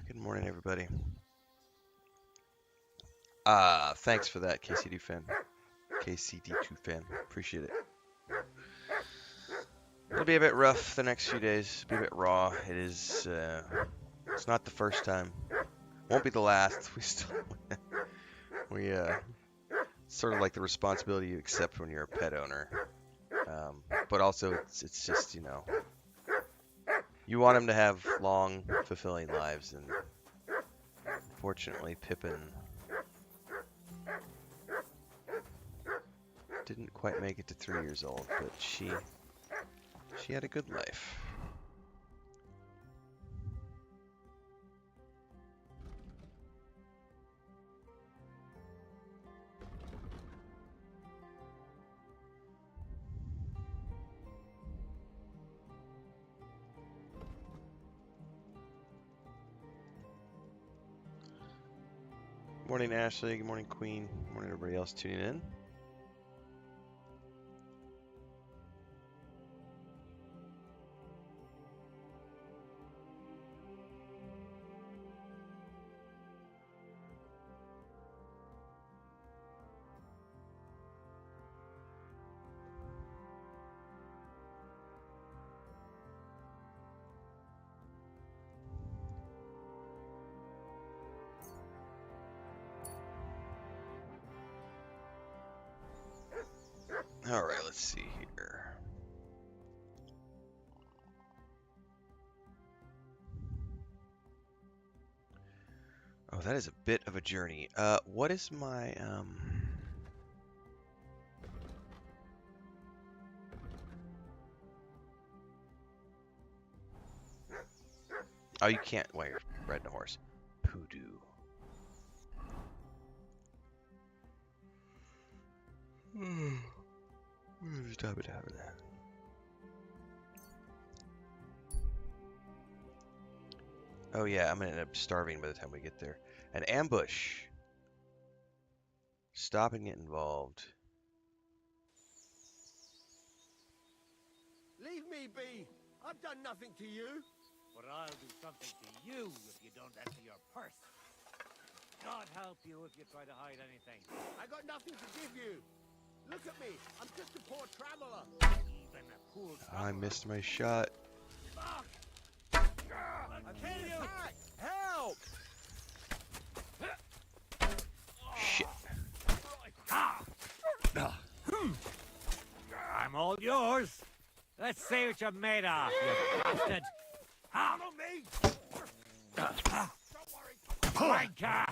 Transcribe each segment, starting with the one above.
Good morning, everybody. Thanks for that, KCD fan. KCD2 fan. Appreciate it. It'll be a bit rough the next few days. Be a bit raw. It is. It's not the first time. Won't be the last. We sort of like the responsibility you accept when you're a pet owner. But also, it's just, you know, you want them to have long, fulfilling lives, and unfortunately, Pippin didn't quite make it to 3 years old, but she had a good life. Good morning, Ashley. Good morning, Queen. Good morning, everybody else tuning in. All right, let's see here. Oh, that is a bit of a journey. What is my Oh, you can't while you're riding a horse. Poodoo. Stop it having that. Oh yeah, I'm gonna end up starving by the time we get there. An ambush. Stop and get involved. Leave me be. I've done nothing to you. But I'll do something to you if you don't empty your purse. God help you if you try to hide anything. I got nothing to give you. Look at me. I'm just a poor traveler. Even a poor I missed my shot. Fuck! I'll kill you. Help! Shit. I'm all yours. Let's see what you're made of, you bastard. Follow me. Don't worry. Wanker!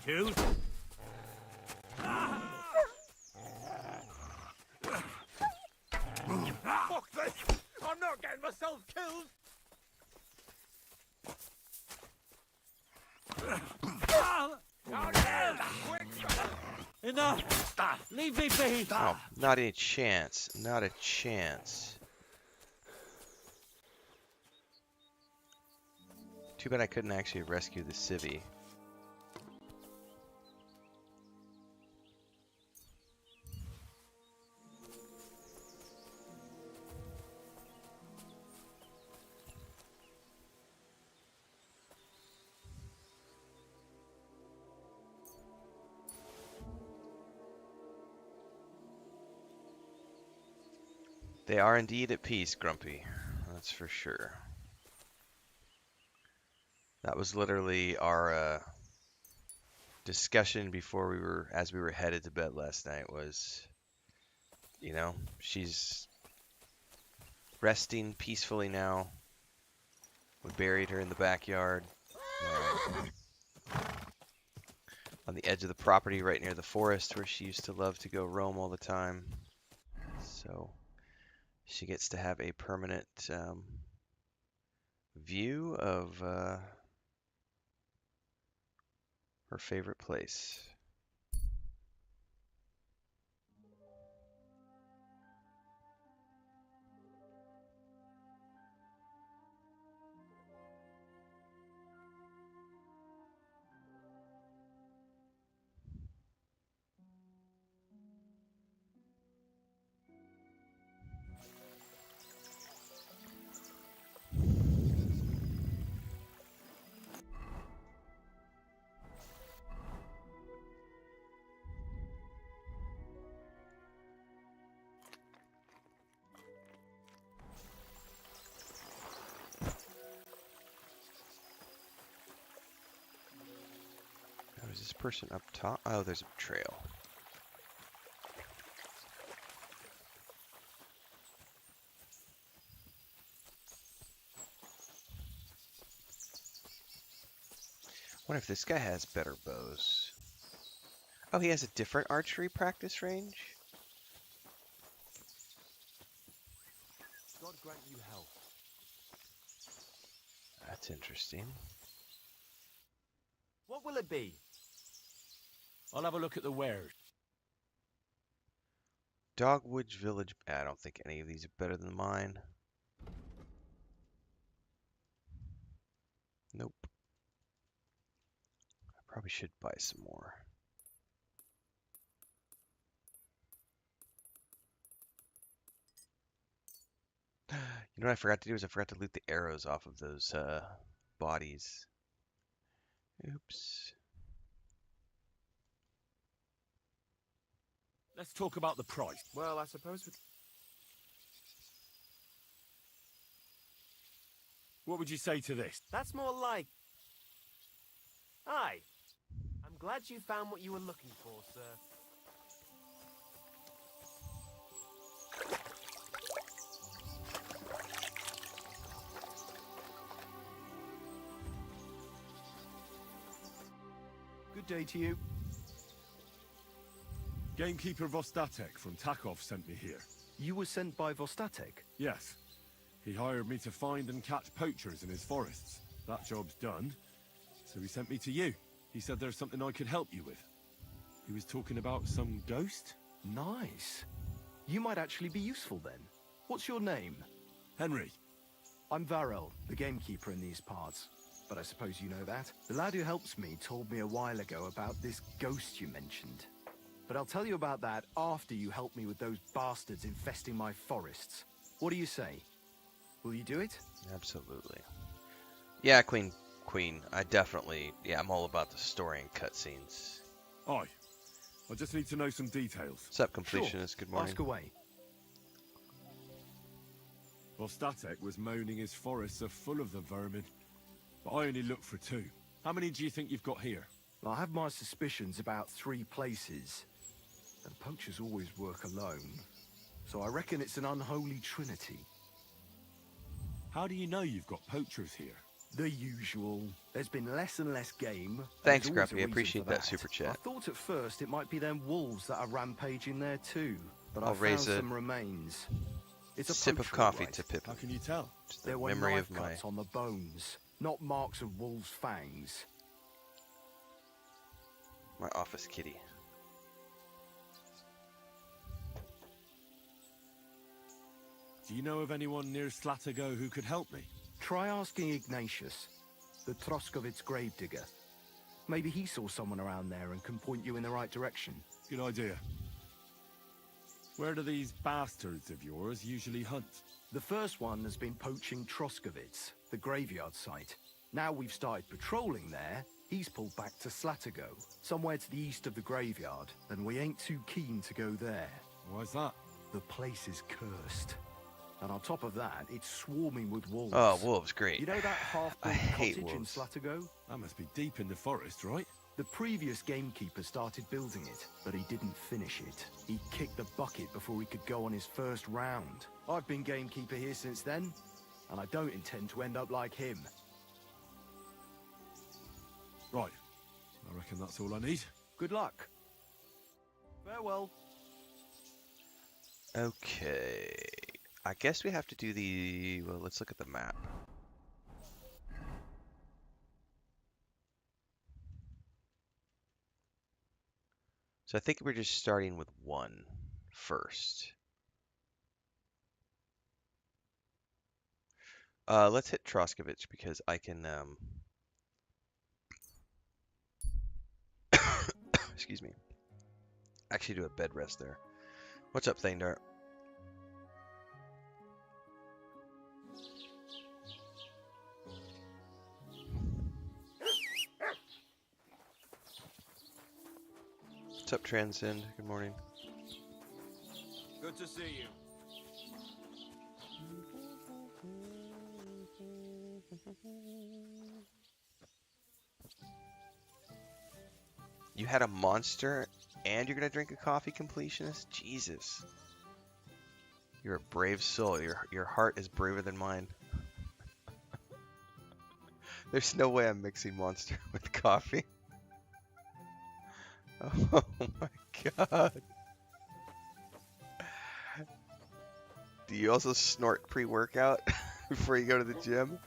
Two. Fuck this. I'm not getting myself killed. Enough! Leave me be! Oh, not a chance. Not a chance. Too bad I couldn't actually rescue the civvy. They are indeed at peace, Grumpy. That's for sure. That was literally our discussion before as we were headed to bed last night was, you know, she's resting peacefully now. We buried her in the backyard, on the edge of the property right near the forest where she used to love to go roam all the time. So she gets to have a permanent view of her favorite place. is this person up top? Oh, there's a trail. I wonder if this guy has better bows. Oh, he has a different archery practice range? God grant you health. That's interesting. What will it be? I'll have a look at the wares. Dogwood Village. I don't think any of these are better than mine. Nope. I probably should buy some more. You know what I forgot to do is I forgot to loot the arrows off of those bodies. Oops. Let's talk about the price. Well, I suppose we... What would you say to this? That's more like... Aye. I'm glad you found what you were looking for, sir. Good day to you. Gamekeeper Vostatek from Takov sent me here. You were sent by Vostatek? Yes. He hired me to find and catch poachers in his forests. That job's done, so he sent me to you. He said there's something I could help you with. He was talking about some ghost? Nice. You might actually be useful then. What's your name? Henry. I'm Varel, the gamekeeper in these parts. But I suppose you know that. The lad who helps me told me a while ago about this ghost you mentioned. But I'll tell you about that after you help me with those bastards infesting my forests. What do you say? Will you do it? Absolutely. Yeah, Queen. I definitely, I'm all about the story and cutscenes. Aye. I just need to know some details. What's up, completionist? Good morning. Ask away. Vostatek was moaning his forests are full of the vermin, but I only looked for 2. How many do you think you've got here? I have my suspicions about 3 places. And poachers always work alone. So I reckon it's an unholy trinity. How do you know you've got poachers here? The usual. There's been less and less game. Thanks, There's always a Grumpy. I reason appreciate for that super chat. I thought at first it might be them wolves that are rampaging there too, but I'll I found raise a some remains. It's a sip of poacher, coffee right. to How Pippin. can you tell? Just the There were memory knife of my... cuts on the bones, not marks of wolves' fangs. my office kitty. Do you know of anyone near Slatigo who could help me? Try asking Ignatius, the Troskovitz gravedigger. Maybe he saw someone around there and can point you in the right direction. Good idea. Where do these bastards of yours usually hunt? The first one has been poaching Troskovitz, the graveyard site. Now we've started patrolling there, he's pulled back to Slatigo, somewhere to the east of the graveyard, and we ain't too keen to go there. Why's that? The place is cursed. And on top of that, it's swarming with wolves. Oh, wolves, great. You know that half-built I hate cottage in wolves. Slatigo? That must be deep in the forest, right? The previous gamekeeper started building it, but he didn't finish it. He kicked the bucket before he could go on his first round. I've been gamekeeper here since then, and I don't intend to end up like him. Right. I reckon that's all I need. Good luck. Farewell. Okay. I guess we have to do the... Well, let's look at the map. So I think we're just starting with 1 first. Let's hit Troskovich because I can... Excuse me. Actually do a bed rest there. What's up, Thaindart? What's up, Transcend? Good morning. Good to see you. You had a monster and you're gonna drink a coffee, completionist? Jesus. You're a brave soul. Your heart is braver than mine. There's no way I'm mixing monster with coffee. Oh my god. Do you also snort pre-workout before you go to the gym?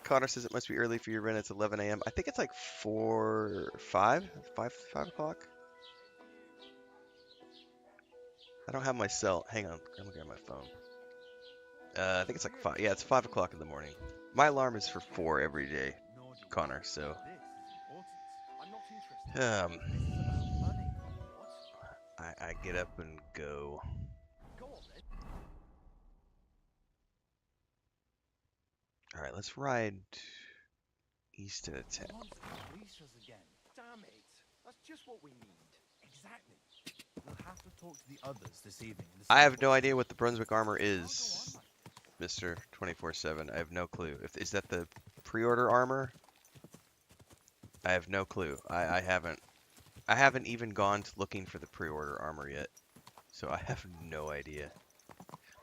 Connor says it must be early for your run. It's 11 a.m. I think it's like 5 o'clock. I don't have my cell. Hang on, I'm looking at my phone. I think it's like 5. Yeah, it's 5 o'clock in the morning. My alarm is for 4 every day, Connor. So, I get up and go. All right, let's ride east of the town. Damn it. That's just what we need. Exactly. We'll have to talk to the others this evening. I have no idea what the Brunswick armor is, Mr. 24/7. I have no clue. Is that the pre-order armor? I have no clue. I haven't even gone to looking for the pre-order armor yet. So I have no idea.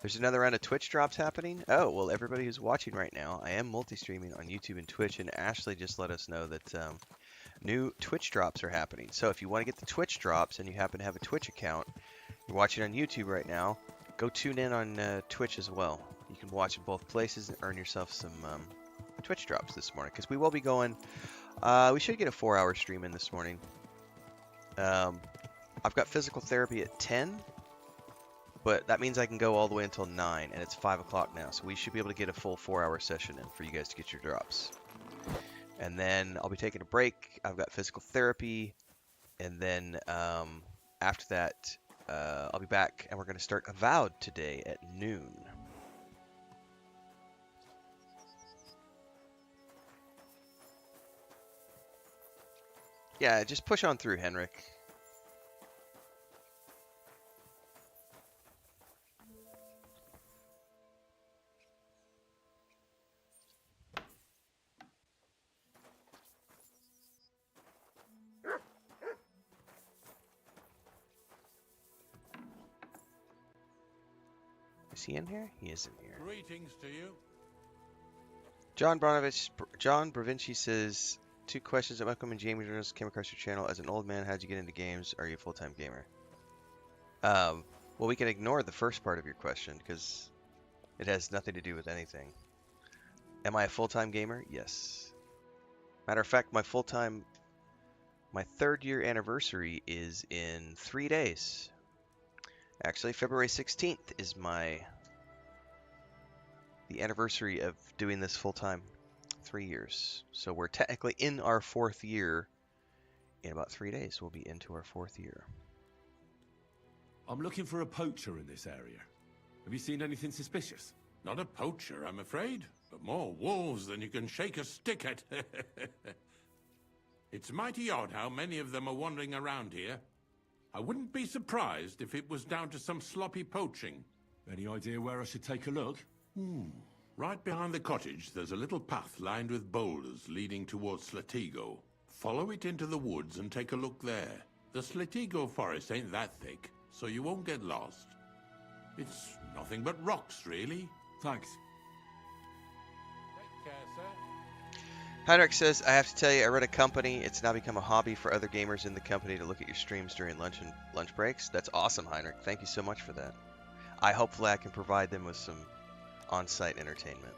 There's another round of Twitch drops happening. Oh, well, everybody who's watching right now, I am multi-streaming on YouTube and Twitch, and Ashley just let us know that new Twitch drops are happening. So if you want to get the Twitch drops and you happen to have a Twitch account, you're watching on YouTube right now, go tune in on Twitch as well. You can watch in both places and earn yourself some Twitch drops this morning, because we will be going, we should get a 4-hour stream in this morning. I've got physical therapy at 10, but that means I can go all the way until 9, and it's 5 o'clock now, so we should be able to get a full 4-hour session in for you guys to get your drops. And then I'll be taking a break. I've got physical therapy, and then after that, I'll be back, and we're going to start Avowed today at noon. Yeah, just push on through, Henrik. Is he in here? He is in here. Greetings to you. John Bravinci says, 2 questions. At welcome in Jamie Journals came across your channel. As an old man, how'd you get into games? Are you a full-time gamer? Well, we can ignore the first part of your question because it has nothing to do with anything. Am I a full-time gamer? Yes. Matter of fact, my 3rd year anniversary is in 3 days. Actually, February 16th is the anniversary of doing this full-time. 3 years. So we're technically in our 4th year. In about 3 days, we'll be into our 4th year. I'm looking for a poacher in this area. Have you seen anything suspicious? Not a poacher, I'm afraid, but more wolves than you can shake a stick at. It's mighty odd how many of them are wandering around here. I wouldn't be surprised if it was down to some sloppy poaching. Any idea where I should take a look? Right behind the cottage, there's a little path lined with boulders leading towards Slatigo. Follow it into the woods and take a look there. The Slatigo forest ain't that thick, so you won't get lost. It's nothing but rocks, really. Thanks. Take care, sir. Heinrich says, I have to tell you, I run a company. It's now become a hobby for other gamers in the company to look at your streams during lunch and lunch breaks. That's awesome, Heinrich. Thank you so much for that. Hopefully I can provide them with some on-site entertainment.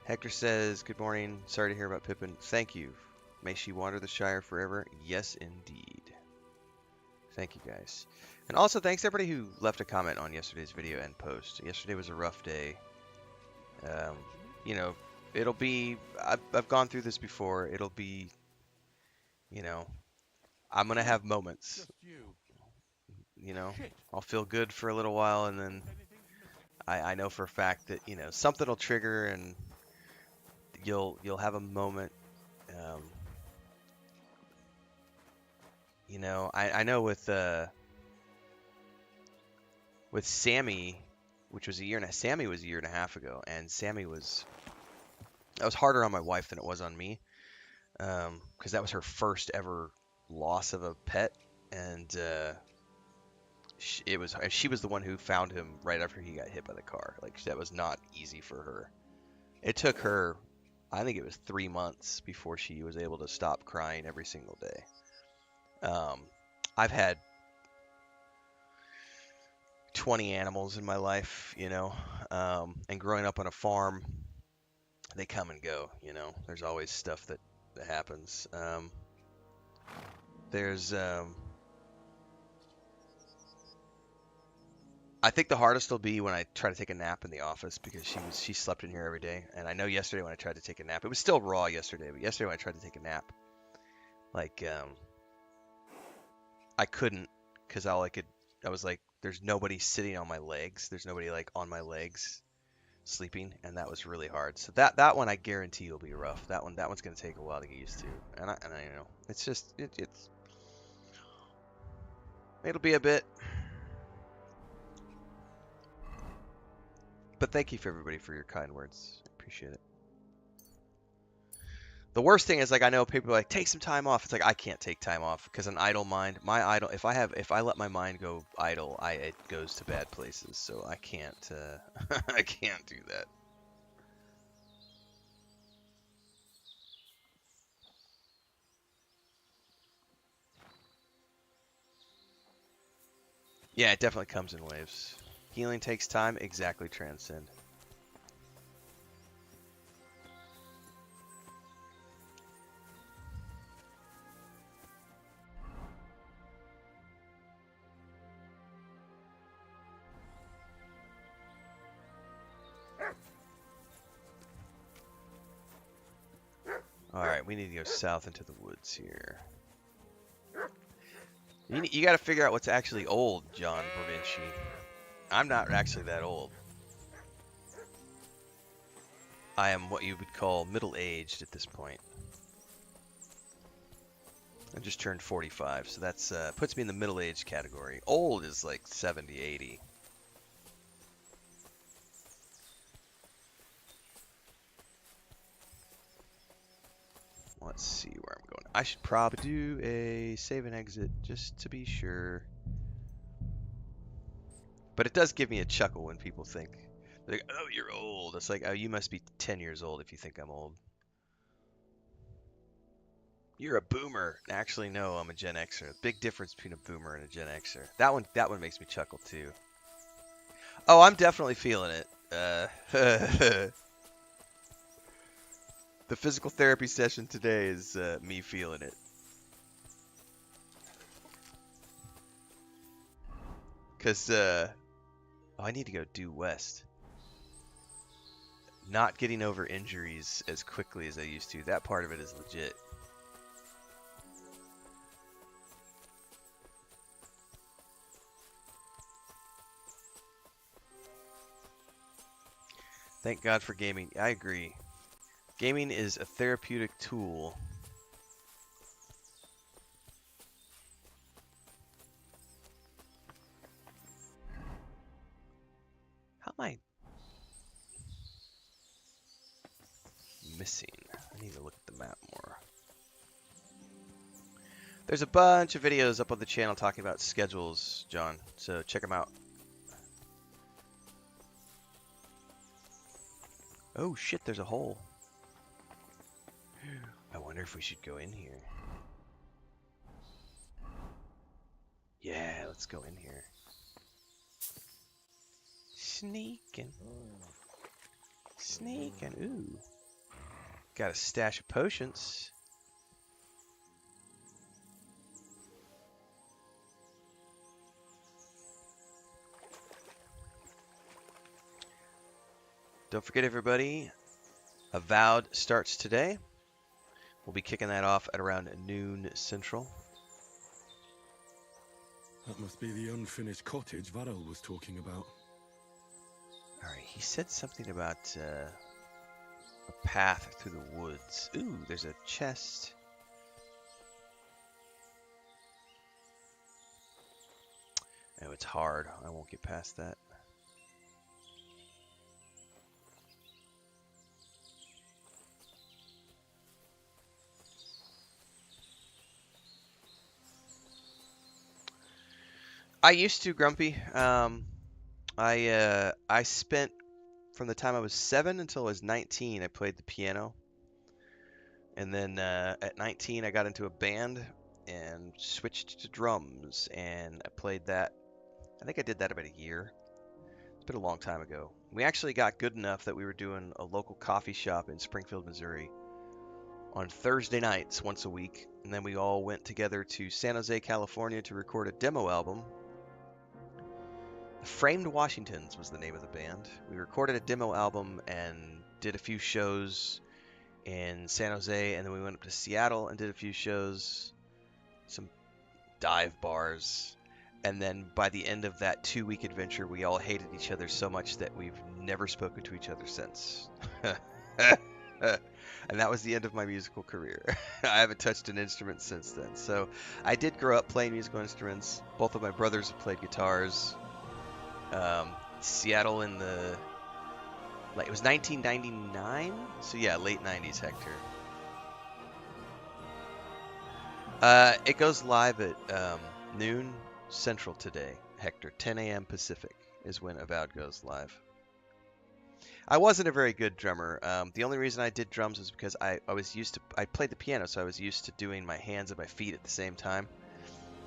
Hector says, good morning. Sorry to hear about Pippin. Thank you. May she wander the Shire forever. Yes, indeed. Thank you, guys. And also, thanks to everybody who left a comment on yesterday's video and post. Yesterday was a rough day. You know, it'll be... I've gone through this before. It'll be... You know, I'm going to have moments. Just you. You know, I'll feel good for a little while, and then I know for a fact that, you know, something will trigger, and you'll have a moment. You know, I know with with Sammy, which was a year and a Sammy was a year and a half ago, and Sammy was that was harder on my wife than it was on me, because that was her first ever loss of a pet, and she was the one who found him right after he got hit by the car. Like, that was not easy for her. It took her, I think it was 3 months before she was able to stop crying every single day. I've had 20 animals in my life, you know, and growing up on a farm, they come and go, you know. There's always stuff that happens. I think the hardest will be when I try to take a nap in the office, because she slept in here every day, and I know yesterday when I tried to take a nap, it was still raw yesterday, but yesterday when I tried to take a nap, like, I couldn't, because I was like, there's nobody sitting on my legs, there's nobody like on my legs sleeping, and that was really hard. So that one I guarantee will be rough. That one's gonna take a while to get used to, and I you know, it's just it'll be a bit. But thank you for everybody for your kind words. I appreciate it. The worst thing is, like, I know people are like, take some time off. It's like, I can't take time off, because an idle mind, if I let my mind go idle, it goes to bad places. So I can't I can't do that. Yeah, it definitely comes in waves. Healing takes time. Exactly, Transcend. Alright, we need to go south into the woods here. You got to figure out what's actually old, John Bravinci. I'm not actually that old. I am what you would call middle-aged at this point. I just turned 45, so that's puts me in the middle-aged category. Old is like 70, 80. Let's see where I'm going. I should probably do a save and exit just to be sure. But it does give me a chuckle when people think, they're like, oh, you're old. It's like, oh, you must be 10 years old if you think I'm old. You're a boomer. Actually, no, I'm a Gen Xer. Big difference between a boomer and a Gen Xer. That one makes me chuckle too. Oh, I'm definitely feeling it. The physical therapy session today is me feeling it. Because I need to go due west. Not getting over injuries as quickly as I used to. That part of it is legit. Thank God for gaming. I agree. Gaming is a therapeutic tool. How am I missing? I need to look at the map more. There's a bunch of videos up on the channel talking about schedules, John, so check them out. Oh shit, there's a hole. I wonder if we should go in here. Yeah, let's go in here. Sneaking. Sneaking. Ooh. Got a stash of potions. Don't forget, everybody, Avowed starts today. We'll be kicking that off at around noon Central. That must be the unfinished cottage Varel was talking about. Alright, he said something about a path through the woods. Ooh, there's a chest. Oh, it's hard. I won't get past that. I used to, Grumpy. I spent from the time I was 7 until I was 19. I played the piano, and then at 19 I got into a band and switched to drums, and I played that. I think I did that about a year. It's been a long time ago. We actually got good enough that we were doing a local coffee shop in Springfield, Missouri on Thursday nights once a week, and then we all went together to San Jose, California to record a demo album. The Framed Washingtons was the name of the band. We recorded a demo album and did a few shows in San Jose, and then we went up to Seattle and did a few shows, some dive bars. And then by the end of that 2-week adventure, we all hated each other so much that we've never spoken to each other since. And that was the end of my musical career. I haven't touched an instrument since then. So I did grow up playing musical instruments. Both of my brothers have played guitars. Seattle in the... it was 1999? So yeah, late 90s, Hector. It goes live at noon Central today, Hector. 10 a.m. Pacific is when Avowed goes live. I wasn't a very good drummer. The only reason I did drums was because I played the piano, so I was used to doing my hands and my feet at the same time.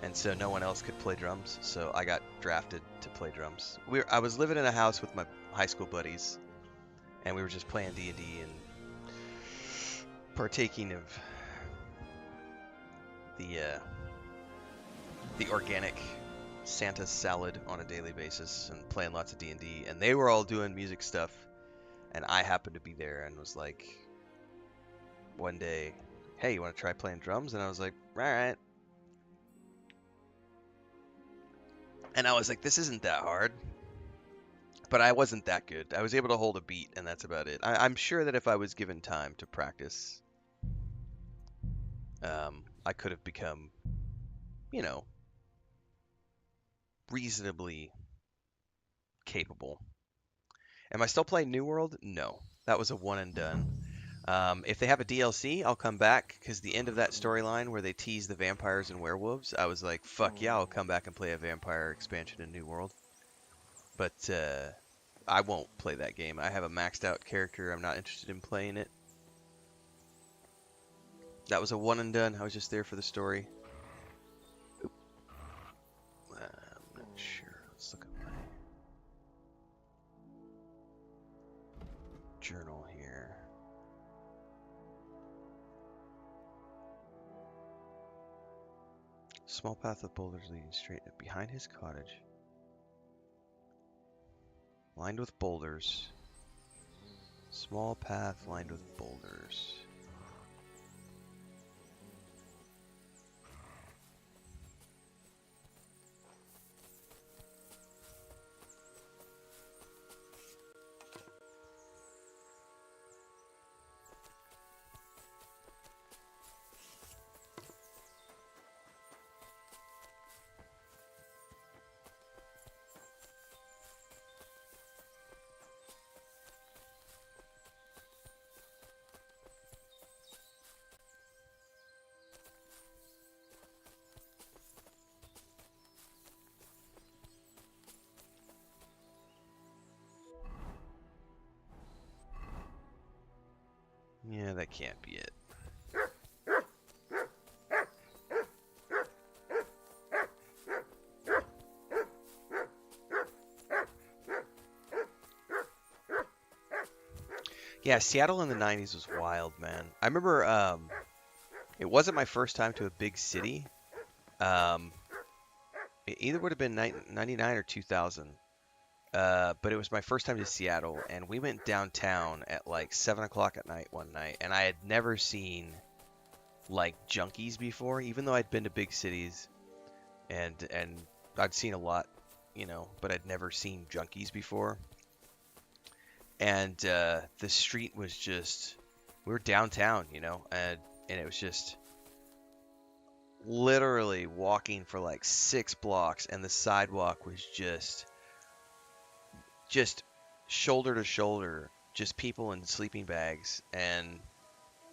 And so no one else could play drums, so I got drafted to play drums. I was living in a house with my high school buddies, and we were just playing D&D and partaking of the organic Santa salad on a daily basis and playing lots of D&D. And they were all doing music stuff, and I happened to be there and was like, one day, hey, you want to try playing drums? And I was like, all right. And I was like, this isn't that hard. But I wasn't that good. I was able to hold a beat, and that's about it. I'm sure that if I was given time to practice, I could have become, reasonably capable. Am I still playing New World? No. That was a one and done. If they have a DLC, I'll come back, because the end of that storyline where they tease the vampires and werewolves, I was like, fuck yeah, I'll come back and play a vampire expansion in New World. But I won't play that game. I have a maxed out character. I'm not interested in playing it. That was a one and done. I was just there for the story. Oop. I'm not sure. Let's look at my journal here. Small path of boulders leading straight up behind his cottage. Lined with boulders. Small path lined with boulders. Yeah, that can't be it. Yeah, Seattle in the 90s was wild, man. I remember it wasn't my first time to a big city. It either would have been 99 or 2000. But it was my first time to Seattle, and we went downtown at like 7 o'clock at night one night, and I had never seen like junkies before, even though I'd been to big cities, and I'd seen a lot, but I'd never seen junkies before. And the street was just, we were downtown, and it was just literally walking for like 6 blocks, and the sidewalk was just shoulder to shoulder, just people in sleeping bags and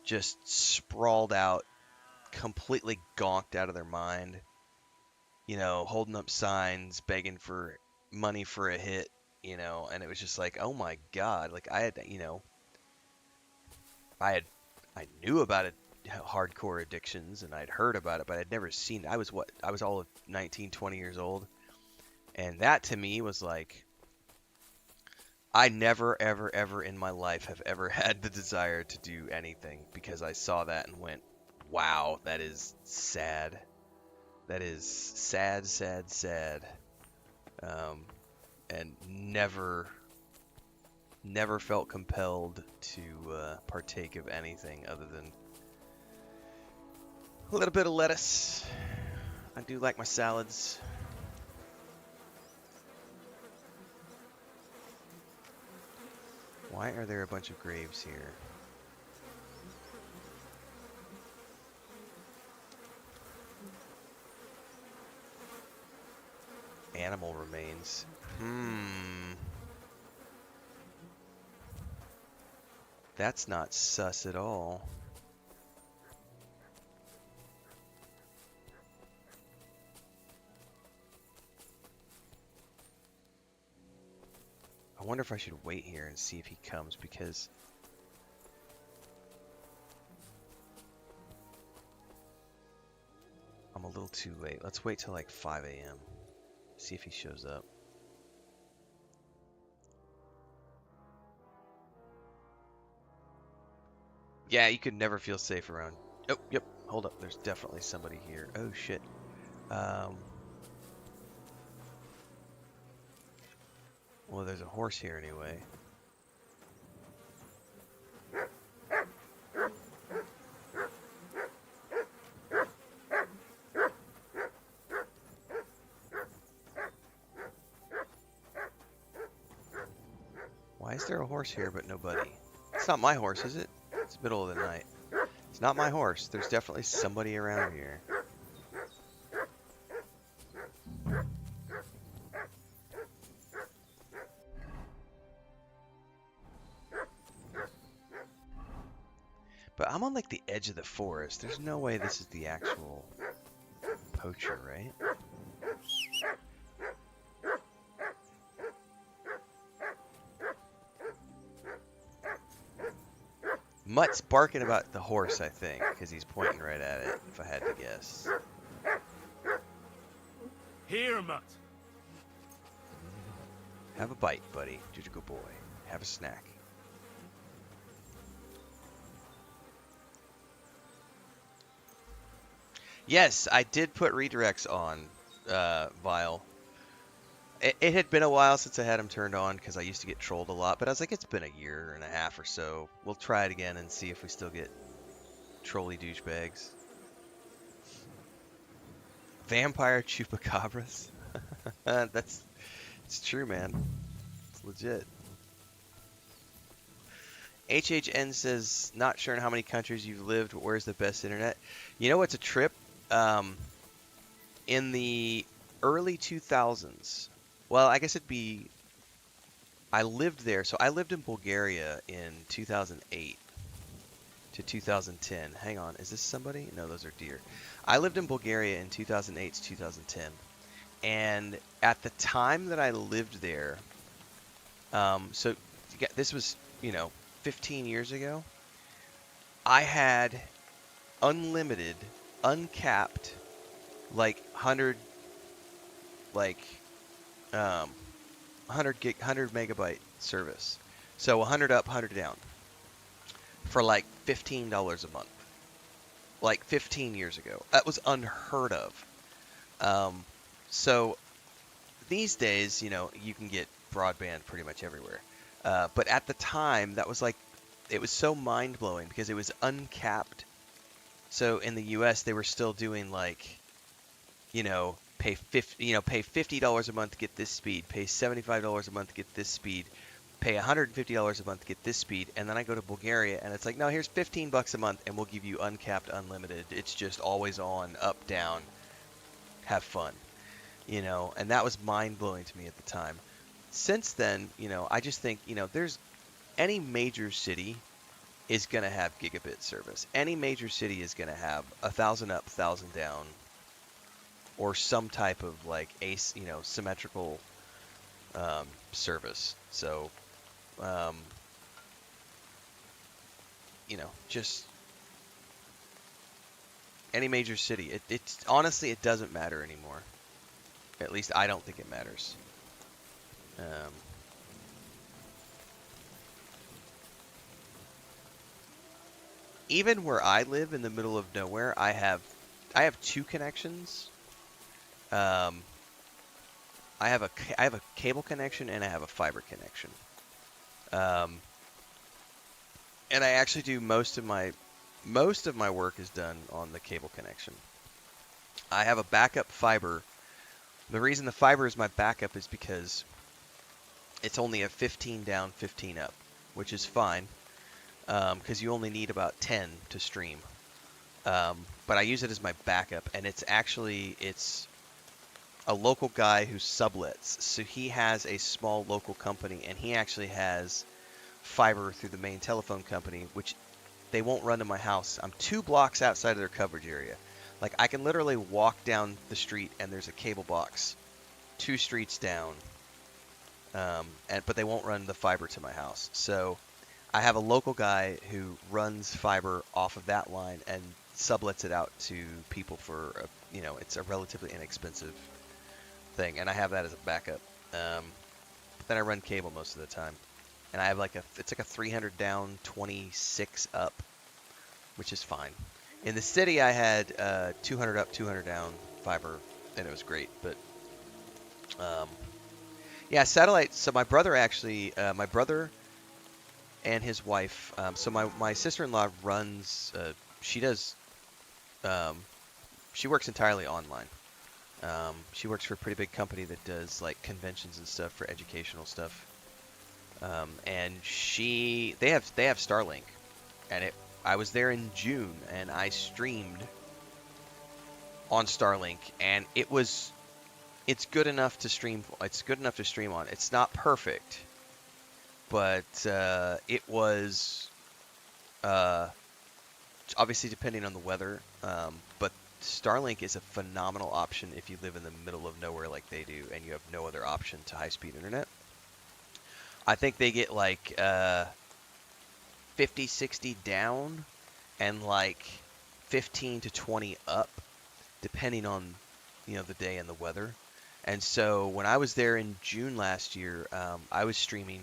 just sprawled out, completely gonked out of their mind, holding up signs, begging for money for a hit, and it was just like, oh my God, like I knew about it, hardcore addictions, and I'd heard about it, but I'd never seen it. I was all of 19, 20 years old, and that to me was like, I never, ever, ever in my life have ever had the desire to do anything, because I saw that and went, wow, that is sad. That is sad, sad, sad. And never felt compelled to partake of anything other than a little bit of lettuce. I do like my salads. Why are there a bunch of graves here? Animal remains. That's not sus at all. I wonder if I should wait here and see if he comes, because I'm a little too late. Let's wait till like 5 a.m. See if he shows up. Yeah, you could never feel safe around. Oh, yep. Hold up. There's definitely somebody here. Oh, shit. Well, there's a horse here anyway. Why is there a horse here but nobody? It's not my horse, is it? It's the middle of the night. It's not my horse. There's definitely somebody around here. But I'm on like the edge of the forest. There's no way this is the actual poacher, right? Mutt's barking about the horse, I think, because he's pointing right at it, if I had to guess. Here, Mutt. Have a bite, buddy. You're a good boy. Have a snack. Yes, I did put redirects on, Vile. It had been a while since I had them turned on, because I used to get trolled a lot, but I was like, it's been a year and a half or so. We'll try it again and see if we still get trolly douchebags. Vampire chupacabras? It's true, man. It's legit. HHN says, not sure in how many countries you've lived, but where's the best internet? You know what's a trip? In the early 2000s, well, I guess I lived there. So I lived in Bulgaria in 2008 to 2010. Hang on, is this somebody? No, those are deer. I lived in Bulgaria in 2008 to 2010. And at the time that I lived there, so this was, 15 years ago, I had unlimited, uncapped, 100 megabyte service. So 100 up, 100 down for $15 a month. 15 years ago. That was unheard of. So these days, you can get broadband pretty much everywhere. But at the time, that was it was so mind-blowing because it was uncapped. So in the US, they were still doing pay $50 a month to get this speed, pay $75 a month to get this speed. pay $150 a month to get this speed, and then I go to Bulgaria and it's like, no, here's 15 bucks a month and we'll give you uncapped, unlimited. It's just always on, up, down, have fun, you know, and that was mind blowing to me at the time. Since then, you know, I just think, you know, there's any major city is going to have gigabit service. Any major city is going to have 1,000 up, 1,000 down, or some type of like you know, symmetrical service. So, you know, just any major city. It's honestly, it doesn't matter anymore. At least I don't think it matters. Even where I live in the middle of nowhere, I have 2 connections. I have a cable connection and I have a fiber connection. And I actually do most of my work is done on the cable connection. I have a backup fiber. The reason the fiber is my backup is because it's only a 15 down, 15 up, which is fine. Because you only need about 10 to stream. But I use it as my backup, and it's a local guy who sublets. So he has a small local company, and he actually has fiber through the main telephone company, which they won't run to my house. I'm 2 blocks outside of their coverage area. Like, I can literally walk down the street, and there's a cable box 2 streets down. But they won't run the fiber to my house. So I have a local guy who runs fiber off of that line and sublets it out to people for, you know, it's a relatively inexpensive thing, and I have that as a backup. But then I run cable most of the time, and I have it's like a 300 down, 26 up, which is fine. In the city, I had 200 up, 200 down fiber, and it was great. But yeah, satellite. So my brother actually, my brother and his wife. So my sister-in-law runs. She does. She works entirely online. She works for a pretty big company that does like conventions and stuff for educational stuff. And they have Starlink, and I was there in June and I streamed on Starlink, and it's good enough to stream. It's good enough to stream on. It's not perfect, but it was obviously depending on the weather. But Starlink is a phenomenal option if you live in the middle of nowhere like they do, and you have no other option to high-speed internet. I think they get like 50, 60 down and like 15 to 20 up, depending on, you know, the day and the weather. And so when I was there in June last year, I was streaming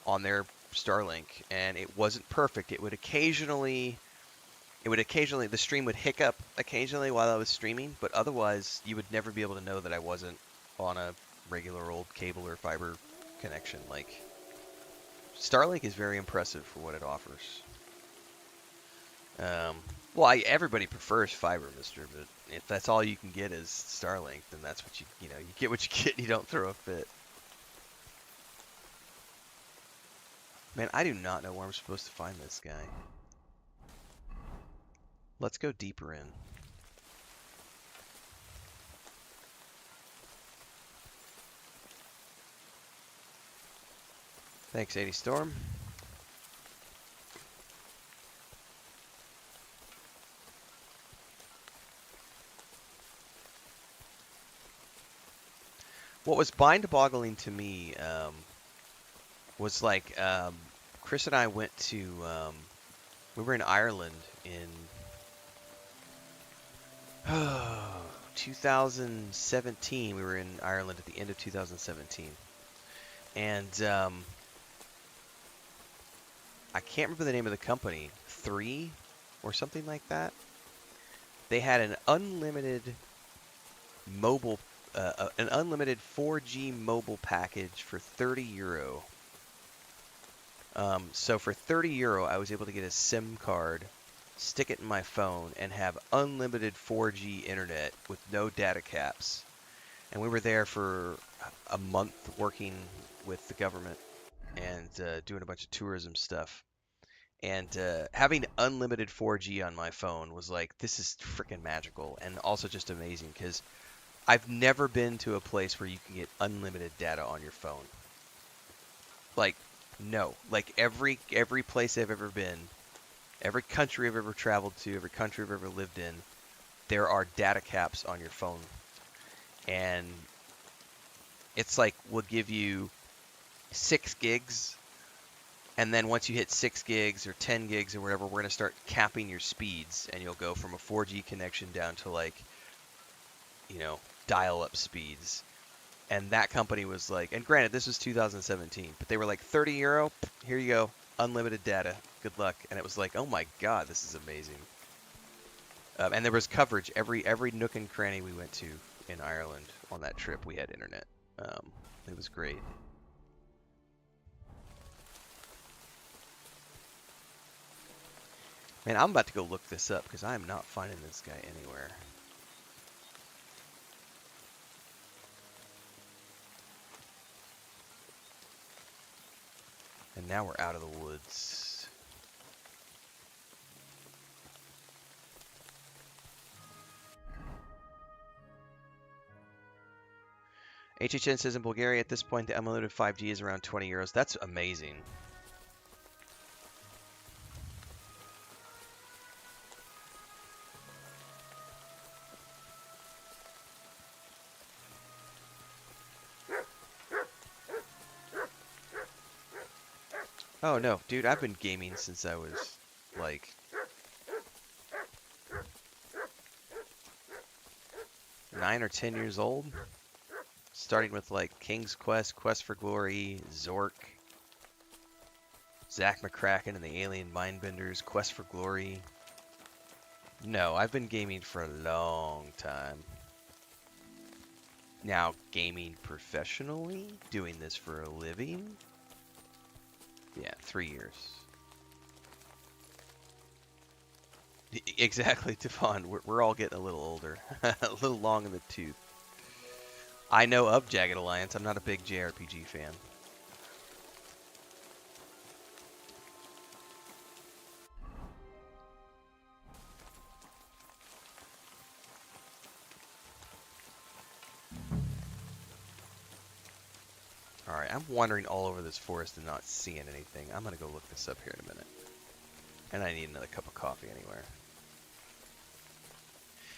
on their Starlink, and it wasn't perfect. The stream would hiccup occasionally while I was streaming, but otherwise you would never be able to know that I wasn't on a regular old cable or fiber connection. Like, Starlink is very impressive for what it offers. Well, everybody prefers fiber, mister, but if that's all you can get is Starlink, then that's what you get what you get, and you don't throw a fit. Man, I do not know where I'm supposed to find this guy. Let's go deeper in. Thanks, 80 Storm. What was mind-boggling to me was like Chris and I went to we were in Ireland in 2017. We were in Ireland at the end of 2017, and I can't remember the name of the company, 3 or something like that. They had an unlimited mobile, an unlimited 4G mobile package for €30. So for €30, I was able to get a SIM card, stick it in my phone, and have unlimited 4G internet with no data caps. And we were there for a month working with the government. and doing a bunch of tourism stuff. And having unlimited 4G on my phone was like, this is freaking magical, and also just amazing because I've never been to a place where you can get unlimited data on your phone. Like, no. Like every place I've ever been, every country I've ever traveled to, every country I've ever lived in, there are data caps on your phone. And it's like, we'll give you 6 gigs, and then once you hit 6 gigs or 10 gigs or whatever, we're going to start capping your speeds, and you'll go from a 4G connection down to like, you know, dial-up speeds. And that company was like, and granted, this was 2017, but they were like, €30, here you go, unlimited data, good luck. And it was like, oh my god, this is amazing. And there was coverage every nook and cranny we went to in Ireland on that trip. We had internet. It was great. Man, I'm about to go look this up because I am not finding this guy anywhere. And now we're out of the woods. HHN says in Bulgaria at this point the unlimited 5G is around €20. That's amazing. Oh no, dude, I've been gaming since I was like 9 or 10 years old. Starting with like King's Quest, Quest for Glory, Zork, Zack McCracken and the Alien Mindbenders, Quest for Glory. No, I've been gaming for a long time. Now, gaming professionally, doing this for a living? Yeah, 3 years. Exactly, Devon. We're all getting a little older. A little long in the tooth. I know of Jagged Alliance. I'm not a big JRPG fan. Alright, I'm wandering all over this forest and not seeing anything. I'm gonna go look this up here in a minute. And I need another cup of coffee anywhere.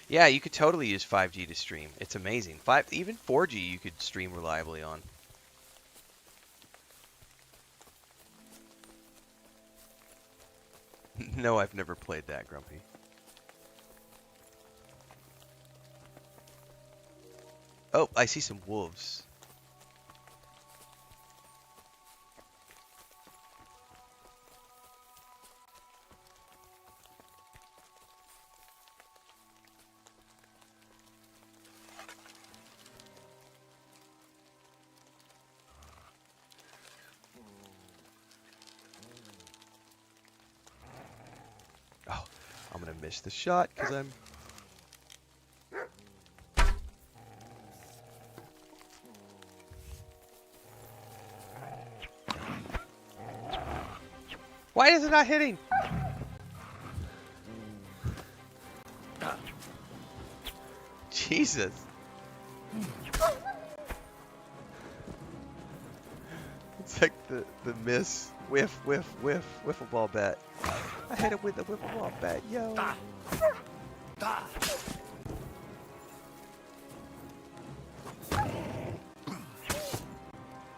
Yeah, you could totally use 5G to stream. It's amazing. Even 4G you could stream reliably on. No, I've never played that, Grumpy. Oh, I see some wolves. Oh, I'm gonna miss the shot because I'm... Why is it not hitting? Jesus. It's like the miss, whiff, whiff, whiff, wiffle ball bat. I hit it with the wiffle ball bat, yo.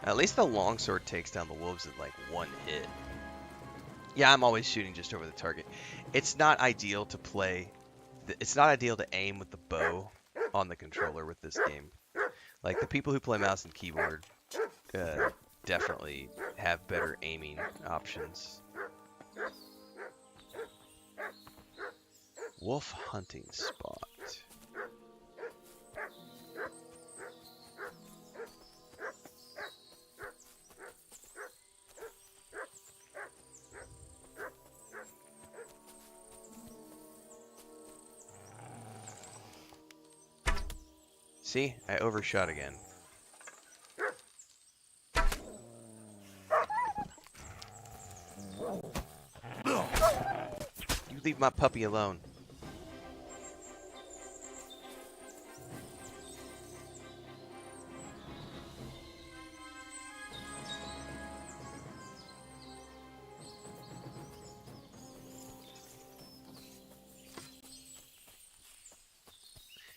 At least the longsword takes down the wolves in like one hit. Yeah, I'm always shooting just over the target. It's not ideal to play. It's not ideal to aim with the bow on the controller with this game. Like the people who play mouse and keyboard definitely have better aiming options. Wolf hunting spot. See, I overshot again. leave my puppy alone.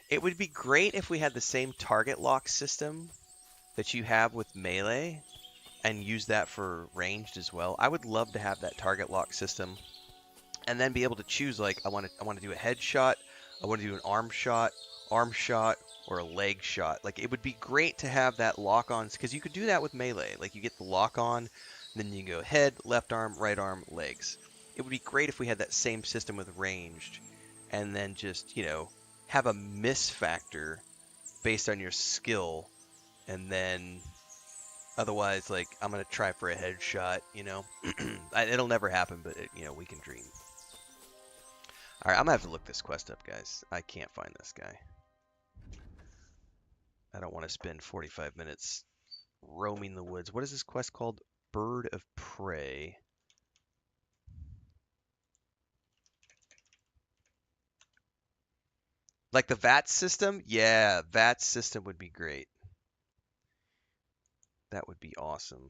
It would be great if we had the same target lock system that you have with melee and use that for ranged as well. I would love to have that target lock system and then be able to choose, like, I want to do a headshot, I want to do an arm shot, or a leg shot. Like, it would be great to have that lock on, because you could do that with melee. Like, you get the lock on, then you can go head, left arm, right arm, legs. It would be great if we had that same system with ranged, and then just, you know, have a miss factor based on your skill, and then otherwise, like, I'm gonna try for a headshot, you know. It'll never happen, but you know, we can dream. All right, I'm gonna have to look this quest up, guys. I can't find this guy. I don't want to spend 45 minutes roaming the woods. What is this quest called? Bird of Prey. Like the VAT system? Yeah, VAT system would be great. That would be awesome.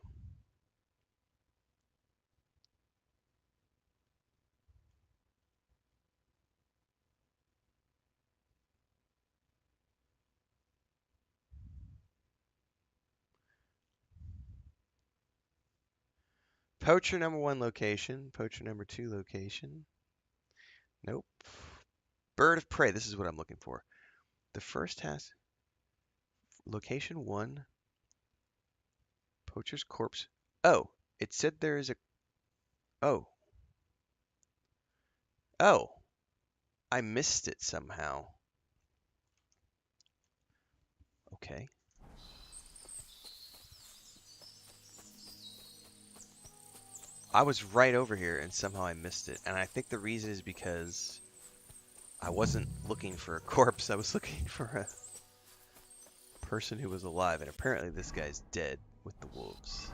Poacher number 1 location. Poacher number 2 location. Nope. Bird of Prey. This is what I'm looking for. The first has location 1. Poacher's corpse. Oh, it said there is a... Oh. Oh. I missed it somehow. Okay. I was right over here and somehow I missed it. And I think the reason is because I wasn't looking for a corpse. I was looking for a person who was alive. And apparently this guy's dead with the wolves.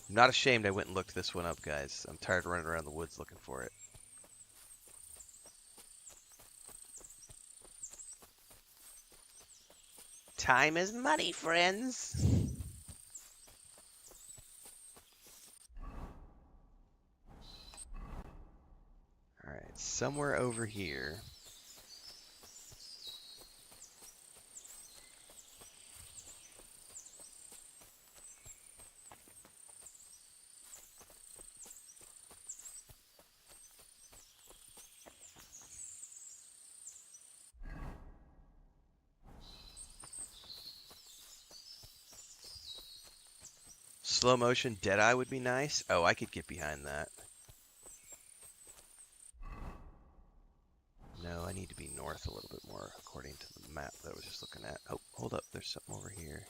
I'm not ashamed I went and looked this one up, guys. I'm tired of running around the woods looking for it. Time is money, friends. Alright, somewhere over here. Slow motion Deadeye would be nice. Oh, I could get behind that. No, I need to be north a little bit more according to the map that I was just looking at. Oh, hold up. There's something over here.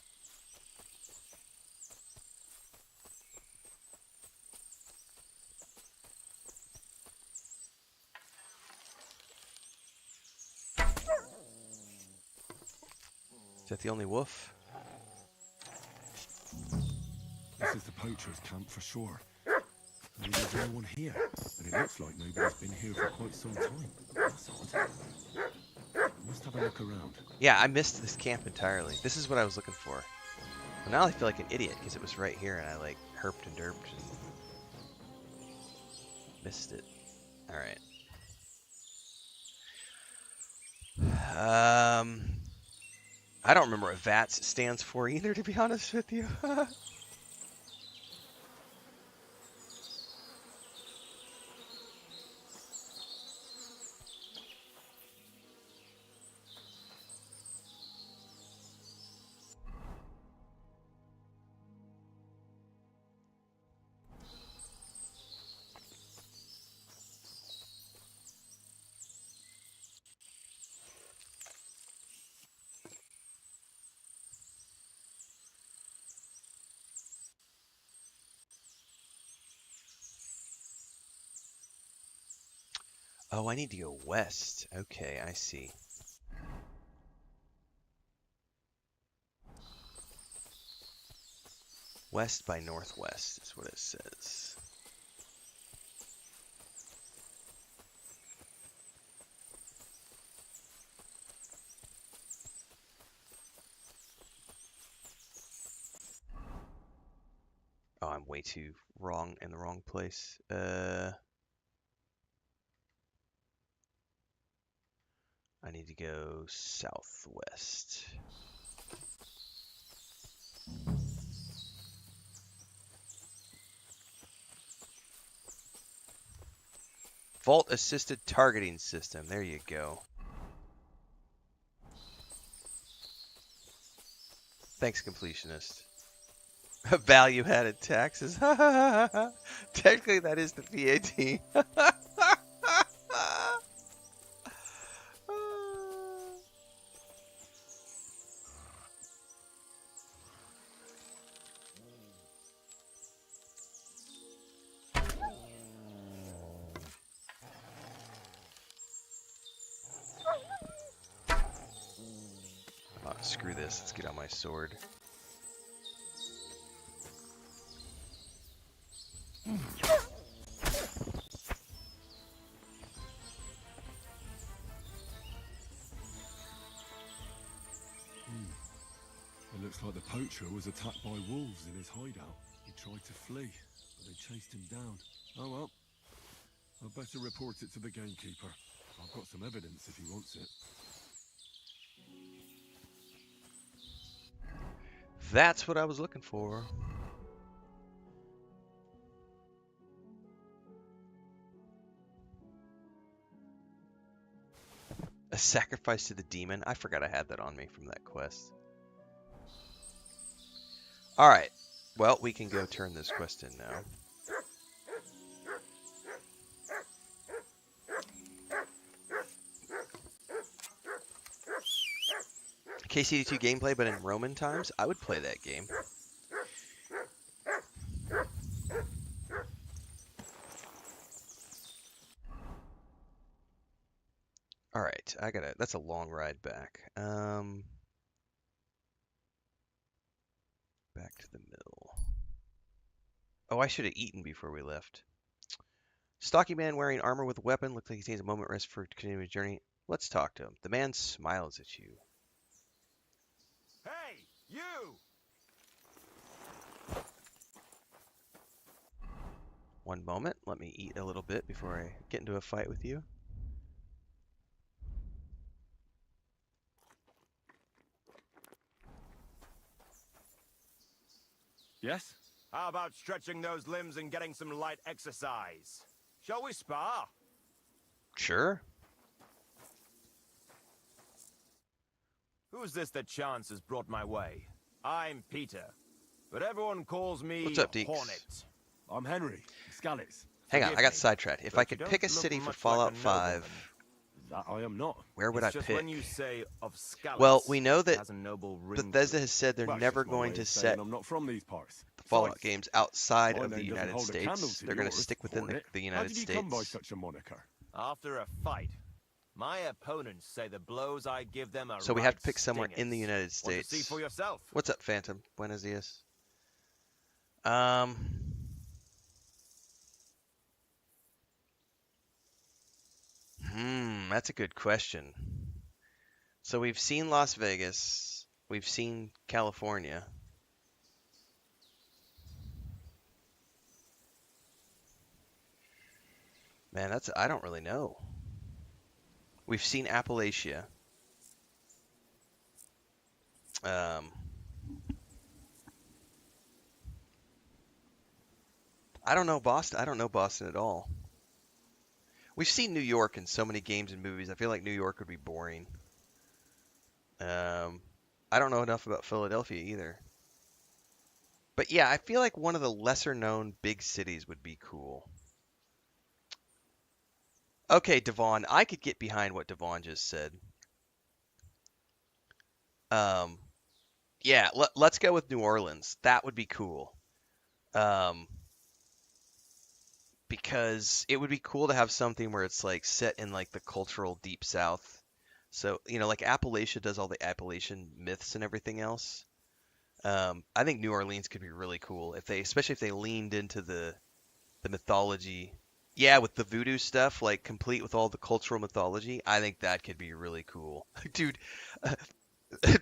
Is that the only wolf? This is the poachers' camp for sure. I mean, there's no one here, and it looks like nobody's been here for quite some time. That's odd. I must have a look around. Yeah, I missed this camp entirely. This is what I was looking for. Well, now I feel like an idiot because it was right here and I like herped and derped and missed it. Alright. I don't remember what VATS stands for either, to be honest with you. Oh, I need to go west. Okay, I see. West by northwest is what it says. Oh, I'm way too in the wrong place. I need to go southwest. Vault assisted targeting system. There you go. Thanks, completionist. Value added taxes. Technically, that is the VAT. Oh, screw this. Let's get on my sword. It looks like the poacher was attacked by wolves in his hideout. He tried to flee, but they chased him down. Oh well. I'd better report it to the Gamekeeper. I've got some evidence if he wants it. That's what I was looking for. A sacrifice to the demon? I forgot I had that on me from that quest. Alright. Well, we can go turn this quest in now. KCD2 gameplay, but in Roman times? I would play that game. Alright, that's a long ride back. Back to the middle. Oh, I should have eaten before we left. Stocky man wearing armor with a weapon. Looks like he needs a moment rest for continuing his journey. Let's talk to him. The man smiles at you. Hey, you! One moment. Let me eat a little bit before I get into a fight with you. Yes? How about stretching those limbs and getting some light exercise? Shall we spar? Sure. Who's this that chance has brought my way? I'm Peter, but everyone calls me What's up, Deeks? Hornet. I'm Henry. Scallis. Hang on, Forgive I got me, sidetracked. If but I you could don't pick a look city for much Fallout like a 5, nobleman. That I am not. where would It's I just pick? when you say of Scallis, Well, we know that it has a noble ring Bethesda to has said they're Well, it's never just my going way to of saying set I'm not from these parts. the Fallout Besides, games outside my of the name doesn't United hold a candle States. to They're going to yours, stick within Hornet. the How United did you come by States. such a moniker? After a fight, my opponents say the blows I give them are So we have to right pick somewhere in the stingers. United Want to States. see for yourself? What's up, Phantom? Buenos dias. That's a good question. So we've seen Las Vegas. We've seen California. Man, I don't really know. We've seen Appalachia. I don't know Boston. I don't know Boston at all. We've seen New York in so many games and movies. I feel like New York would be boring. I don't know enough about Philadelphia either. But yeah, I feel like one of the lesser known big cities would be cool. Okay, Devon, I could get behind what Devon just said. Yeah, let's go with New Orleans. That would be cool. Because it would be cool to have something where it's like set in like the cultural deep south. So, like Appalachia does all the Appalachian myths and everything else. I think New Orleans could be really cool especially if they leaned into the mythology. Yeah, with the voodoo stuff, like complete with all the cultural mythology, I think that could be really cool. Dude,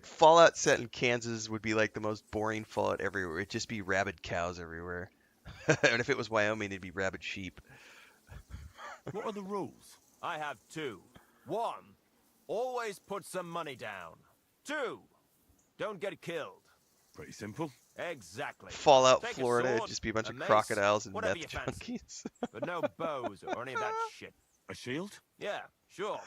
Fallout set in Kansas would be like the most boring Fallout everywhere. It'd just be rabid cows everywhere. And if it was Wyoming, it'd be rabid sheep. What are the rules? I have 2. 1, always put some money down. 2, don't get killed. Pretty simple. Exactly. Fallout Take a Florida, it'd sword, just be a bunch of mace, crocodiles and whatever meth you fancy. junkies. But no bows or any of that shit. A shield? Yeah, sure.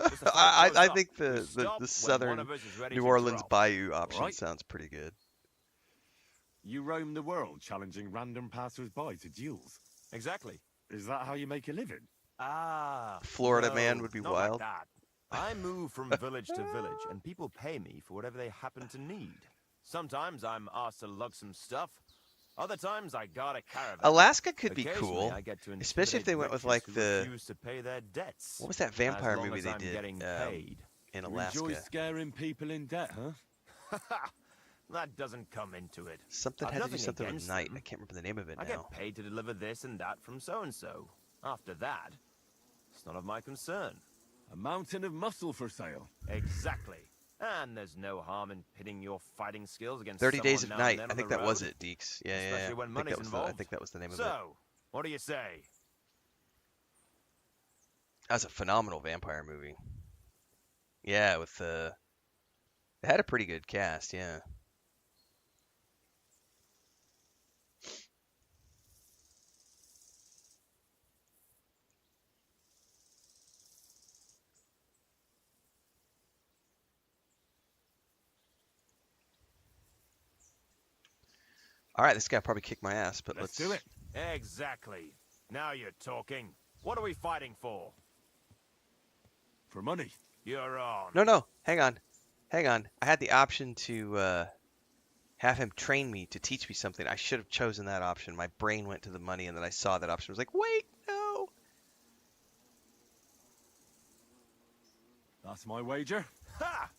Just the I fight goes up. think We the stop when one southern of us is ready New to Orleans drop. Bayou option Alright. sounds pretty good. You roam the world challenging random passers-by to duels. Exactly. Is that how you make a living? Ah. Florida no, man would be not wild. Like that. I move from village to village, and people pay me for whatever they happen to need. Sometimes I'm asked to lug some stuff. Other times I guard a caravan. Alaska could be Occasionally, cool, I get to especially if they went intimidate with like wretches who the refuse to pay their debts. what was that As vampire long movie as they I'm did getting paid. in You Alaska? enjoy scaring people in debt, huh? That doesn't come into it. Something I've had to do nothing something with against night. them. I can't remember the name of it I now. get paid to deliver this and that from so-and-so. After that, it's none of my concern. A mountain of muscle for sale. Exactly. And there's no harm in pitting your fighting skills against 30 someone Days of now Night. and then I on think the that was road. it, Deeks. Yeah, Especially yeah. when I think money's that was involved. I think that was the name of it. So, what do you say? That was a phenomenal vampire movie. Yeah, with it had a pretty good cast. Yeah. All right, this guy probably kicked my ass, but Let's do it. Exactly. Now you're talking. What are we fighting for? For money. You're on. No, hang on. I had the option to have him train me to teach me something. I should have chosen that option. My brain went to the money, and then I saw that option. I was like, wait, no. That's my wager. Ha!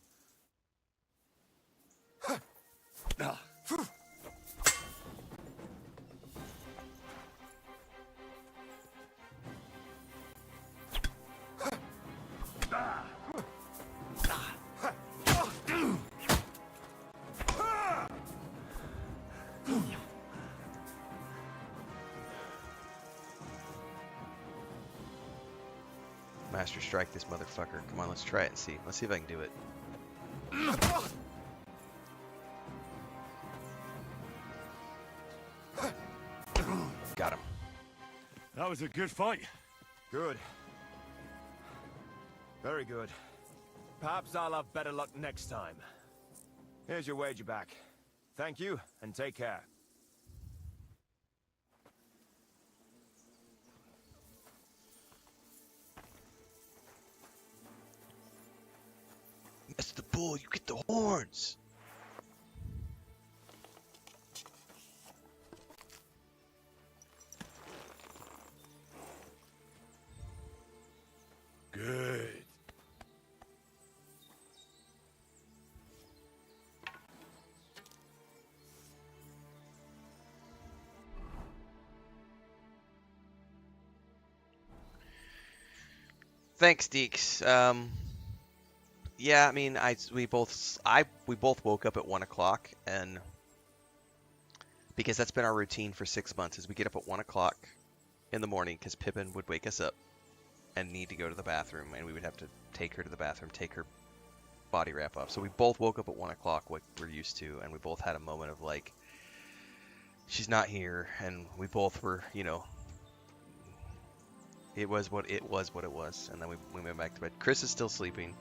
Master strike this motherfucker. Come on, let's try it and see. Let's see if I can do it. Got him. That was a good fight. Good. Very good. Perhaps I'll have better luck next time. Here's your wager back. Thank you, and take care. That's the bull. You get the horns. Good. Thanks, Deeks. Yeah, I mean, we both woke up at 1 o'clock, and because that's been our routine for 6 months, is we get up at 1 o'clock in the morning because Pippin would wake us up and need to go to the bathroom, and we would have to take her to the bathroom, take her body wrap off. So we both woke up at 1 o'clock, what we're used to, and we both had a moment of like, she's not here, and we both were, it was what it was, and then we went back to bed. Chris is still sleeping.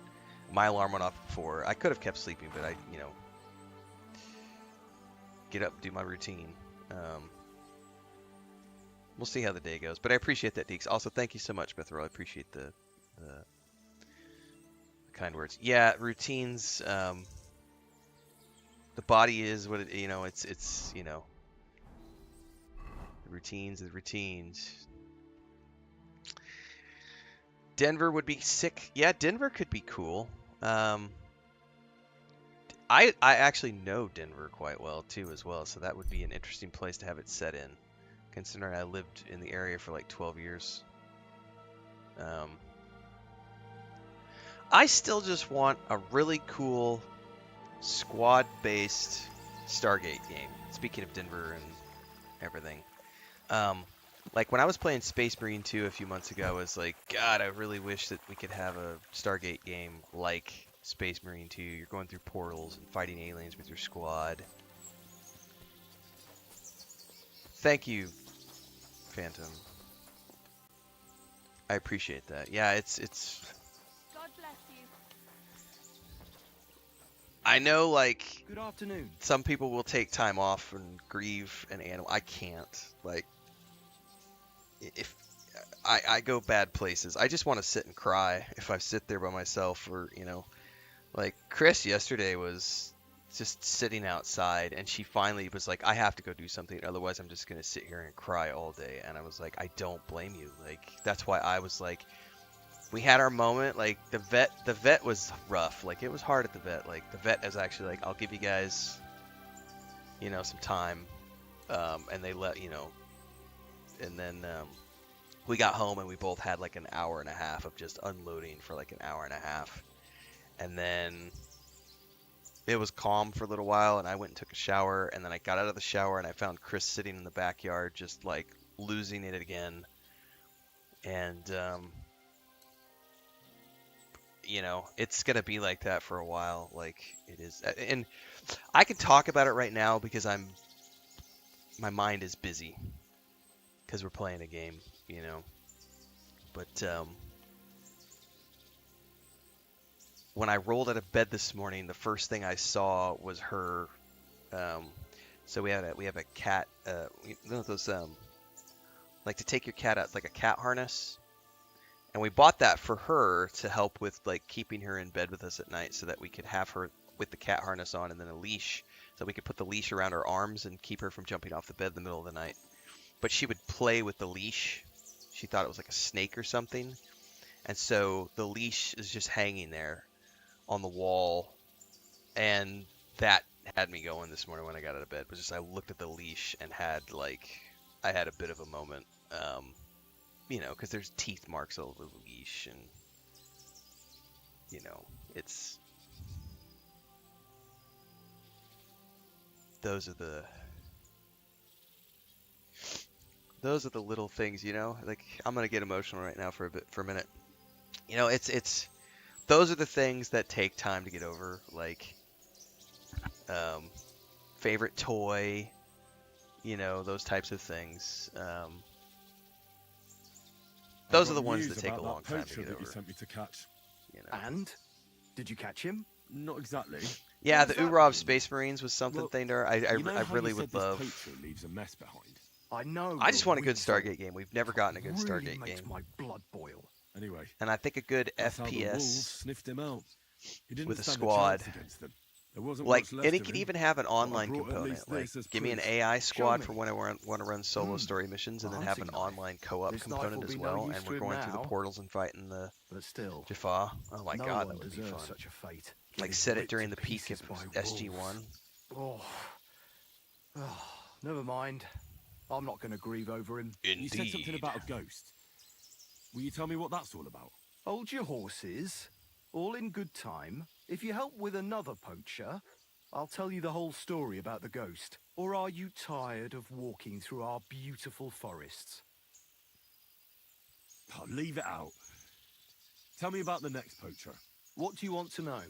My alarm went off before. I could have kept sleeping, but I, get up, do my routine. We'll see how the day goes, but I appreciate that, Deeks. Also, thank you so much, Mithril. I appreciate the kind words. Yeah, routines. The body is what it, it's the routines. Denver would be sick. Yeah, Denver could be cool. I actually know Denver quite well too, as well. So that would be an interesting place to have it set in, considering I lived in the area for like 12 years. I still just want a really cool squad-based Stargate game. Speaking of Denver and everything, like when I was playing Space Marine 2 a few months ago, I was like, God, I really wish that we could have a Stargate game like Space Marine 2. You're going through portals and fighting aliens with your squad. Thank you, Phantom. I appreciate that. Yeah, it's. God bless you. I know, like, Good afternoon. some people will take time off and grieve an animal. I can't. Like, if I go bad places, I just want to sit and cry if I sit there by myself, or like Chris yesterday was just sitting outside, and she finally was like, I have to go do something, otherwise I'm just gonna sit here and cry all day. And I was like, I don't blame you. Like, that's why I was like, we had our moment. Like, the vet was rough. Like, it was hard at the vet. Like, the vet is actually like, I'll give you guys some time, and they let and then we got home and we both had like an hour and a half of just unloading for like an hour and a half. And then it was calm for a little while, and I went and took a shower, and then I got out of the shower and I found Chris sitting in the backyard just like losing it again. And it's gonna be like that for a while. Like, it is. And I can talk about it right now because my mind is busy because we're playing a game, but when I rolled out of bed this morning, the first thing I saw was her. So we have a cat. Those like to take your cat out, like a cat harness, and we bought that for her to help with like keeping her in bed with us at night, so that we could have her with the cat harness on and then a leash, so we could put the leash around her arms and keep her from jumping off the bed in the middle of the night. But she would play with the leash. She thought it was like a snake or something, and so the leash is just hanging there on the wall, and that had me going this morning when I got out of bed. Was just, I looked at the leash and I had a bit of a moment, because there's teeth marks all over the leash, and it's those are the little things, like, I'm gonna get emotional right now for a minute. It's those are the things that take time to get over, like favorite toy, those types of things. Those are the ones that take a long time to get over. You sent me to catch. And? Did you catch him? Not exactly. Yeah, the Urov Space Marines was something thing there. I really would love. Poacher leaves a mess behind. I know. I just want a good Stargate game. We've never gotten a good Stargate makes game. My blood boil. Anyway, and I think a good that's how the wolves FPS sniffed him out. He didn't with a stand squad. chance against them. There wasn't Like, much left and it of could him, even have an online brought at component. least Like, this as give me an proof. AI squad me. for when I want to run solo story missions, and A then have an hunting knife. online co-op This knife component will as be no well. use And to we're him going through the now. portals and fighting the But still, Jaffa. Oh my no god, one that would be deserves fun. such a fate. Like, Getting set it ripped during to the peak pieces of by SG1. wolves. Oh, never mind. I'm not going to grieve over him. You said something about a ghost. Will you tell me what that's all about? Hold your horses. All in good time. If you help with another poacher, I'll tell you the whole story about the ghost. Or are you tired of walking through our beautiful forests? Oh, leave it out. Tell me about the next poacher. What do you want to know?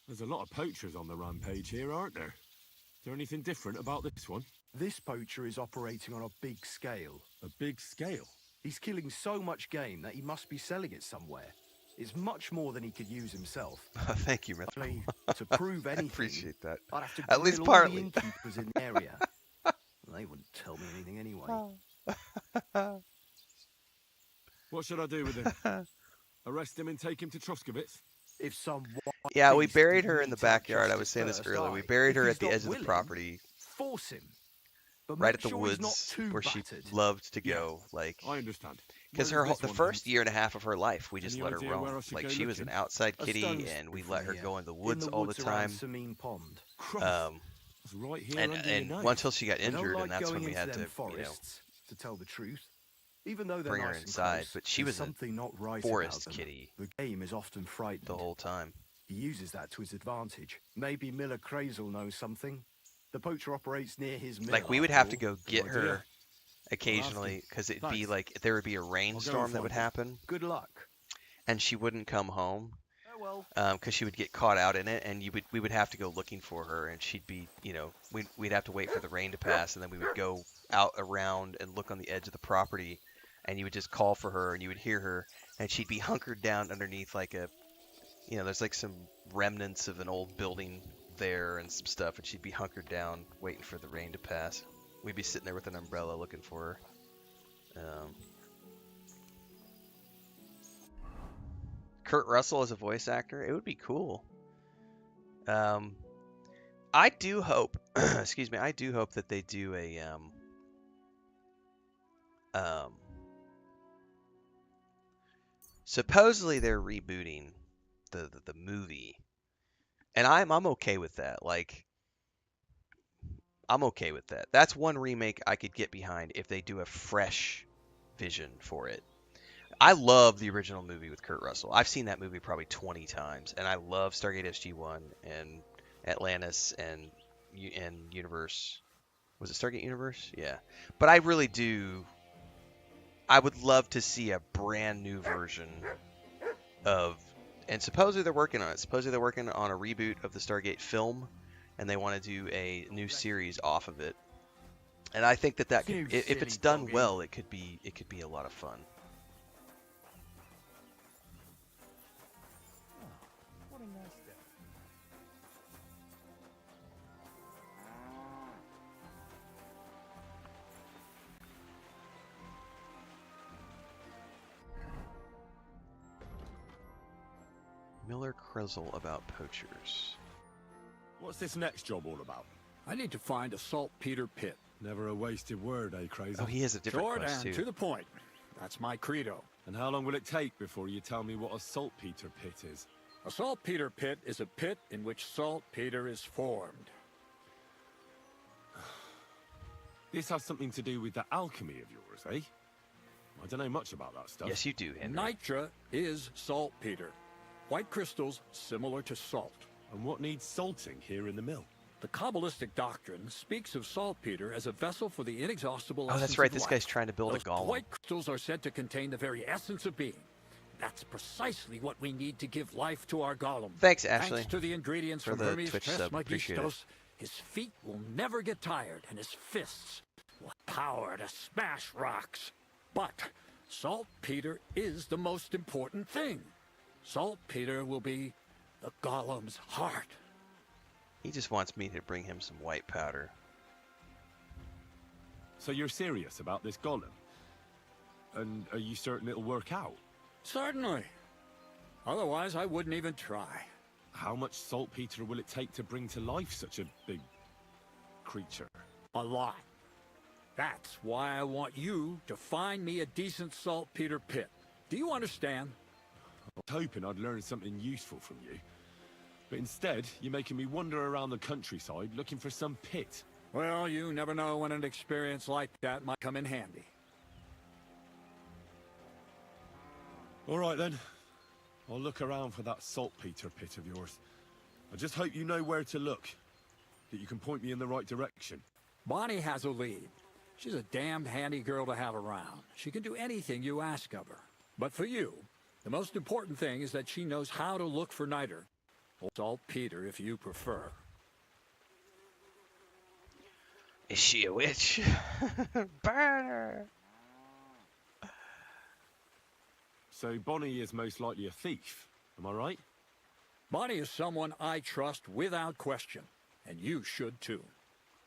There's a lot of poachers on the rampage here, aren't there? Is there anything different about this one? This poacher is operating on a big scale. A big scale? He's killing so much game that he must be selling it somewhere. It's much more than he could use himself. Thank you, Mythical. Only, to prove anything, Appreciate that. I'd have to At least grill partly. all the innkeepers in the area. They wouldn't tell me anything anyway. What should I do with him? Arrest him and take him to Troskowitz? If some Yeah, we beast buried didn't her in the mete out backyard. I was justice saying this first, earlier. We aye. buried her If at the he's edge not of the willing, property, force him. But right make at the sure he's not woods too where she battered. loved to Yeah. go. Like, I understand. Because Where does the this one first lead? year and a half of her life, we just Any let her idea where I roam. should Like go she was an looking? outside A kitty, stone's and we throw let her from here. go in the In woods the all the woods around time. Samine Pond. Christ, Um, it's right here and under your nose. until she got I don't injured, like and that's when going we into had them to, forests, to tell the truth. Even though they're bring her nice and inside. close, But she there's was a something not right forest about them. kitty The game is often frightened. the whole time. He uses that to his advantage. Maybe Miller Crazel knows something. The poacher operates near his mill. Like we would after have to all. go get idea. her occasionally because it'd be Thanks. like there would be a rainstorm that find would her. happen, Good luck. and she wouldn't come home Oh well. because she would get caught out in it, and we would have to go looking for her, and she'd be, we'd have to wait for the rain to pass, and then we would go out around and look on the edge of the property, and you would just call for her, and you would hear her, and she'd be hunkered down underneath like a, there's like some remnants of an old building there and some stuff, and she'd be hunkered down waiting for the rain to pass. We'd be sitting there with an umbrella looking for her. Kurt Russell as a voice actor, it would be cool. I do hope, excuse me, I do hope that they do a supposedly they're rebooting the movie, and I'm okay with that. Like, I'm okay with that. That's one remake I could get behind if they do a fresh vision for it. I love the original movie with Kurt Russell. I've seen that movie probably 20 times, and I love Stargate SG-1 and Atlantis and Universe. Was it Stargate Universe? Yeah. But I really do. I would love to see a brand new version of, and supposedly they're working on it. Supposedly they're working on a reboot of the Stargate film, and they want to do a new series off of it. And I think that You could, if it's silly done doggy. well, it could be a lot of fun. What a nice day. Miller Crizzle about poachers. What's this next job all about? I need to find a saltpeter pit. Never a wasted word, eh, Crazy? Oh, he has a different Short quest and too. to the point. That's my credo. And how long will it take before you tell me what a saltpeter pit is? A saltpeter pit is a pit in which saltpeter is formed. This has something to do with the alchemy of yours, eh? I don't know much about that stuff. Yes, you do, Henry. Nitra is saltpeter. White crystals similar to salt. And what needs salting here in the mill? The Kabbalistic doctrine speaks of saltpeter as a vessel for the inexhaustible Oh, essence that's right. of This life. guy's trying to build a Those golem. white crystals are said to contain the very essence of being. That's precisely what we need to give life to our golem. Thanks, Ashley, Thanks to the ingredients for from the Hermes Twitch sub. Appreciate it. Trismegistos, his feet will never get tired, and his fists will have power to smash rocks. But saltpeter is the most important thing. Saltpeter will be the golem's heart. He just wants me to bring him some white powder. So you're serious about this golem? And are you certain it'll work out? Certainly. Otherwise, I wouldn't even try. How much saltpeter will it take to bring to life such a big creature? A lot. That's why I want you to find me a decent saltpeter pit. Do you understand? I was hoping I'd learn something useful from you. But instead, you're making me wander around the countryside looking for some pit. Well, you never know when an experience like that might come in handy. All right then. I'll look around for that saltpeter pit of yours. I just hope you know where to look. That you can point me in the right direction. Bonnie has a lead. She's a damned handy girl to have around. She can do anything you ask of her. But for you, the most important thing is that she knows how to look for niter. Or saltpeter, if you prefer. Is she a witch? Burn her! So Bonnie is most likely a thief, am I right? Bonnie is someone I trust without question, and you should too.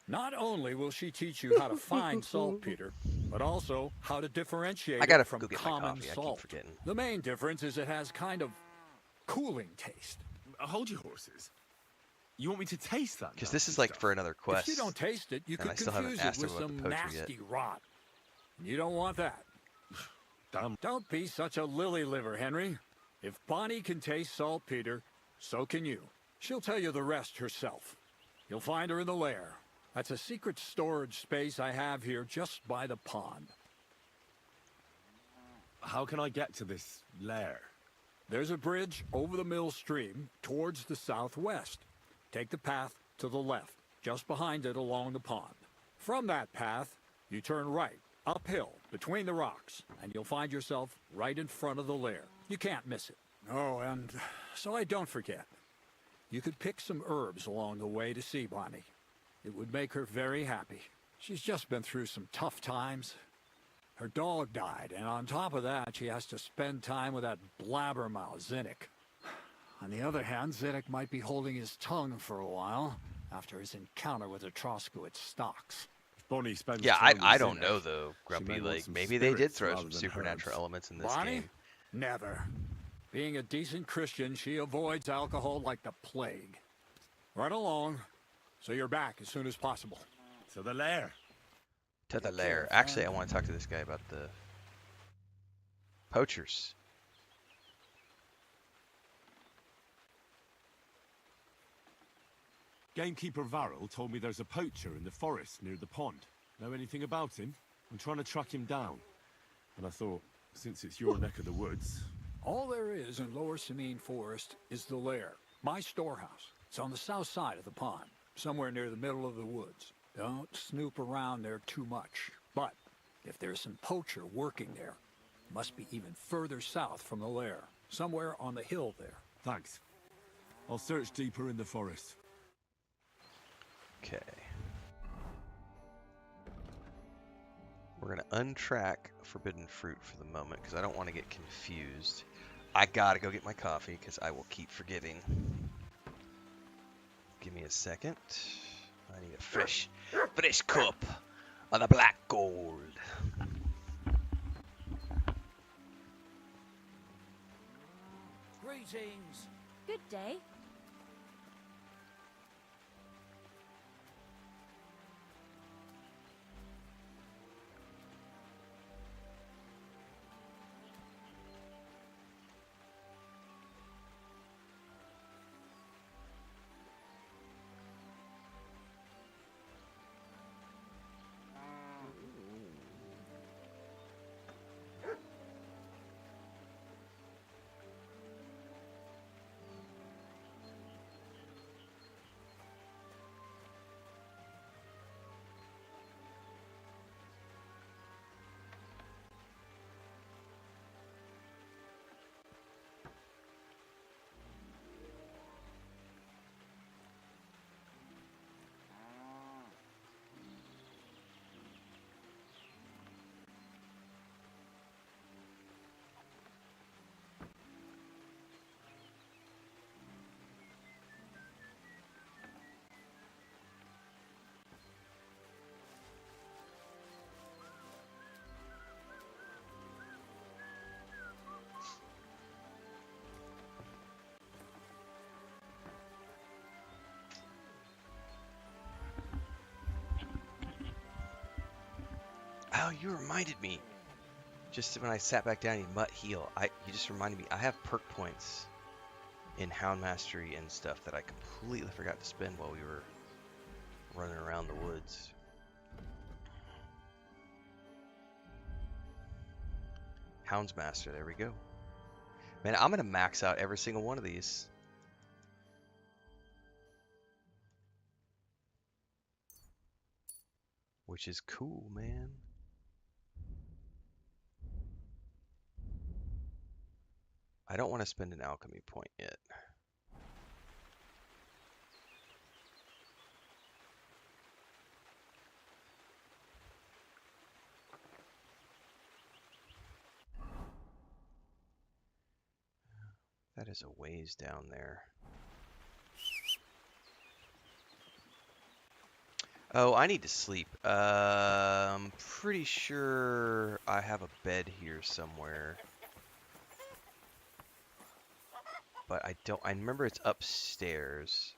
Not only will she teach you how to find saltpeter, but also how to differentiate I gotta it from go get my common coffee, I keep salt. forgetting. The main difference is it has kind of cooling taste. Hold your horses. You want me to taste that? Because this is nasty like stuff? for another quest. If you don't taste it, you and I could still haven't confuse asked it him with about the some poacher yet. nasty rot. You don't want that. Damn. Don't be such a lily liver, Henry. If Bonnie can taste saltpeter, so can you. She'll tell you the rest herself. You'll find her in the lair. That's a secret storage space I have here just by the pond. How can I get to this lair? There's a bridge over the mill stream towards the southwest. Take the path to the left, just behind it along the pond. From that path, you turn right, uphill, between the rocks, and you'll find yourself right in front of the lair. You can't miss it. Oh, and so I don't forget. You could pick some herbs along the way to see Bonnie. It would make her very happy. She's just been through some tough times. Her dog died, and on top of that, she has to spend time with that blabbermouth, Zinnik. On the other hand, Zinnik might be holding his tongue for a while after his encounter with the Troskowitz stocks. Bonnie spends Yeah, time with I don't Zinnik. know though, She Grumpy. may want Like some maybe they did spirits throw rather some than supernatural herbs. elements in this Bonnie? game. Never. Being a decent Christian, she avoids alcohol like the plague. Right along, so you're back as soon as possible. To the lair. To the Take lair. care, Actually, I friend. want to talk to this guy about the poachers. Gamekeeper Varel told me there's a poacher in the forest near the pond. Know anything about him? I'm trying to track him down. And I thought, since it's your neck of the woods... All there is in Lower Samine Forest is the lair, my storehouse. It's on the south side of the pond, somewhere near the middle of the woods. Don't snoop around there too much. But if there's some poacher working there, it must be even further south from the lair, somewhere on the hill there. Thanks. I'll search deeper in the forest. Okay. We're gonna untrack forbidden fruit for the moment because I don't want to get confused. I gotta go get my coffee because I will keep forgetting. Give me a second. I need a fresh cup of the black gold. Greetings. Good day. Oh, you reminded me. Just when I sat back down, you mutt heal. You just reminded me. I have perk points in Hound Mastery and stuff that I completely forgot to spend while we were running around the woods. Hounds Master, there we go. Man, I'm gonna max out every single one of these. Which is cool, man. I don't want to spend an alchemy point yet. That is a ways down there. Oh, I need to sleep. I'm pretty sure I have a bed here somewhere. But I don't, I remember it's upstairs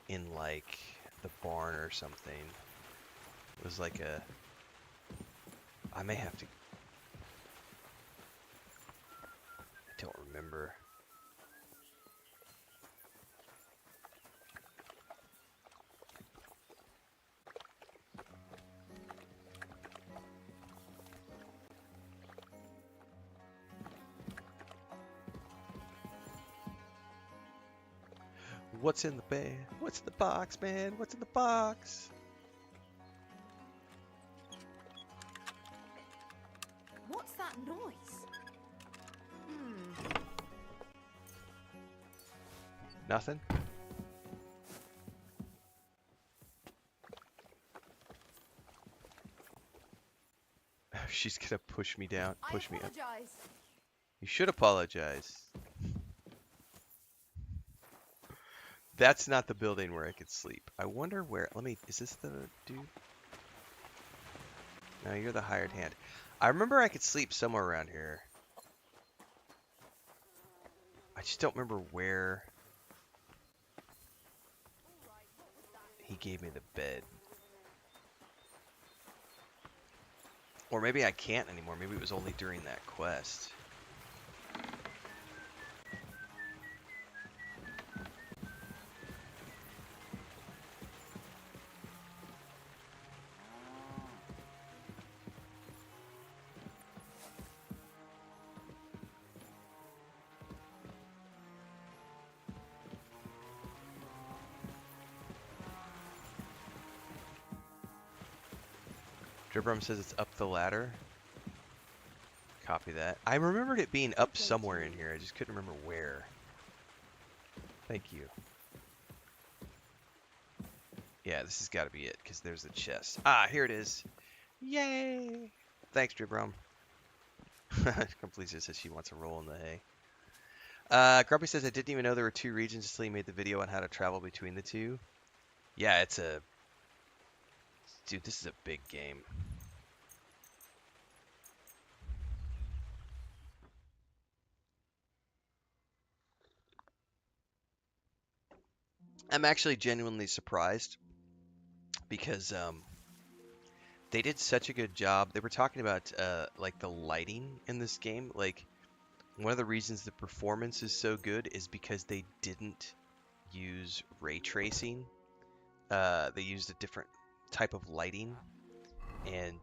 in like the barn or something. It was like a, I may have to remember. What's in the bag? What's in the box, man? What's in the box? What's that noise? Nothing? She's gonna push me down, push me up. Apologize. You should apologize. That's not the building where I could sleep. I wonder where, is this the dude? No, you're the hired hand. I remember I could sleep somewhere around here. I just don't remember where he gave me the bed. Or maybe I can't anymore. Maybe it was only during that quest. Dribrum says it's up the ladder. Copy that. I remembered it being up somewhere in here. I just couldn't remember where. Thank you. Yeah, this has got to be it, because there's the chest. Ah, here it is. Yay! Thanks, Dribrum. Completion says she wants a roll in the hay. Grumpy says, I didn't even know there were two regions until he made the video on how to travel between the two. Yeah, it's a... Dude, this is a big game. I'm actually genuinely surprised because they did such a good job. They were talking about like the lighting in this game. Like one of the reasons the performance is so good is because they didn't use ray tracing. They used a different type of lighting, and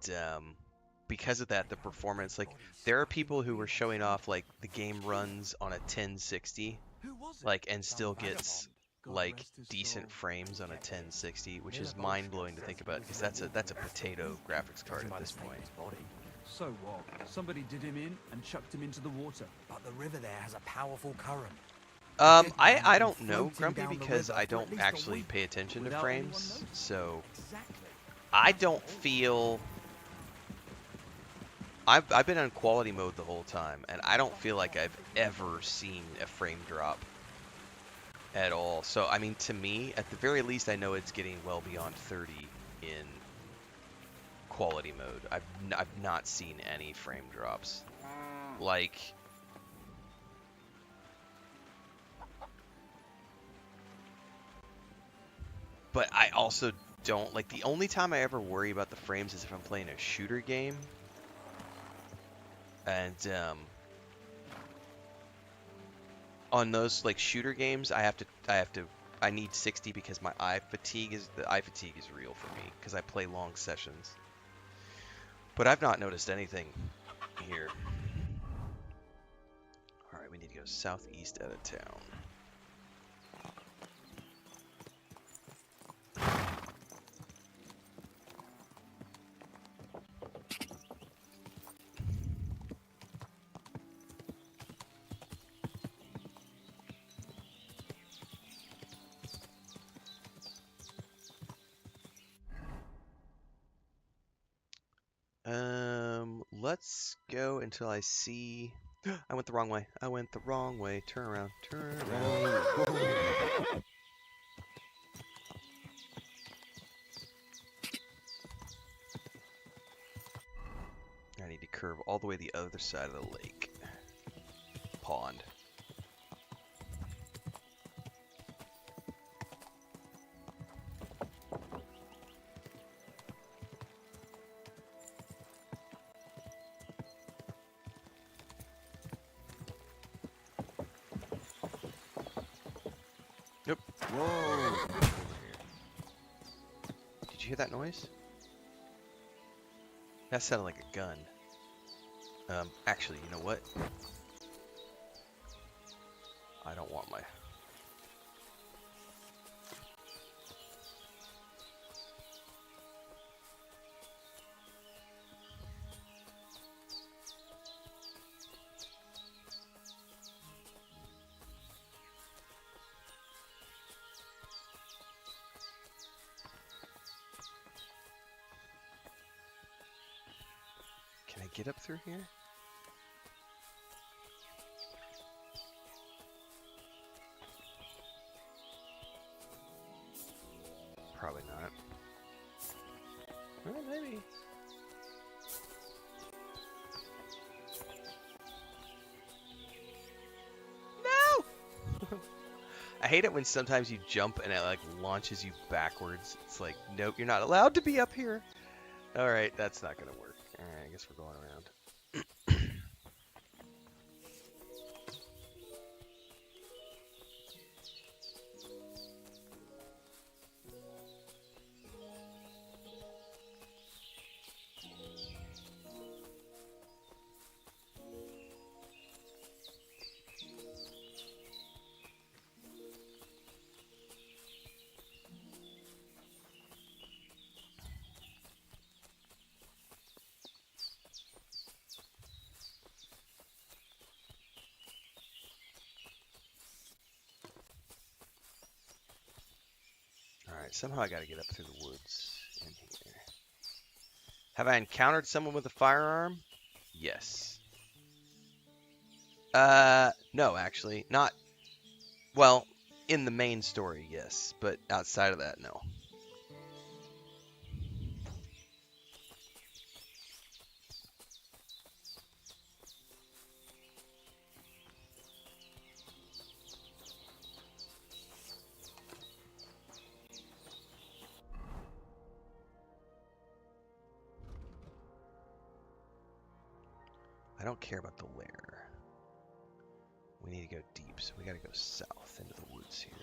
because of that, the performance, like there are people who were showing off like the game runs on a 1060, like, and still gets like decent frames on a 1060, which is mind-blowing to think about, because that's a potato graphics card at this point. So what? Somebody did him in and chucked him into the water. But the river there has a powerful current. I don't know, Grumpy, because I don't actually pay attention to frames, so I don't feel... I've been on quality mode the whole time, and I don't feel like I've ever seen a frame drop at all. So, I mean, to me, at the very least, I know it's getting well beyond 30 in quality mode. I've not seen any frame drops. Like... But I also don't, like, the only time I ever worry about the frames is if I'm playing a shooter game. And, on those, like, shooter games, I need 60 because the eye fatigue is real for me, because I play long sessions. But I've not noticed anything here. Alright, we need to go southeast out of town. Let's go until I see... I went the wrong way. I went the wrong way. Turn around. Turn around. I need to curve all the way the other side of the lake. Pond. Nope. Whoa! Did you hear that noise? That sounded like a gun. Actually, you know what? I don't want my... Can I get up through here? Probably not. Well, maybe. No! I hate it when sometimes you jump and it like launches you backwards. It's like, nope, you're not allowed to be up here. Alright, that's not gonna work. Alright, I guess we're going around. Alright, somehow I gotta get up through the woods in here. Have I encountered someone with a firearm? Yes. No, actually. Not... Well, in the main story, yes. But outside of that, no. I don't care about the where. We need to go deep, so we gotta go south into the woods here.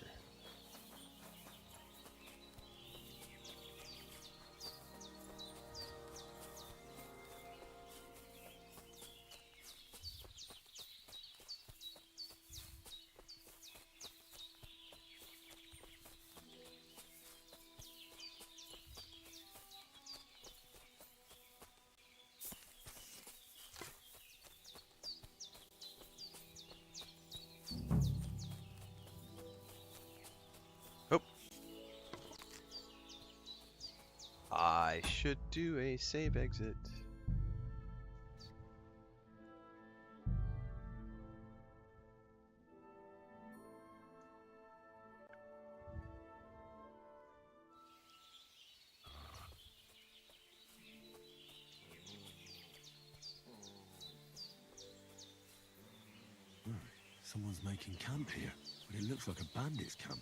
I should do a save exit. Someone's making camp here, but it looks like a bandit's camp.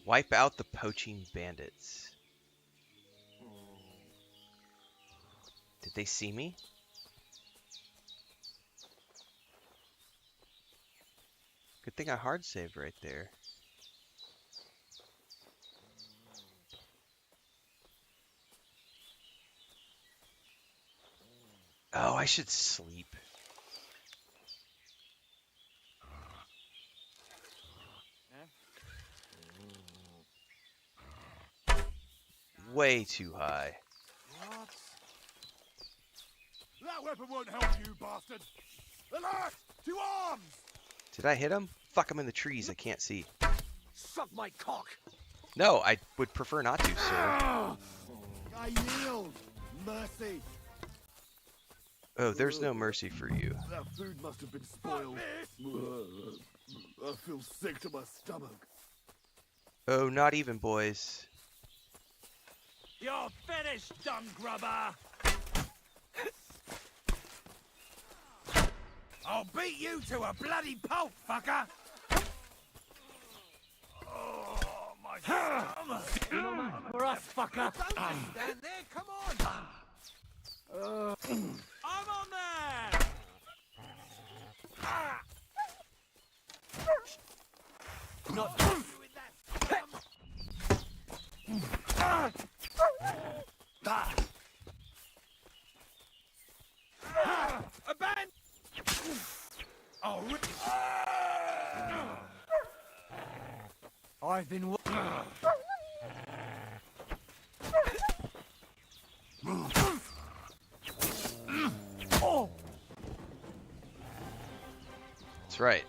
Wipe out the poaching bandits. Did they see me? Good thing I hard saved right there. Oh, I should sleep. Way too high. What? That weapon won't help you, bastard! Alert! To arms! Did I hit him? Fuck, I'm in the trees. I can't see. Suck my cock! No, I would prefer not to, sir. I yield! Mercy! Oh, there's no mercy for you. That food must have been spoiled. I feel sick to my stomach. Oh, not even, boys. You're finished, dung grubber! I'll beat you to a bloody pulp, fucker! Oh, my stomach! For us, fucker! Don't stand there, come on! I'm on there! got... Abandon! Oh, I've been... That's right.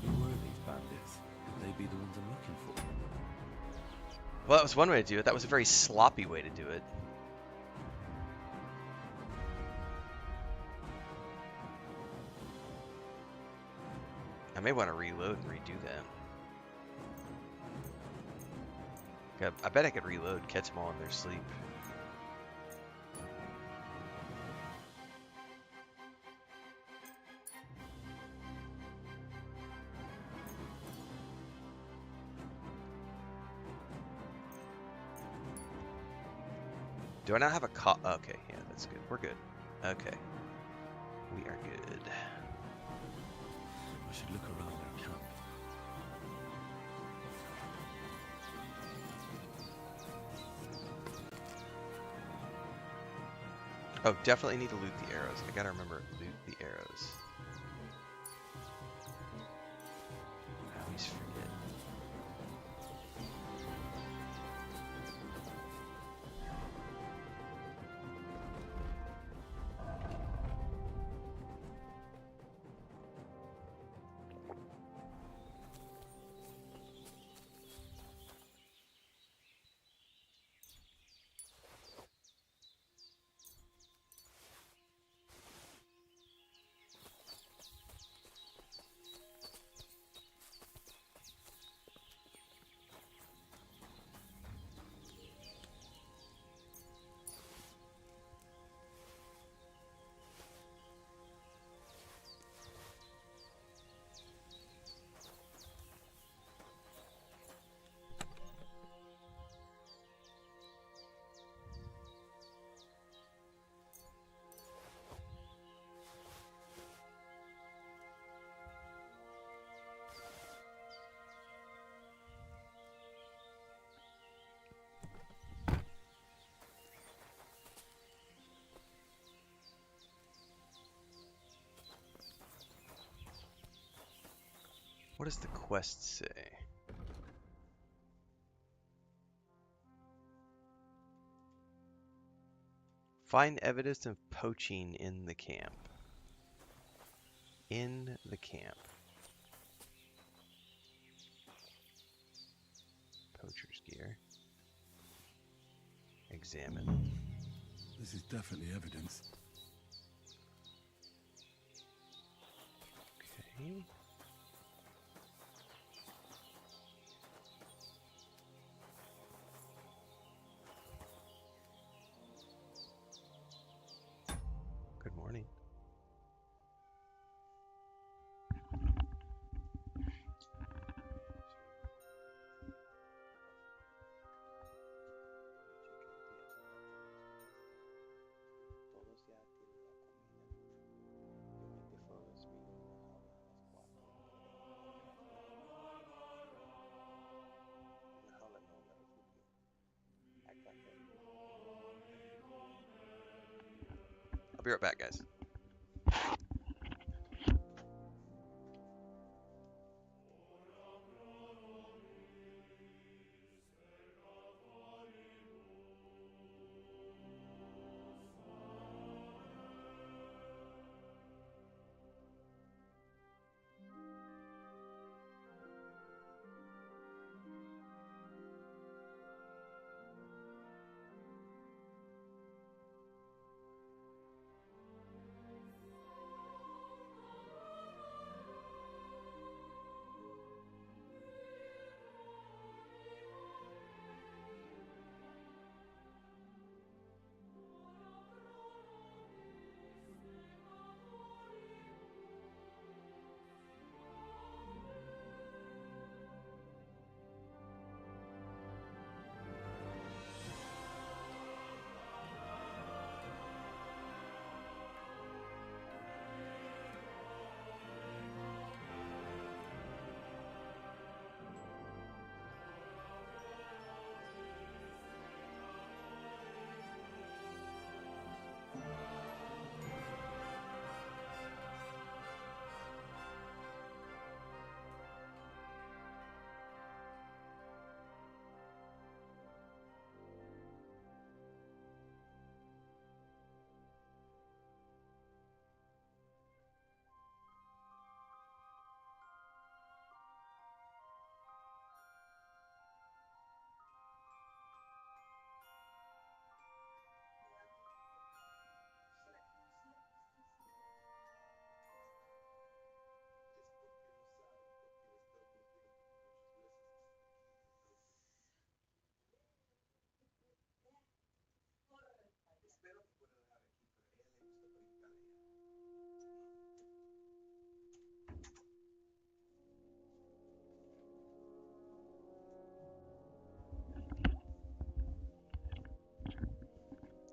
Who were these bandits? Could they be the ones I'm looking for? Well, that was one way to do it. That was a very sloppy way to do it. I may want to reload and redo that. Yeah, I bet I could reload, catch them all in their sleep. Do I not have a okay, yeah, that's good. We're good. Okay. We are good. I should look around their camp. Oh, definitely need to loot the arrows. I gotta remember, loot the arrows. I always forget. What does the quest say? Find evidence of poaching in the camp. In the camp. Poacher's gear. Examine. This is definitely evidence. Okay. Good morning. I'll be right back, guys.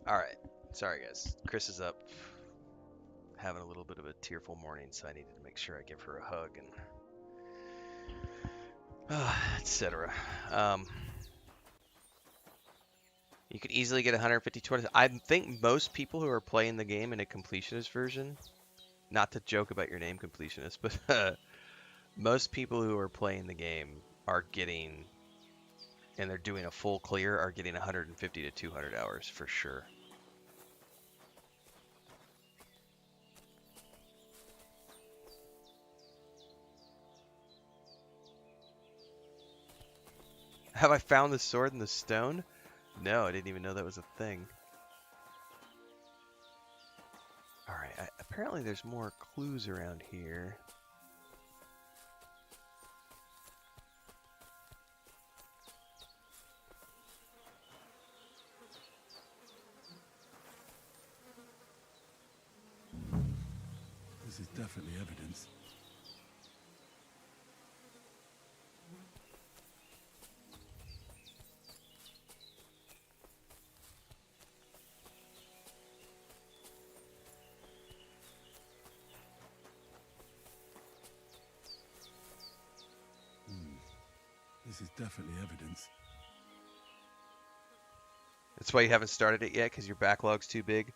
Alright. Sorry, guys. Chris is up having a little bit of a tearful morning, so I needed to make sure I give her a hug and etc. You could easily get 150 towards. I think most people who are playing the game in a completionist version, not to joke about your name completionist, but most people who are playing the game are getting, and they're doing a full clear, are getting 150 to 200 hours for sure. Have I found the sword in the stone? No, I didn't even know that was a thing. Alright, apparently there's more clues around here. This is definitely evidence. This is definitely evidence. That's why you haven't started it yet, because your backlog's too big.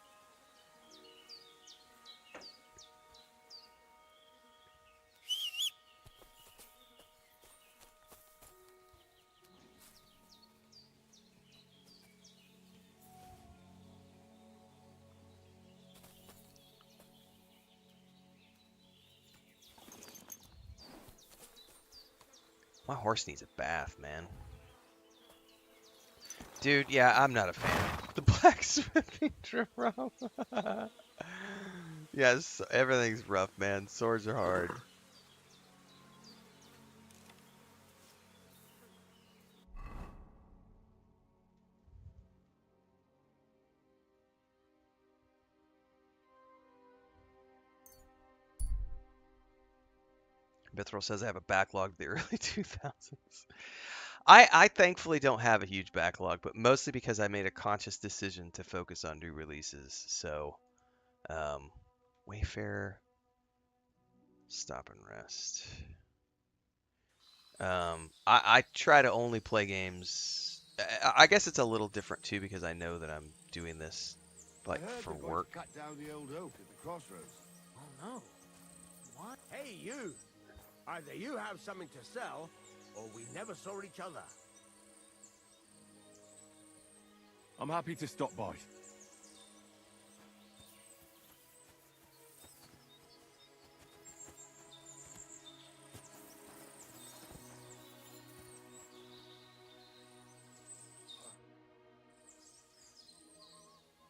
My horse needs a bath, man. Dude, yeah, I'm not a fan. The blacksmithing drum. Yes, everything's rough, man. Swords are hard. Mithril says I have a backlog of the early 2000s. I thankfully don't have a huge backlog, but mostly because I made a conscious decision to focus on new releases. So, Wayfarer, Stop and Rest. I try to only play games. I guess it's a little different too because I know that I'm doing this like for work. Cut down the old oak at the crossroads. Oh no. What? Hey, you! Either you have something to sell, or we never saw each other. I'm happy to stop by.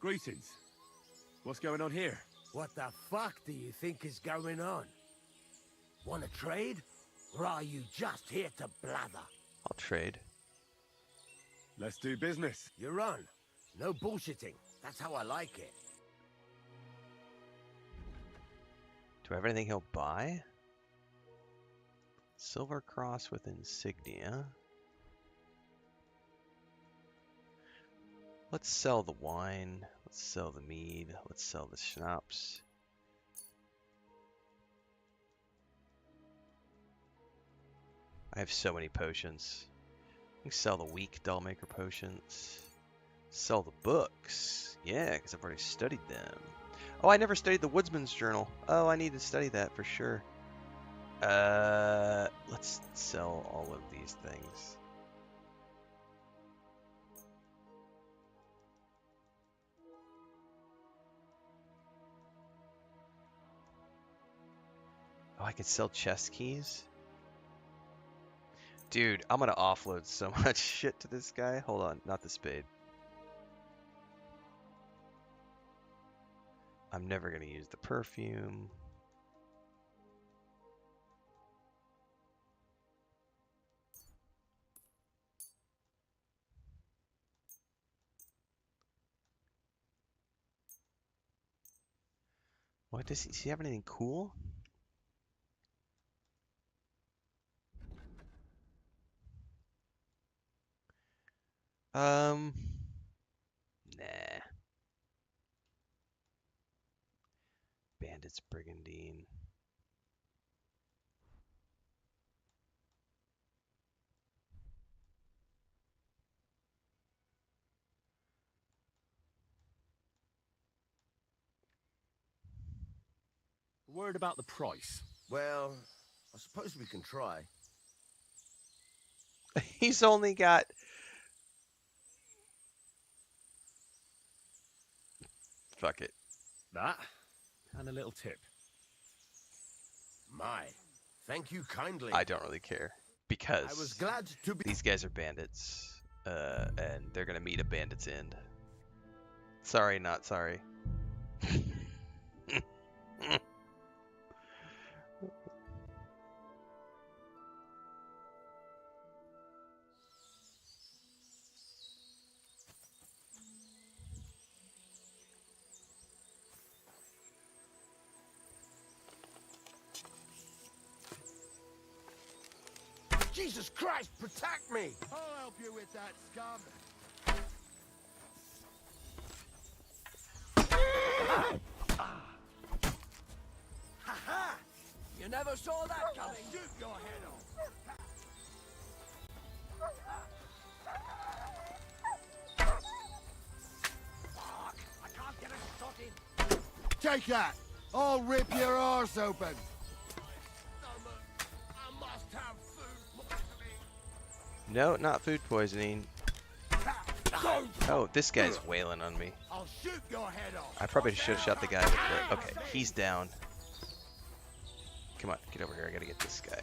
Greetings. What's going on here? What the fuck do you think is going on? Want to trade? Or are you just here to blather? I'll trade. Let's do business. You're on. No bullshitting. That's how I like it. Do I have anything he'll buy? Silver cross with insignia. Let's sell the wine. Let's sell the mead. Let's sell the schnapps. I have so many potions. I can sell the weak dollmaker potions. Sell the books. Yeah, because I've already studied them. Oh, I never studied the Woodsman's Journal. Oh, I need to study that for sure. Let's sell all of these things. Oh, I could sell chest keys? Dude, I'm gonna offload so much shit to this guy. Hold on, not the spade. I'm never gonna use the perfume. What does he have anything cool? Nah. Bandits Brigandine. Worried about the price? Well, I suppose we can try. He's only got... Fuck it. That, and a little tip. My, thank you kindly. I don't really care. Because I was glad to be... these guys are bandits. And they're gonna meet a bandit's end. Sorry, not sorry. Jesus Christ, protect me! I'll help you with that, scum. Ha-ha! You never saw that coming! Shoot your head off! Fuck! I can't get a shot in. Take that! I'll rip your arse open! I must have food poisoning! No, not food poisoning. Oh, this guy's wailing on me. I'll shoot your head off! I probably should have shot the guy with the... Okay, he's down. Come on, get over here. I gotta get this guy.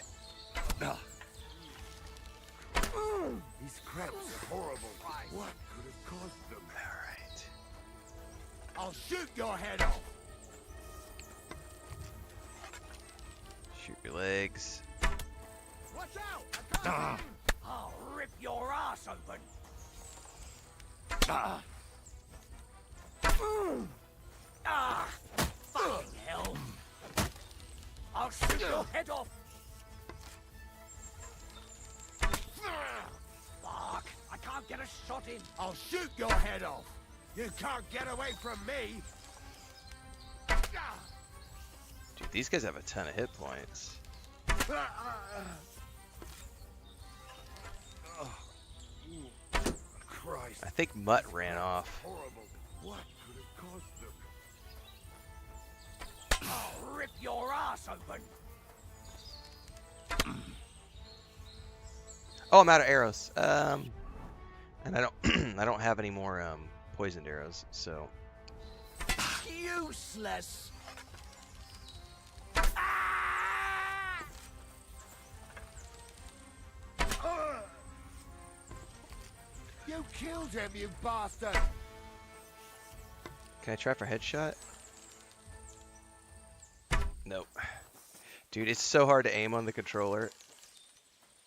These cramps are horrible. What could have caused them? Alright. I'll shoot your head off! Shoot your legs. Watch out! I got you. I'll rip your ass open. Fucking hell. I'll shoot your head off. Fuck, I can't get a shot in. I'll shoot your head off! You can't get away from me! Dude, these guys have a ton of hit points. Christ. I think Mutt ran off. Horrible. What could have caused them? I'll rip your ass open. Oh, I'm out of arrows. And I don't I don't have any more poisoned arrows, so Useless! You killed him, you bastard! can I try for headshot? Nope. Dude, it's so hard to aim on the controller.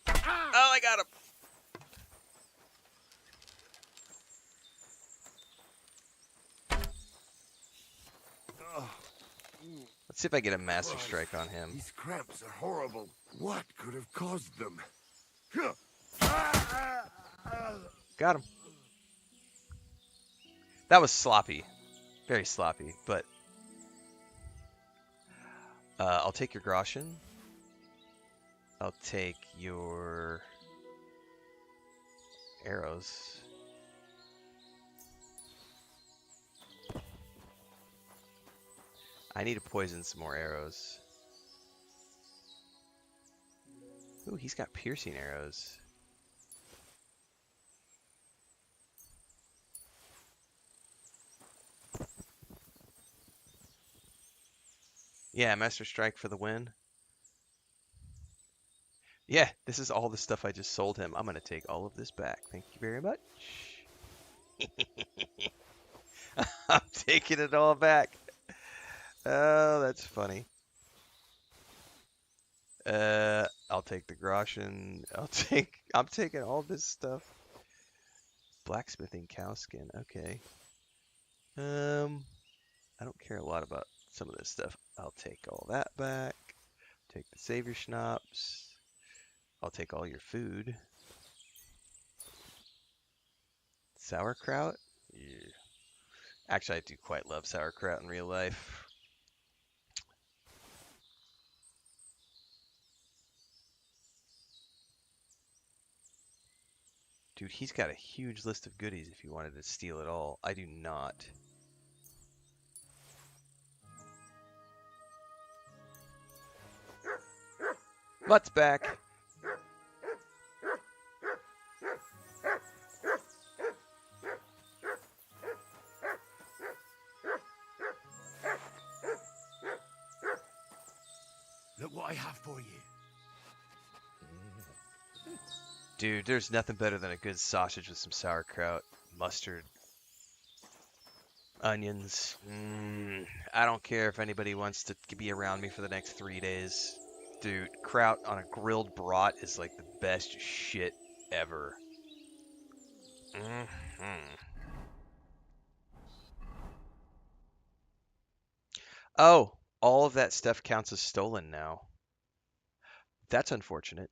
Oh, I got him. Let's see if I get a master strike on him. These cramps are horrible. What could have caused them? Got him. That was sloppy. Very sloppy, but I'll take your Groschen. I'll take your arrows. I need to poison some more arrows. Ooh, he's got piercing arrows. Yeah, Master Strike for the win. Yeah, this is all the stuff I just sold him. I'm going to take all of this back. Thank you very much. I'm taking it all back. Oh, that's funny. I'll take the Groschen. I'm taking all this stuff. Blacksmithing cow skin. Okay. I don't care a lot about some of this stuff. I'll take all that back. Take the savior schnapps. I'll take all your food. Sauerkraut? Yeah. Actually, I do quite love sauerkraut in real life. Dude, he's got a huge list of goodies if you wanted to steal it all. I do not. Mutt's back. Look what I have for you. Dude, there's nothing better than a good sausage with some sauerkraut, mustard, onions. I don't care if anybody wants to be around me for the next 3 days. Dude, kraut on a grilled brat is like the best shit ever. Oh, all of that stuff counts as stolen now. That's unfortunate.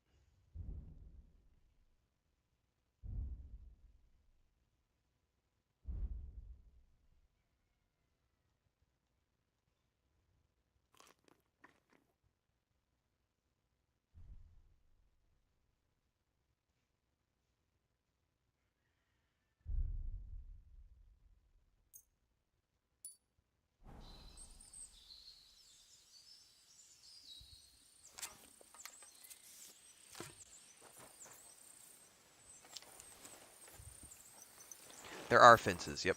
There are fences, yep.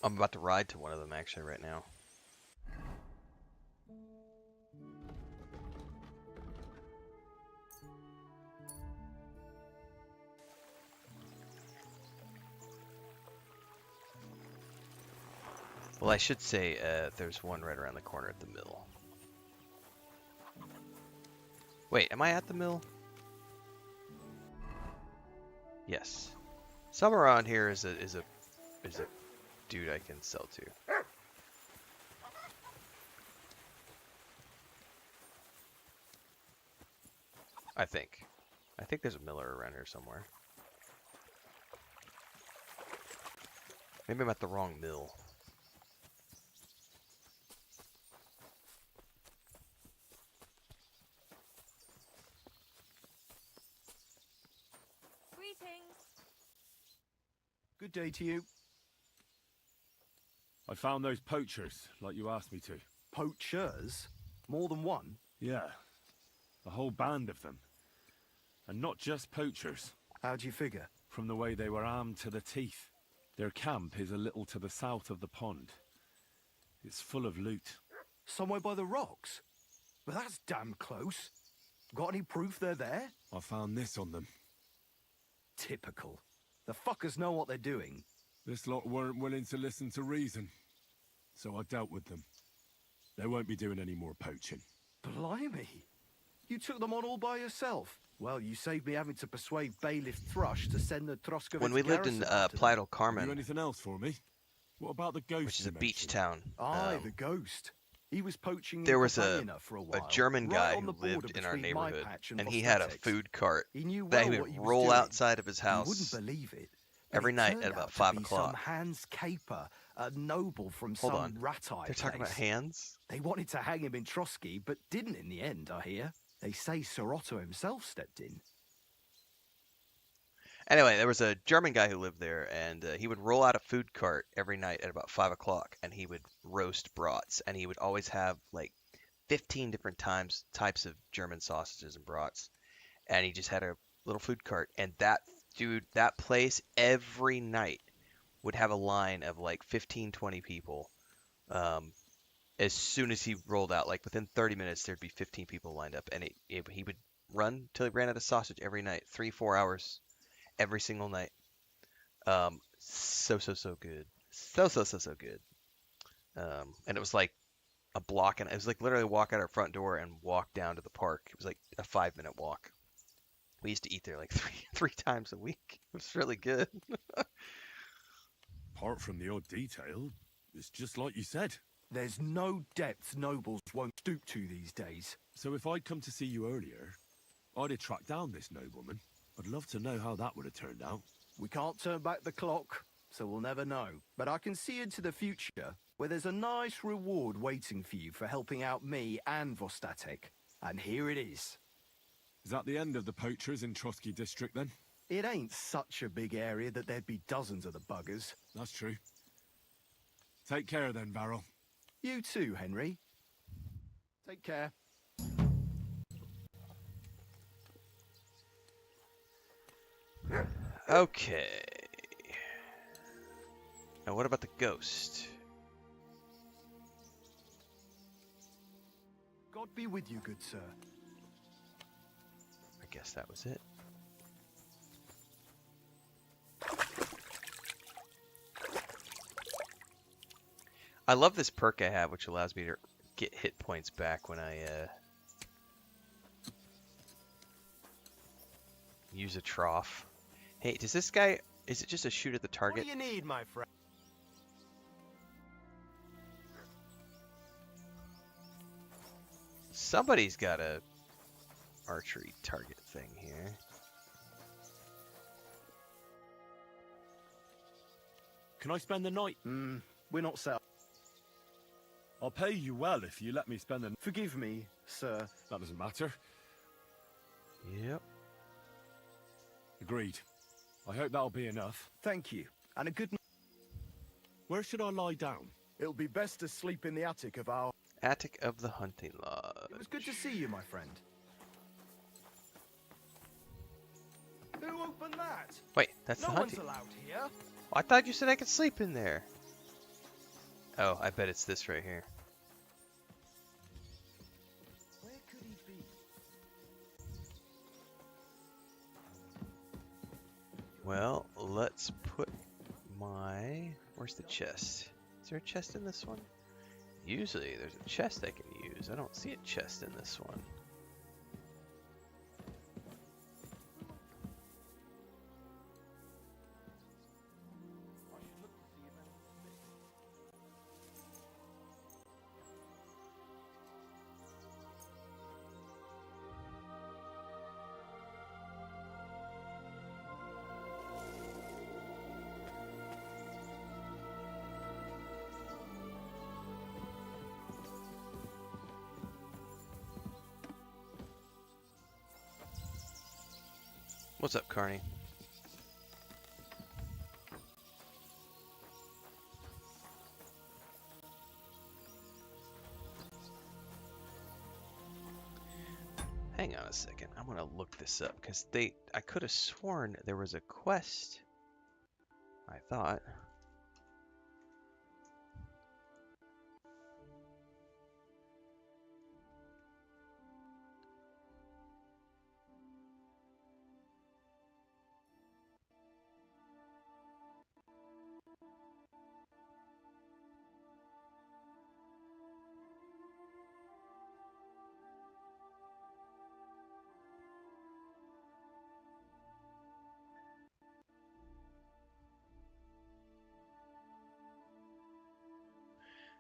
I'm about to ride to one of them actually right now. Well, I should say there's one right around the corner at the mill. Wait, am I at the mill? Yes. Somewhere around here is a dude I can sell to. I think there's a miller around here somewhere. Maybe I'm at the wrong mill. Good day to you. I found those poachers, like you asked me to. Poachers? More than one? Yeah. A whole band of them. And not just poachers. How'd you figure? From the way they were armed to the teeth. Their camp is a little to the south of the pond. It's full of loot. Somewhere by the rocks? Well, that's damn close. Got any proof they're there? I found this on them. Typical. The fuckers know what they're doing. This lot weren't willing to listen to reason. So I dealt with them. They won't be doing any more poaching. Blimey. You took them on all by yourself. Well, you saved me having to persuade Bailiff Thrush to send the Troskovitz When we lived in Playa Carmen, do anything else for me? What about the ghost? Which is a beach town. Aye, the ghost. He was poaching. There was a while, German guy right who lived in our neighborhood, and and he had a food cart he knew that well he what would was roll doing. outside of his house. You wouldn't believe it. but every it night turned at about out to 5 be o'clock. Some Hans Caper, a noble from Hold some on. rat-eye They're talking about place. hands? They wanted to hang him in Trotsky, but didn't in the end, I hear. They say Sir Otto himself stepped in. Anyway, there was a German guy who lived there, and he would roll out a food cart every night at about 5 o'clock, and he would roast brats, and he would always have like 15 different types of German sausages and brats, and he just had a little food cart, and that place every night would have a line of like 15, 20 people. As soon as he rolled out, like within 30 minutes, there'd be 15 people lined up, and he would run till he ran out of sausage every night, 3-4 hours. Every single night. So good. So good. And it was like a block, and it was like literally walk out our front door and walk down to the park. It was like a 5-minute walk. We used to eat there like three times a week. It was really good. Apart from the odd detail, it's just like you said. There's no depth nobles won't stoop to these days. So if I'd come to see you earlier, I'd have tracked down this nobleman. I'd love to know how that would have turned out. We can't turn back the clock, so we'll never know. But I can see into the future, where there's a nice reward waiting for you for helping out me and Vostatek. And here it is. Is that the end of the poachers in Trotsky district then? It ain't such a big area that there'd be dozens of the buggers. That's true. Take care then, Varel. You too, Henry. Take care. Okay. Now what about the ghost? God be with you, good sir. I guess that was it. I love this perk I have, which allows me to get hit points back when I use a trough. Hey, does this guy, is it just a shoot at the target? What do you need, my friend? Somebody's got a archery target thing here. Can I spend the night? We're not set. I'll pay you well if you let me spend the... Forgive me, sir. That doesn't matter. Yep. Agreed. I hope that'll be enough. Thank you. And a good night. Where should I lie down? It'll be best to sleep in the attic of our... Attic of the hunting lodge. It was good to see you, my friend. Who opened that? Wait, that's No the one's hunting. allowed here. I thought you said I could sleep in there. Oh, I bet it's this right here. Where could he be? Well, let's put my... Where's the chest? Is there a chest in this one? Usually there's a chest I can use. I don't see a chest in this one. What's up, Carney? Hang on a second. I'm gonna look this up because I could have sworn there was a quest. I thought.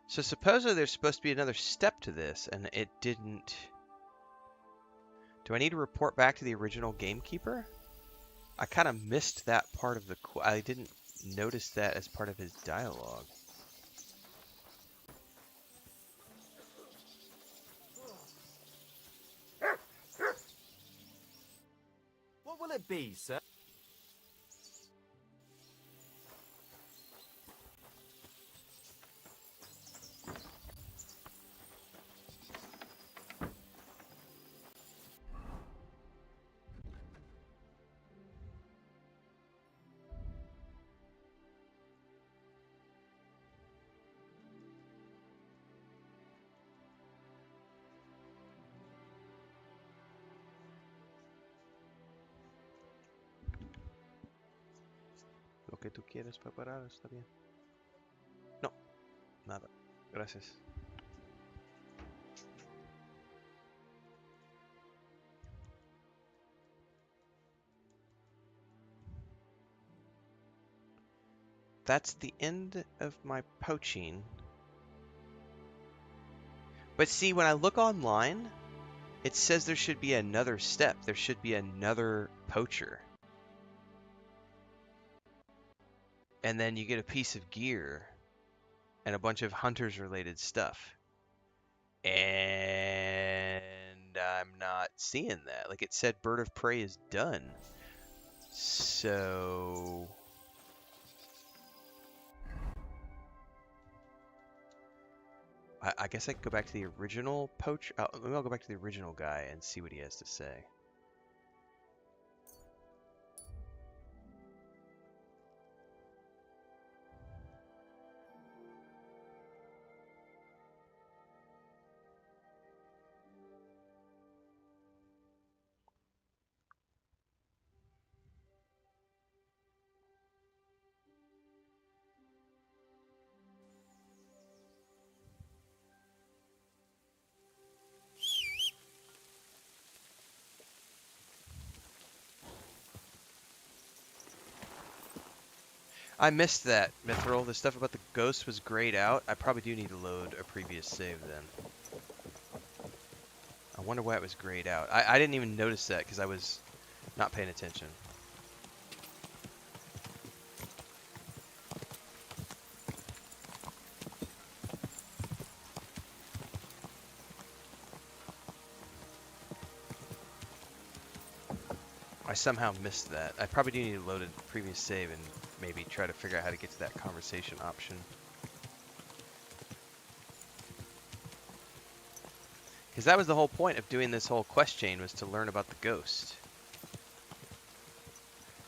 So supposedly there's supposed to be another step to this, and it didn't. Do I need to report back to the original Gamekeeper? I kind of missed that part of the... I didn't notice that as part of his dialogue. What will it be, sir? Lo que tú quieres preparar está bien. No, nada. Gracias. That's the end of my poaching. But see, when I look online, it says there should be another step. There should be another poacher. And then you get a piece of gear and a bunch of hunters related stuff. And I'm not seeing that. Like it said bird of prey is done. So... I guess I could go back to the original poacher. Maybe I'll go back to the original guy and see what he has to say. I missed that, Mithril. The stuff about the ghost was grayed out. I probably do need to load a previous save then. I wonder why it was grayed out. I didn't even notice that because I was not paying attention. I somehow missed that. I probably do need to load a previous save and maybe try to figure out how to get to that conversation option. Because that was the whole point of doing this whole quest chain, was to learn about the ghost.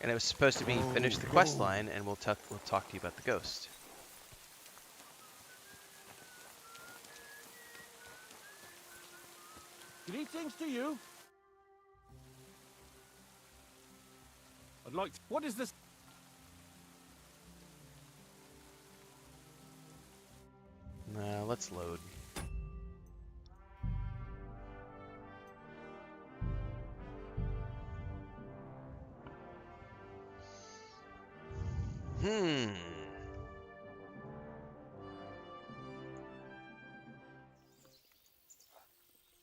And it was supposed to be finish the quest line and we'll talk to you about the ghost. Greetings to you. I'd like to... What is this? Let's load.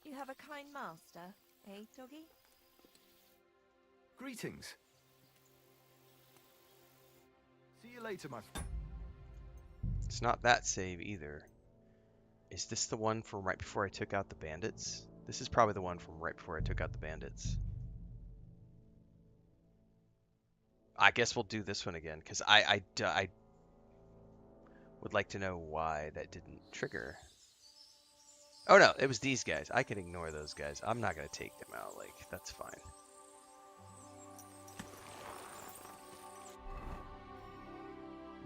You have a kind master, eh, doggy? Greetings. See you later, my friend. It's not that save either. Is this the one from right before I took out the bandits? This is probably the one from right before I took out the bandits. I guess we'll do this one again, because I would like to know why that didn't trigger. Oh no, it was these guys. I can ignore those guys. I'm not going to take them out, like, that's fine.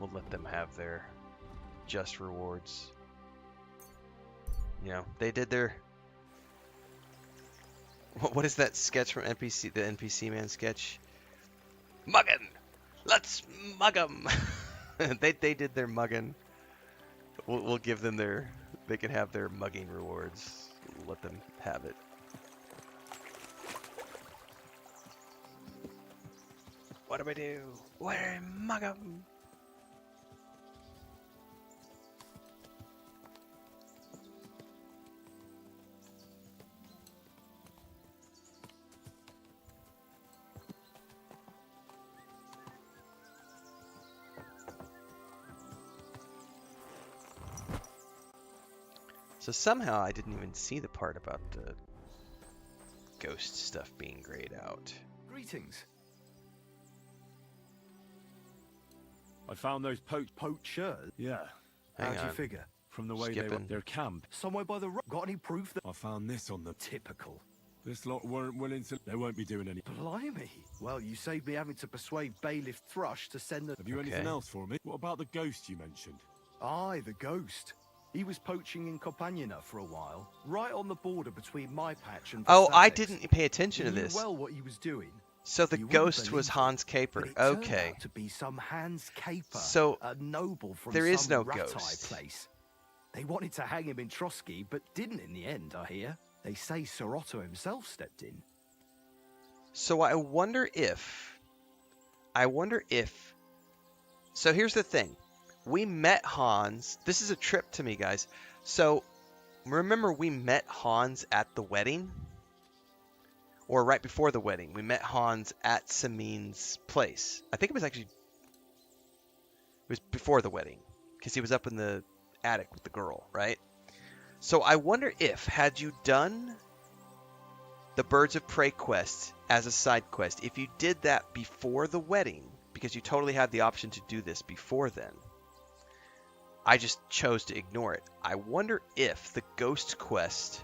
We'll let them have their just rewards. You know, they did their... What is that sketch from NPC, the NPC man sketch? Muggin'! Let's mug 'em! they did their muggin'. We'll give them their... They can have their mugging rewards. Let them have it. What do I do? Where mug 'em? So somehow I didn't even see the part about the ghost stuff being grayed out. Greetings. I found those poachers. Yeah. How'd you figure? From the way they were their camp. Somewhere by the rock. Got any proof that... I found this on them. Typical. This lot weren't willing to... They won't be doing any... Blimey. Well, you saved me having to persuade Bailiff Thrush to send the... Have you anything else for me? What about the ghost you mentioned? Aye, the ghost. He was poaching in Companiona for a while, right on the border between my patch and... Oh, I didn't pay attention to He knew this. well what he was doing. So the You wouldn't ghost was believe Hans it, Caper. but it turned Okay. out to be some Hans Caper, So a noble from there is some no rat-eye ghost. place. They wanted to hang him in Trotsky, but didn't in the end, I hear. They say Sir Otto himself stepped in. So I wonder if... So here's the thing. We met Hans. This is a trip to me, guys. So, remember we met Hans at the wedding? Or right before the wedding. We met Hans at Samin's place. I think it was actually... It was before the wedding. Because he was up in the attic with the girl, right? So I wonder if, had you done the Birds of Prey quest as a side quest, if you did that before the wedding, because you totally had the option to do this before then, I just chose to ignore it. I wonder if the ghost quest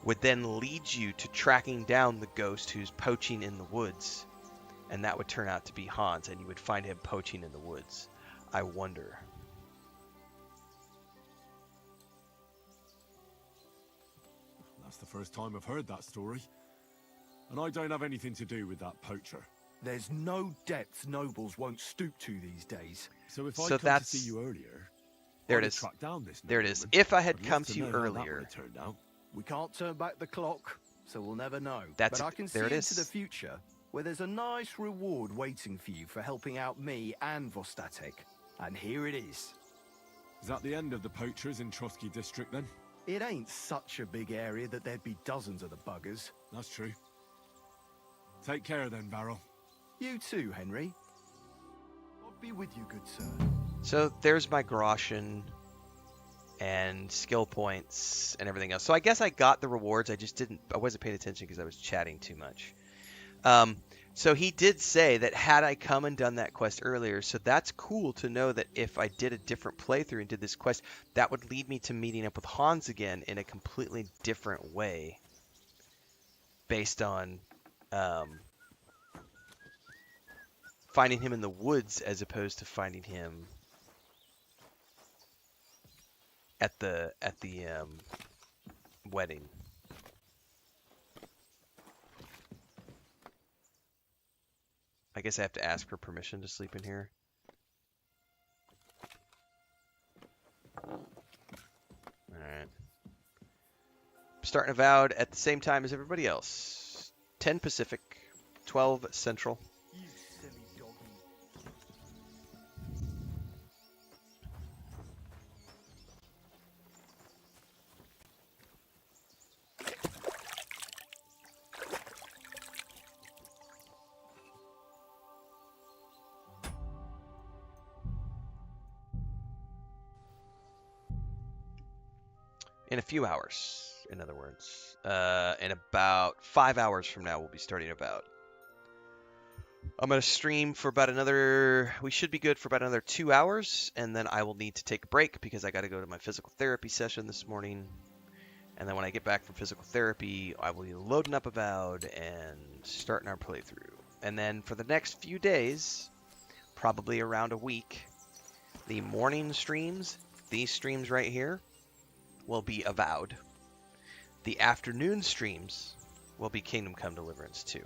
would then lead you to tracking down the ghost who's poaching in the woods, and that would turn out to be Hans, and you would find him poaching in the woods. I wonder. That's the first time I've heard that story. And I don't have anything to do with that poacher. There's no depth nobles won't stoop to these days. So if I So come that's- to see you earlier, There I'd it have is. tracked down this There it is. nobleman. If I had I'd come love to you know how that would earlier. have turned out. We can't turn back the clock, so we'll never know. That's but I it. can see There it into the is. future, where there's a nice reward waiting for you for helping out me and Vostatek. And here it is. Is that the end of the poachers in Trotsky district then? It ain't such a big area that there'd be dozens of the buggers. That's true. Take care then, Varel. You too, Henry. God be with you, good sir. So there's my groschen and skill points and everything else. So I guess I got the rewards. I wasn't paying attention because I was chatting too much. So he did say that had I come and done that quest earlier, so that's cool to know that if I did a different playthrough and did this quest, that would lead me to meeting up with Hans again in a completely different way based on finding him in the woods as opposed to finding him at the wedding. I guess I have to ask for permission to sleep in here. Alright. Starting Avowed at the same time as everybody else. 10 Pacific, 12 Central. You silly doggy. In a few hours, in other words. In about 5 hours from now, we'll be starting Avowed. I'm going to stream for about another... We should be good for about another 2 hours, and then I will need to take a break because I got to go to my physical therapy session this morning. And then when I get back from physical therapy, I will be loading up Avowed and starting our playthrough. And then for the next few days, probably around a week, the morning streams, these streams right here, will be Avowed. The afternoon streams will be Kingdom Come Deliverance 2.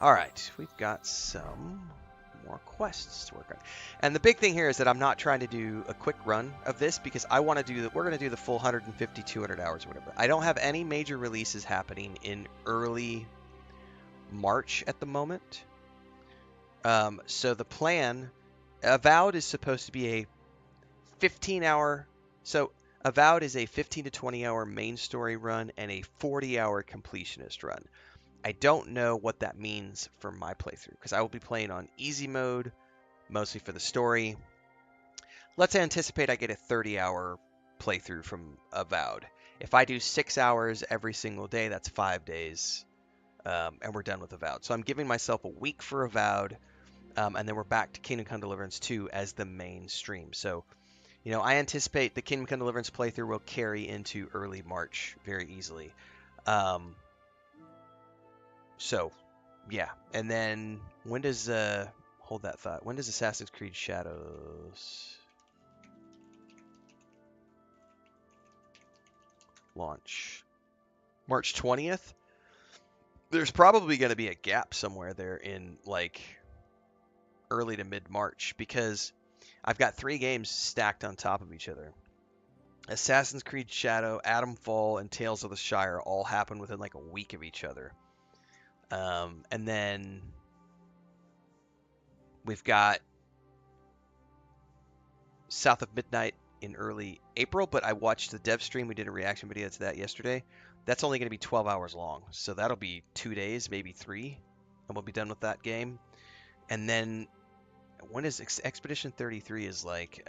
Alright, we've got some more quests to work on. And the big thing here is that I'm not trying to do a quick run of this because I want to do we're going to do the full 150, 200 hours or whatever. I don't have any major releases happening in early March at the moment. So the plan, Avowed is supposed to be a 15-hour, so Avowed is a 15 to 20 hour main story run and a 40-hour completionist run. I don't know what that means for my playthrough because I will be playing on easy mode, mostly for the story. Let's anticipate I get a 30-hour playthrough from Avowed. If I do 6 hours every single day, that's 5 days, and we're done with Avowed. So I'm giving myself a week for Avowed, and then we're back to Kingdom Come Deliverance 2 as the main stream. So, you know, I anticipate the Kingdom Come Deliverance playthrough will carry into early March very easily. So, yeah. And then, when does, hold that thought. When does Assassin's Creed Shadows launch? March 20th? There's probably going to be a gap somewhere there in, like, early to mid-March, because I've got 3 games stacked on top of each other. Assassin's Creed Shadow, Atomfall, and Tales of the Shire all happen within, like, a week of each other. And then we've got South of Midnight in early April, but I watched the dev stream. We did a reaction video to that yesterday. That's only going to be 12 hours long. So that'll be 2 days, maybe 3, and we'll be done with that game. And then when is Expedition 33 is like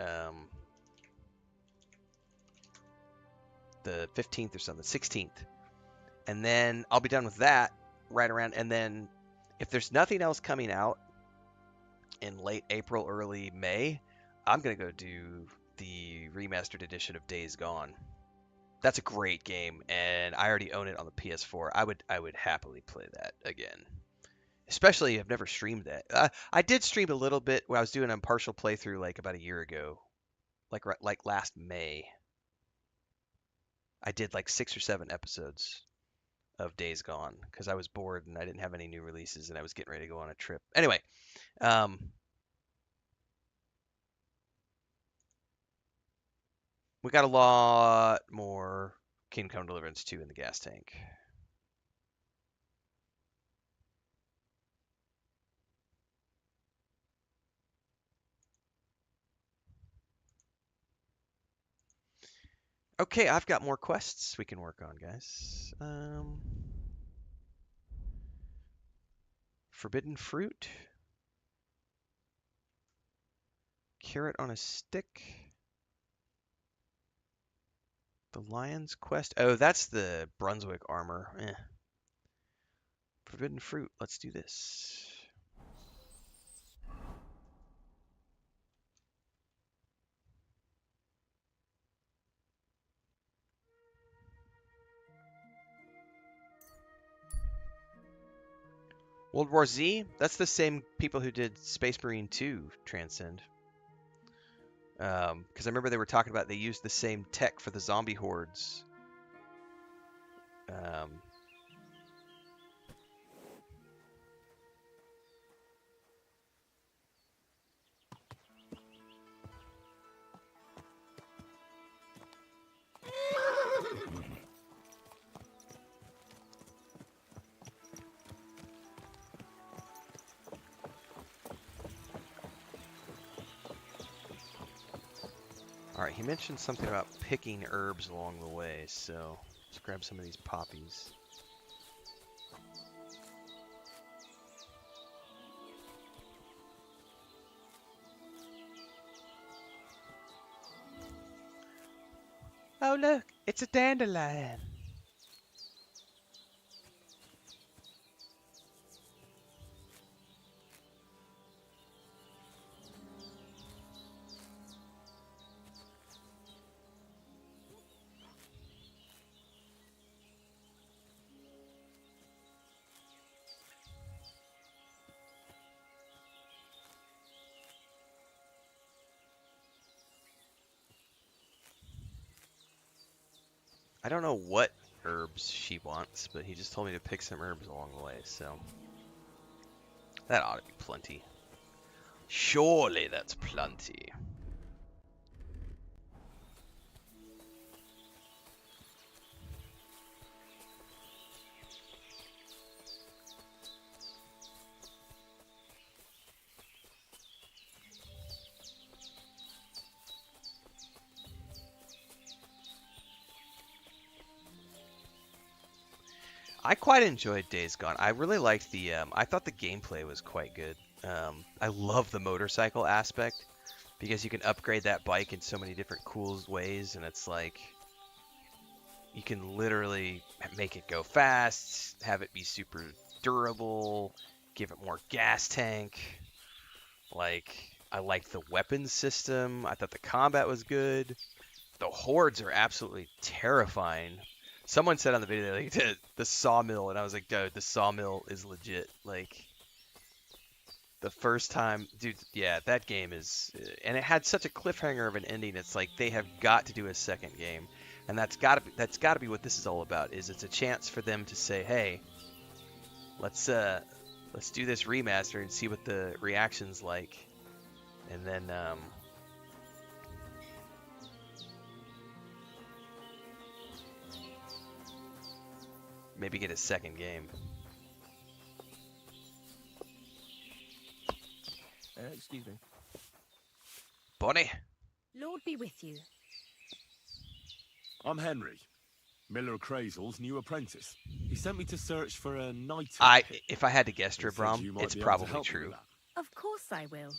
the 15th or something, 16th. And then I'll be done with that right around. And then if there's nothing else coming out in late April, early May, I'm going to go do the remastered edition of Days Gone. That's a great game, and I already own it on the PS4. I would happily play that again. Especially, I've never streamed that. I did stream a little bit when I was doing a partial playthrough like about a year ago, like last May. I did like 6 or 7 episodes of Days Gone because I was bored and I didn't have any new releases and I was getting ready to go on a trip. Anyway, we got a lot more Kingdom Come Deliverance 2 in the gas tank. Okay, I've got more quests we can work on, guys. Forbidden fruit. Carrot on a stick. The Lion's Quest. Oh, that's the Brunswick armor. Forbidden fruit. Let's do this. World War Z? That's the same people who did Space Marine 2 Transcend. Because I remember they were talking about they used the same tech for the zombie hordes. Alright, he mentioned something about picking herbs along the way, so let's grab some of these poppies. Oh look, it's a dandelion! I don't know what herbs she wants, but he just told me to pick some herbs along the way, so that ought to be plenty. Surely that's plenty. I quite enjoyed Days Gone. I really liked the, I thought the gameplay was quite good. I love the motorcycle aspect because you can upgrade that bike in so many different cool ways, and it's like you can literally make it go fast, have it be super durable, give it more gas tank. Like, I liked the weapons system. I thought the combat was good. The hordes are absolutely terrifying. Someone said on the video, like, the sawmill, and I was like, dude, the sawmill is legit. Like, the first time, dude, yeah, that game is, and it had such a cliffhanger of an ending. It's like they have got to do a second game, and that's got to be what this is all about. Is it's a chance for them to say, hey, let's do this remaster and see what the reaction's like, and then maybe get a second game. Excuse me. Bonnie? Lord be with you. I'm Henry. Miller Crazel's new apprentice. He sent me to search for a knight. If I had to guess, He said Dribrom, you might it's be able to probably help me true. with that. Of course I will.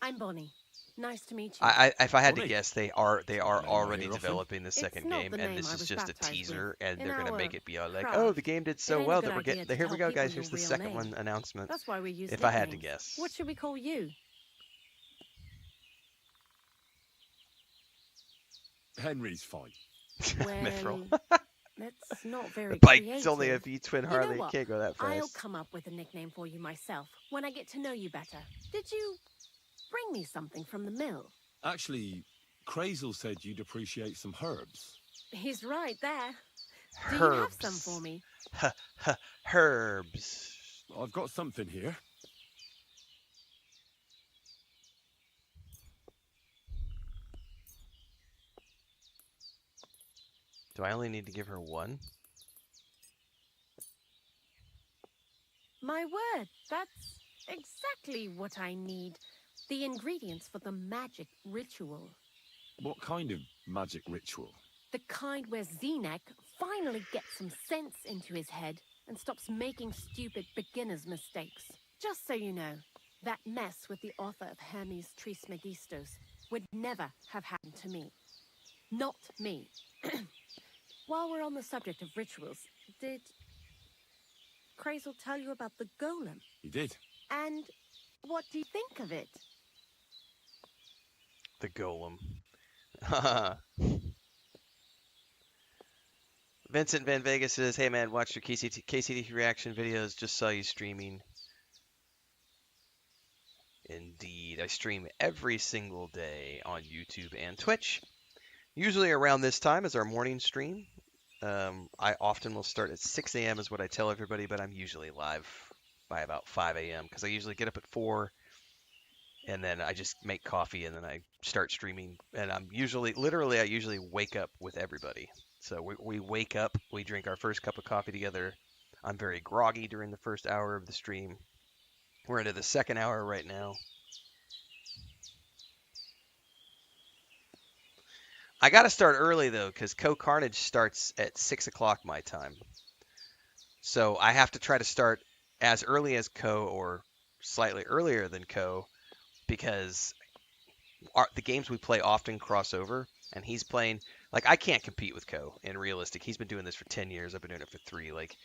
I'm Bonnie. Nice to meet you. If I had to Bonnie. guess, they are Name I already hear often. developing the It's second not game, the and name this I is was just a baptized teaser, with. and In they're gonna our make it be all like, craft, oh, the game did so it ain't a well good that we're idea getting. to Here we tell go, guys. people Here's the your second real one names. announcement. That's why we use If I had to nicknames. guess, What should we call you? Henry's fine. Mithril. Well, that's not very The bike's creative. only a V-twin You know Harley. what? Can't go that I'll fast. come up with a nickname for you myself when I get to know you better. Did you bring me something from the mill? Actually, Crazel said you'd appreciate some herbs. He's right there. Do you have some Herbs. for me? Herbs. I've got something here. Do I only need to give her one? My word, that's exactly what I need. The ingredients for the magic ritual. What kind of magic ritual? The kind where Zenek finally gets some sense into his head and stops making stupid beginner's mistakes. Just so you know, that mess with the author of Hermes Trismegistos would never have happened to me. Not me. While we're on the subject of rituals, did Crazel tell you about the golem? He did. And what do you think of it? The golem. Vincent Van Vegas says, hey man, watched your KCT reaction videos, just saw you streaming. Indeed, I stream every single day on YouTube and Twitch. Usually around this time is our morning stream. I often will start at 6 a.m. is what I tell everybody, but I'm usually live by about 5 a.m. because I usually get up at 4 and then I just make coffee and then I start streaming. And I usually wake up with everybody. So we wake up, we drink our first cup of coffee together. I'm very groggy during the first hour of the stream. We're into the second hour right now. I got to start early, though, because Co-Carnage starts at 6 o'clock my time. So I have to try to start as early as Co or slightly earlier than Co because the games we play often cross over, and he's playing... Like, I can't compete with Co in realistic. He's been doing this for 10 years. I've been doing it for 3. Like,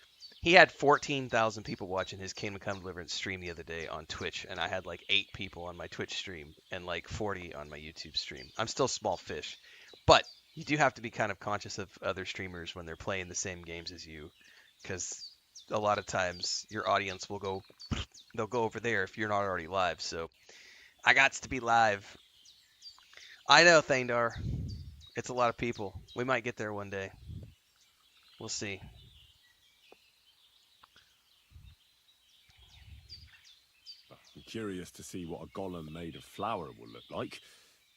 he had 14,000 people watching his Kingdom Come Deliverance stream the other day on Twitch, and I had like 8 people on my Twitch stream and like 40 on my YouTube stream. I'm still small fish. But you do have to be kind of conscious of other streamers when they're playing the same games as you, because a lot of times your audience they'll go over there if you're not already live. So I got to be live. I know, Thandar. It's a lot of people. We might get there one day. We'll see. I'm curious to see what a golem made of flour will look like.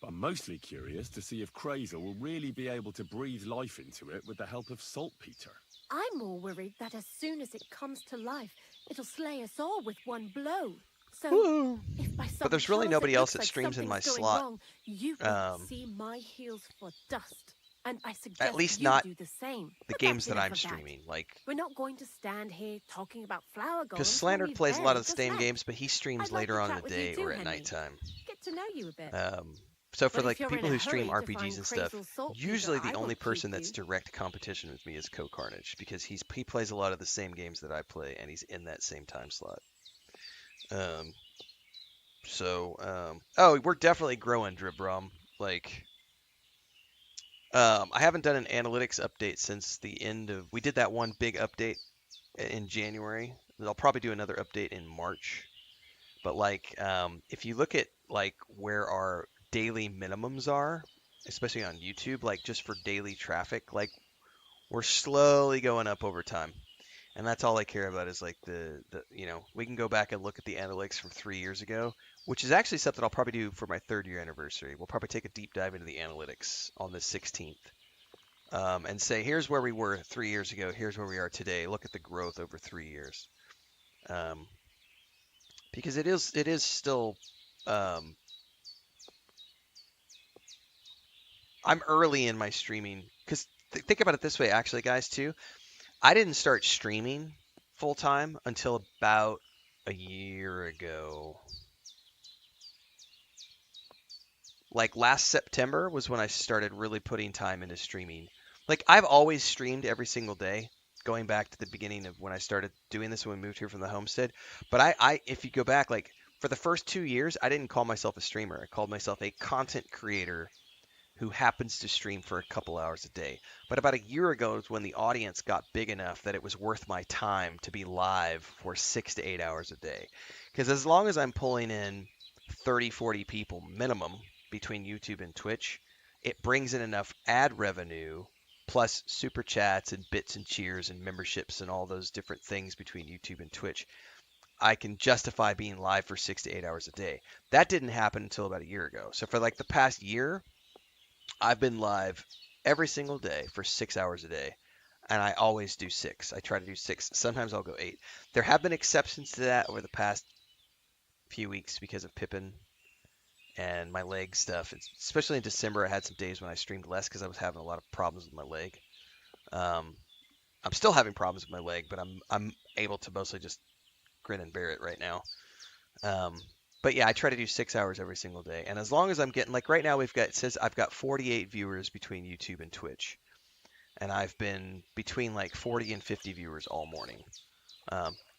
But I'm mostly curious to see if Crazel will really be able to breathe life into it with the help of saltpeter. I'm more worried that as soon as it comes to life, it'll slay us all with one blow. So, if by some But there's really chance nobody it else looks that like streams in my something's going slot. wrong, you can see my heels for dust. And I suggest At least you not do the same. the But games that's that I'm enough of that. streaming. Like, We're not going to stand here talking about flower golems. because when Slander we've plays a lot barely of the just same met. games, but he streams I'd like later to on in chat the with you day too, or at Henry. nighttime. Get to know you a bit. So for But if like you're people in a who stream hurry to RPGs find and stuff, Crazel's saltpeter, usually I the only won't person keep that's you. direct competition with me is Co-Carnage, because he plays a lot of the same games that I play, and he's in that same time slot. Oh, we're definitely growing, Dribrom. Like, I haven't done an analytics update since the end of... We did that one big update in January. I'll probably do another update in March. But, like, if you look at, like, where our daily minimums are, especially on YouTube, like, just for daily traffic, like, we're slowly going up over time. And that's all I care about is, like, we can go back and look at the analytics from 3 years ago, which is actually something I'll probably do for my 3rd year anniversary. We'll probably take a deep dive into the analytics on the 16th and say, here's where we were 3 years ago, here's where we are today. Look at the growth over 3 years. Because it is still... I'm early in my streaming, because think about it this way, actually, guys, too. I didn't start streaming full time until about a year ago. Like last September was when I started really putting time into streaming. Like I've always streamed every single day, going back to the beginning of when I started doing this when we moved here from the homestead. But if you go back, like for the first 2 years, I didn't call myself a streamer. I called myself a content creator who happens to stream for a couple hours a day. But about a year ago is when the audience got big enough that it was worth my time to be live for 6 to 8 hours a day. Because as long as I'm pulling in 30, 40 people minimum between YouTube and Twitch, it brings in enough ad revenue plus super chats and bits and cheers and memberships and all those different things between YouTube and Twitch. I can justify being live for 6 to 8 hours a day. That didn't happen until about a year ago. So for like the past year, I've been live every single day for 6 hours a day, and I always do 6. I try to do 6. Sometimes I'll go 8. There have been exceptions to that over the past few weeks because of Pippin and my leg stuff. Especially in December, I had some days when I streamed less because I was having a lot of problems with my leg. I'm still having problems with my leg, but I'm able to mostly just grin and bear it right now. But yeah, I try to do 6 hours every single day. And as long as I'm getting, like right now it says I've got 48 viewers between YouTube and Twitch. And I've been between like 40 and 50 viewers all morning.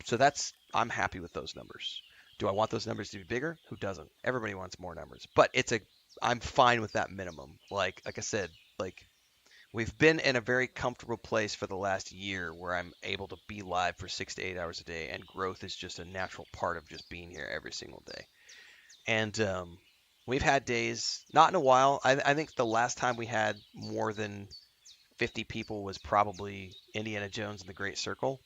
So I'm happy with those numbers. Do I want those numbers to be bigger? Who doesn't? Everybody wants more numbers. But I'm fine with that minimum. Like I said, like we've been in a very comfortable place for the last year where I'm able to be live for 6 to 8 hours a day, and growth is just a natural part of just being here every single day. And we've had days, not in a while. I think the last time we had more than 50 people was probably Indiana Jones and the Great Circle.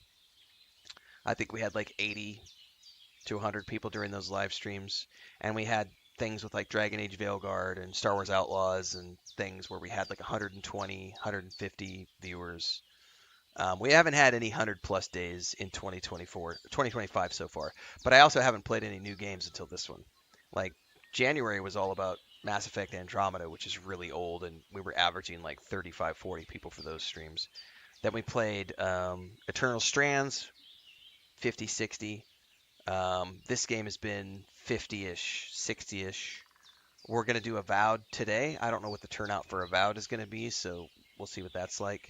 I think we had like 80 to 100 people during those live streams. And we had things with like Dragon Age Veilguard and Star Wars Outlaws and things where we had like 120, 150 viewers. We haven't had any 100+ days in 2025 so far. But I also haven't played any new games until this one. Like January was all about Mass Effect Andromeda, which is really old, and we were averaging like 35, 40 people for those streams. Then we played Eternal Strands, 50, 60. This game has been 50-ish, 60-ish. We're going to do Avowed today. I don't know what the turnout for Avowed is going to be, so we'll see what that's like.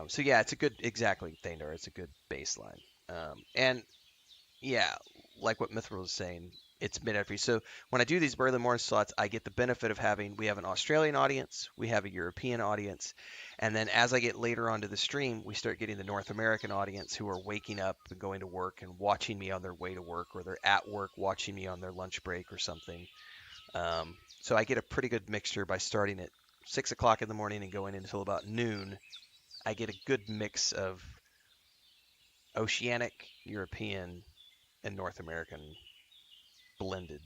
So yeah, it's a good, exactly, Thander, it's a good baseline. And yeah, like what Mithril was saying, it's mid-every. So when I do these early morning slots, I get the benefit of we have an Australian audience, we have a European audience, and then as I get later onto the stream, we start getting the North American audience who are waking up and going to work and watching me on their way to work, or they're at work watching me on their lunch break or something. So I get a pretty good mixture by starting at 6 o'clock in the morning and going until about noon. I get a good mix of Oceanic, European, and North American blended.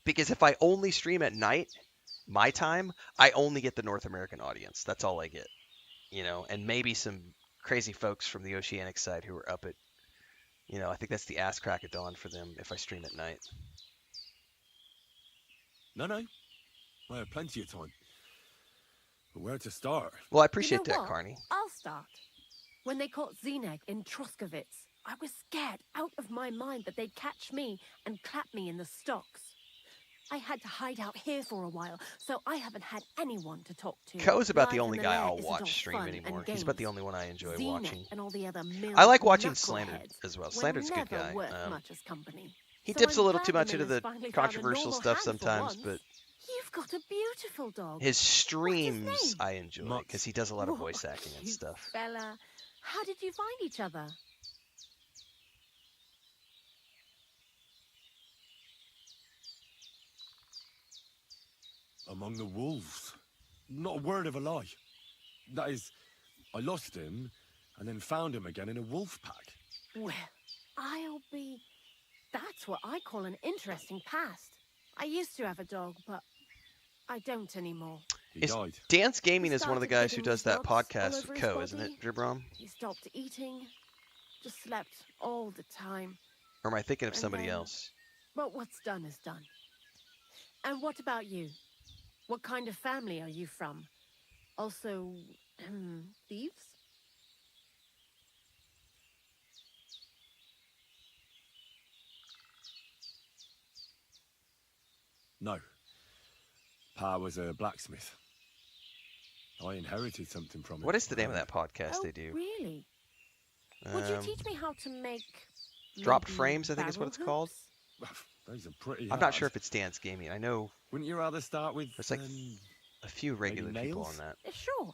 Because if I only stream at night, my time, I only get the North American audience. That's all I get, and maybe some crazy folks from the Oceanic side who are up at, I think that's the ass crack of dawn for them if I stream at night. No, I have plenty of time. But where to start? Well, I appreciate that, what? Carney. I'll start. When they caught Zeneg in Troskowitz, I was scared out of my mind that they'd catch me and clap me in the stocks. I had to hide out here for a while, so I haven't had anyone to talk to. Ko's about the Life only in the guy lair I'll isn't watch all stream fun anymore. and He's about the games. only one I enjoy Zeneg watching. and all the other I like watching Slander knuckleheads as well. were Slander's a good never guy. worth much as company. He So dips a I'm little glad too the much into Millers the finally found a controversial normal stuff hand for sometimes, once. but You've got a beautiful dog. his streams name? I enjoy because he does a lot of voice acting and Cute stuff. Fella. How did you find each other? Among the wolves. Not a word of a lie. That is, I lost him and then found him again in a wolf pack. Well, I'll be... That's what I call an interesting past. I used to have a dog, but I don't anymore. He died. Dance Gaming He is one of the started guys who getting does that results all podcast over with his Ko, isn't it, body. Dribrom? He stopped eating, just slept all the time. Or am I thinking of And somebody then- else? But what's done is done. And what about you? What kind of family are you from? Also, Thieves? No. Pa was a blacksmith. I inherited something from him. What is the name of that podcast they do? Really? Would you teach me how to make Drop maybe frames, I think is what it's called. Those are pretty I'm hard. not sure if it's Dance Gaming. I know Wouldn't you rather start with there's like a few regular people on nails? that. Sure.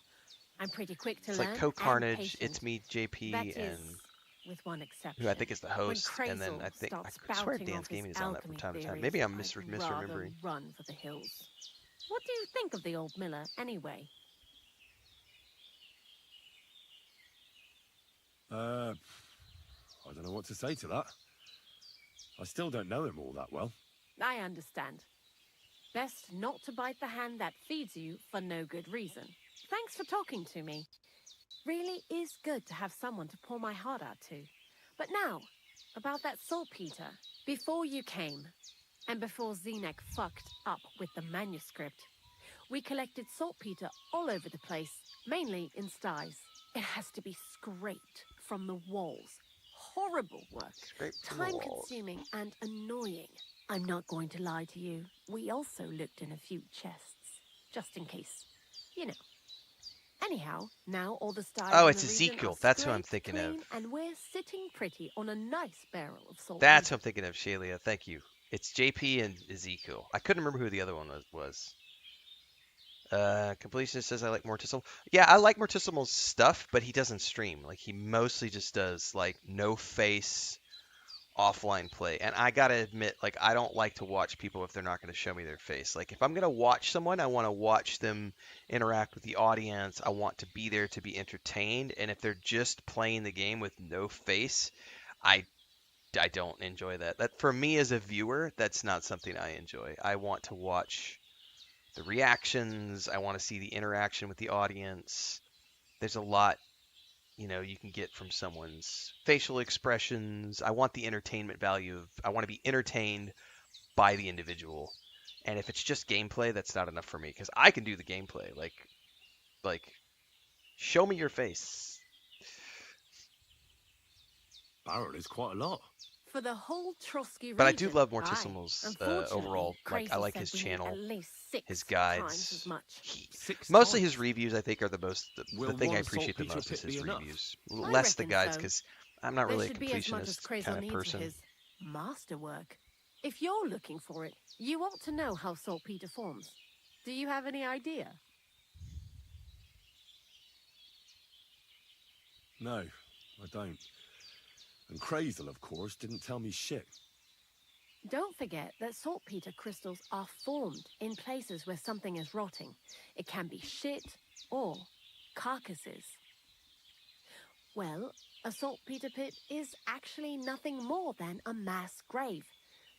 I'm pretty quick to It's learn. like Co and Carnage, patient. It's Me, JP, That is, and with one exception. who I think is the host, and then When I think Crazel I swear starts Dance spouting Gaming off is on his that from alchemy time to time. theories, Maybe I'm I'd misremembering. rather run for the hills. What do you think of the old miller, anyway? I don't know what to say to that. I still don't know him all that well. I understand. Best not to bite the hand that feeds you for no good reason. Thanks for talking to me. Really is good to have someone to pour my heart out to. But now, about that saltpeter. Before you came, and before Zenek fucked up with the manuscript, we collected saltpeter all over the place, mainly in sties. It has to be scraped from the walls. Horrible work. Scraped from the walls. Time-consuming and annoying. I'm not going to lie to you. We also looked in a few chests, just in case. You know. Anyhow, now all the styles. Oh, in it's the region Ezekiel. are That's who I'm scraped thinking of. clean, and we're sitting pretty on a nice barrel of salt. That's who I'm thinking of, Shalia. Thank you. It's JP and Ezekiel. I couldn't remember who the other one was. Completionist says I like Mortisimul. Yeah, I like Mortisimul's stuff, but he doesn't stream. Like, he mostly just does, like, no face offline play. And I gotta admit, like, I don't like to watch people if they're not gonna show me their face. Like, if I'm gonna watch someone, I want to watch them interact with the audience. I want to be there to be entertained. And if they're just playing the game with no face, I don't enjoy that. That, for me as a viewer, that's not something I enjoy. I want to watch the reactions. I want to see the interaction with the audience. There's a lot, you know, you can get from someone's facial expressions. I want the entertainment value of, I want to be entertained by the individual. And if it's just gameplay, that's not enough for me, because I can do the gameplay. Like, show me your face. Barrel is quite a lot. For the whole Trotsky But I do region, love aye. Mortisimul's Unfortunately, overall. Like, I Crazy like said his we need channel, at least 6 his times guides. as much. Mostly his reviews, I think, are the most. The Will thing I one appreciate the saltpeter most is pit be his enough? reviews. I Less the reckon guides, so. because I'm not There really a should be as much as completionist Crazel kind of needs person. for his masterwork. If you're looking for it, you ought to know how saltpeter forms. Do you have any idea? No, I don't. And Crazel, of course, didn't tell me shit. Don't forget that saltpeter crystals are formed in places where something is rotting. It can be shit or carcasses. Well, a saltpeter pit is actually nothing more than a mass grave.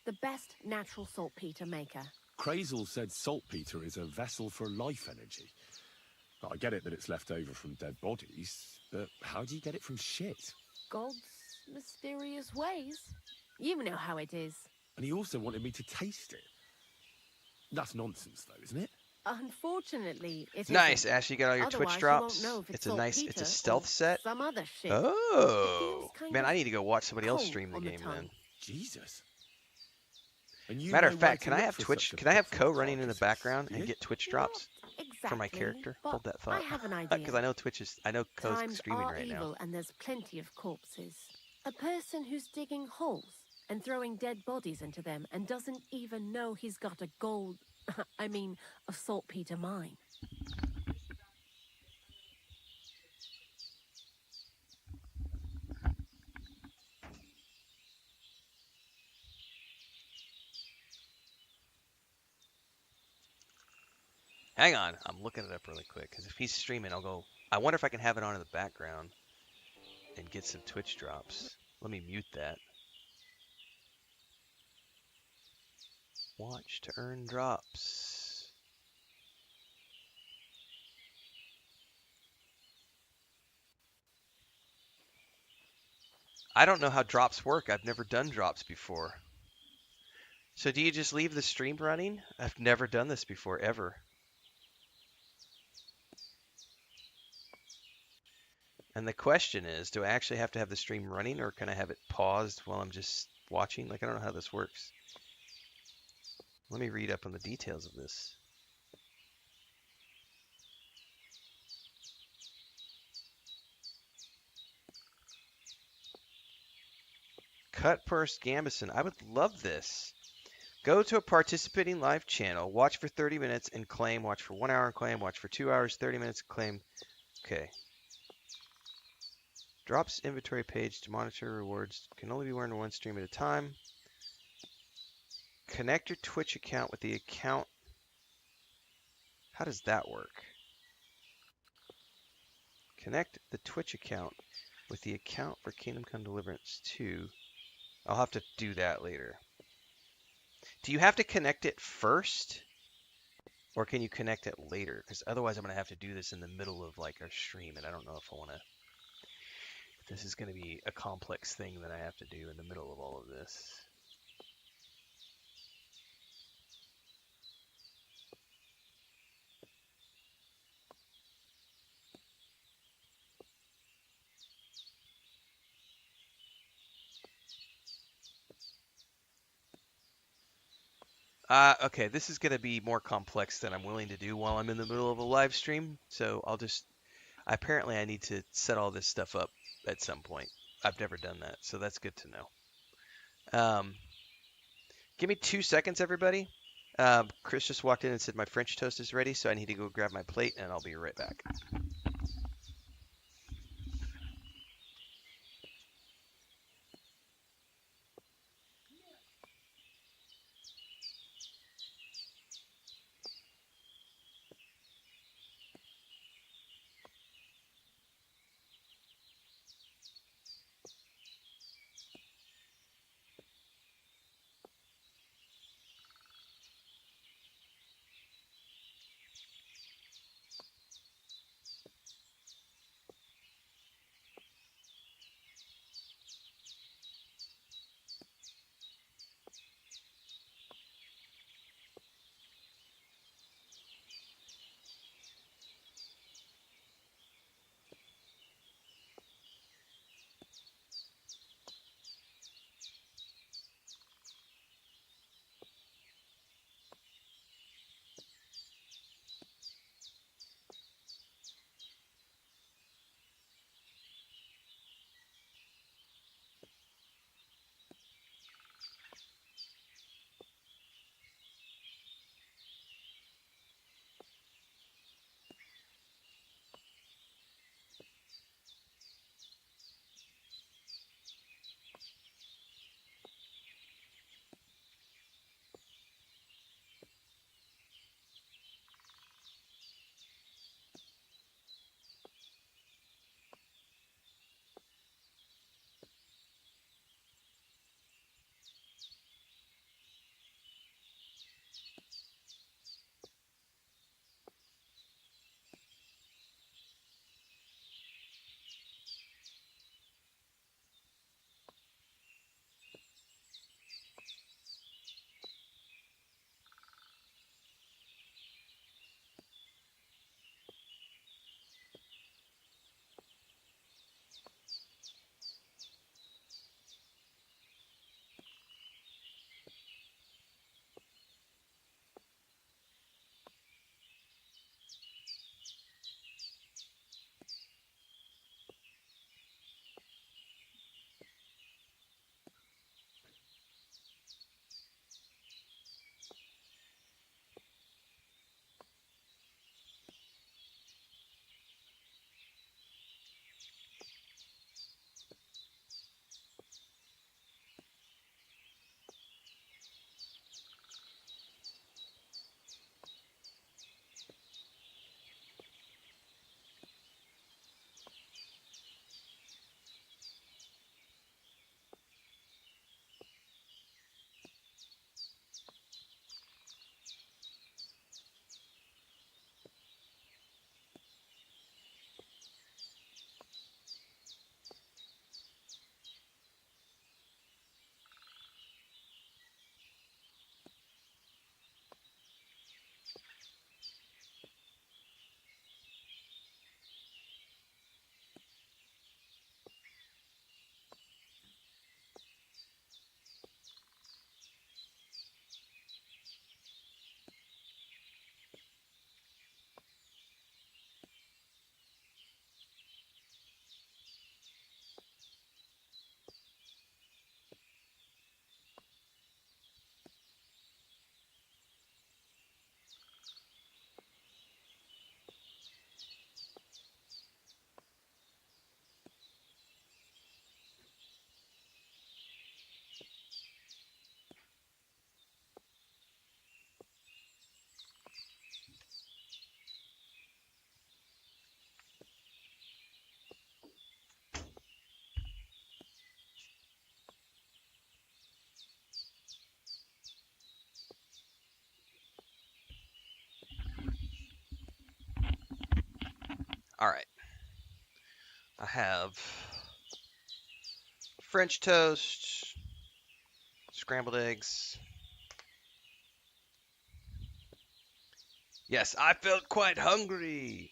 The best natural saltpeter maker. Crazel said saltpeter is a vessel for life energy. I get it that it's left over from dead bodies, but how do you get it from shit? God's mysterious ways. You know how it is. And he also wanted me to taste it. That's nonsense, though, isn't it? Unfortunately, it Nice, isn't. Ash. You got all your Otherwise, Twitch you drops. won't know if It's a nice. It's saltpeter a stealth or set. Some other shit. Oh, It feels kind man, of I need to go watch somebody else cold stream the on the game tongue. then. Jesus. And you Matter know of where fact, to can I look have for Twitch? such a Can I have pit Co full of running in the carcasses, background do and you? get Twitch drops Exactly, for my character? but Hold that thought. I have an idea. Because I know Twitch is. I know Co's Times streaming are right evil, now. and there's plenty of corpses. A person who's digging holes and throwing dead bodies into them and doesn't even know he's got a gold, I mean, a saltpeter mine. Hang on, I'm looking it up really quick. Because if he's streaming, I'll go. I wonder if I can have it on in the background and get some Twitch drops. Let me mute that. Watch to earn drops. I don't know how drops work. I've never done drops before. So do you just leave the stream running? I've never done this before, ever. And the question is, do I actually have to have the stream running, or can I have it paused while I'm just watching? Like, I don't know how this works. Let me read up on the details of this. Cutpurse Gambison. I would love this. Go to a participating live channel, watch for 30 minutes and claim, watch for 1 hour and claim, watch for 2 hours, 30 minutes, claim. Okay. Drops inventory page to monitor rewards. Can only be worn in one stream at a time. Connect your Twitch account with the account. How does that work? Connect the Twitch account with the account for Kingdom Come Deliverance 2. I'll have to do that later. Do you have to connect it first? Or can you connect it later? Because otherwise I'm going to have to do this in the middle of like our stream, and I don't know if I want to. This is going to be a complex thing that I have to do in the middle of all of this. Okay, this is going to be more complex than I'm willing to do while I'm in the middle of a live stream. So I'll just, apparently I need to set all this stuff up at some point. I've never done that, so that's good to know. Give me 2 seconds, everybody. Chris just walked in and said my French toast is ready, so I need to go grab my plate, and I'll be right back. Alright. I have French toast, scrambled eggs. Yes, I felt quite hungry.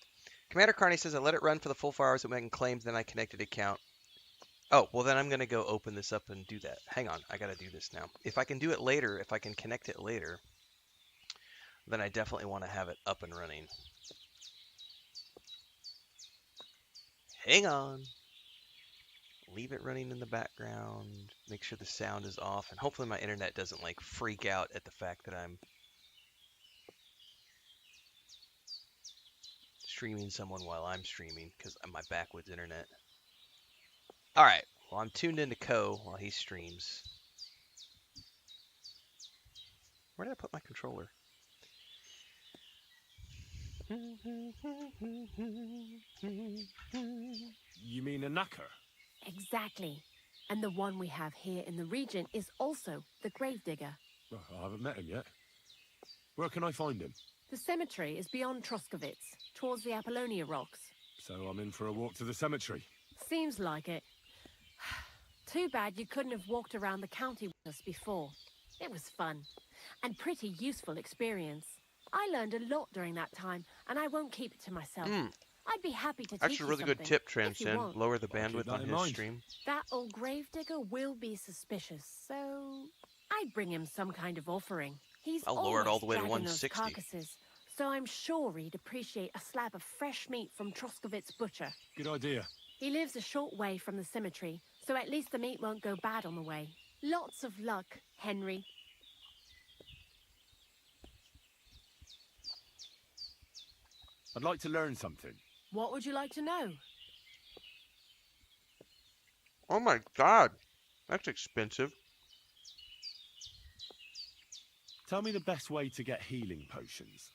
Commander Carney says I let it run for the full 4 hours of making claims, then I connected account. Oh, well then I'm going to go open this up and do that. Hang on, I got to do this now. If I can do it later, if I can connect it later, then I definitely want to have it up and running. Hang on. Leave it running in the background. Make sure the sound is off, and hopefully my internet doesn't like freak out at the fact that I'm streaming someone while I'm streaming because I'm my backwoods internet. All right. Well, I'm tuned into Ko while he streams. Where did I put my controller? You mean a knacker? Exactly. And the one we have here in the region is also the gravedigger. Well, I haven't met him yet. Where can I find him? The cemetery is beyond Troskovitz, towards the Apollonia rocks. So I'm in for a walk to the cemetery. Seems like it. Too bad you couldn't have walked around the county with us before. It was fun, and pretty useful experience. I learned a lot during that time, and I won't keep it to myself. I'd be happy to teach Actually, you a really something, good tip, if you Transcend. want. Lower the bandwidth on his stream. That old gravedigger will be suspicious, so I'd bring him some kind of offering. He's I'll lower it all the way to always dragging those 160. carcasses, so I'm sure he'd appreciate a slab of fresh meat from Troskovitz butcher. Good idea. He lives a short way from the cemetery, so at least the meat won't go bad on the way. Lots of luck, Henry. I'd like to learn something. What would you like to know? Oh my god. That's expensive. Tell me the best way to get healing potions.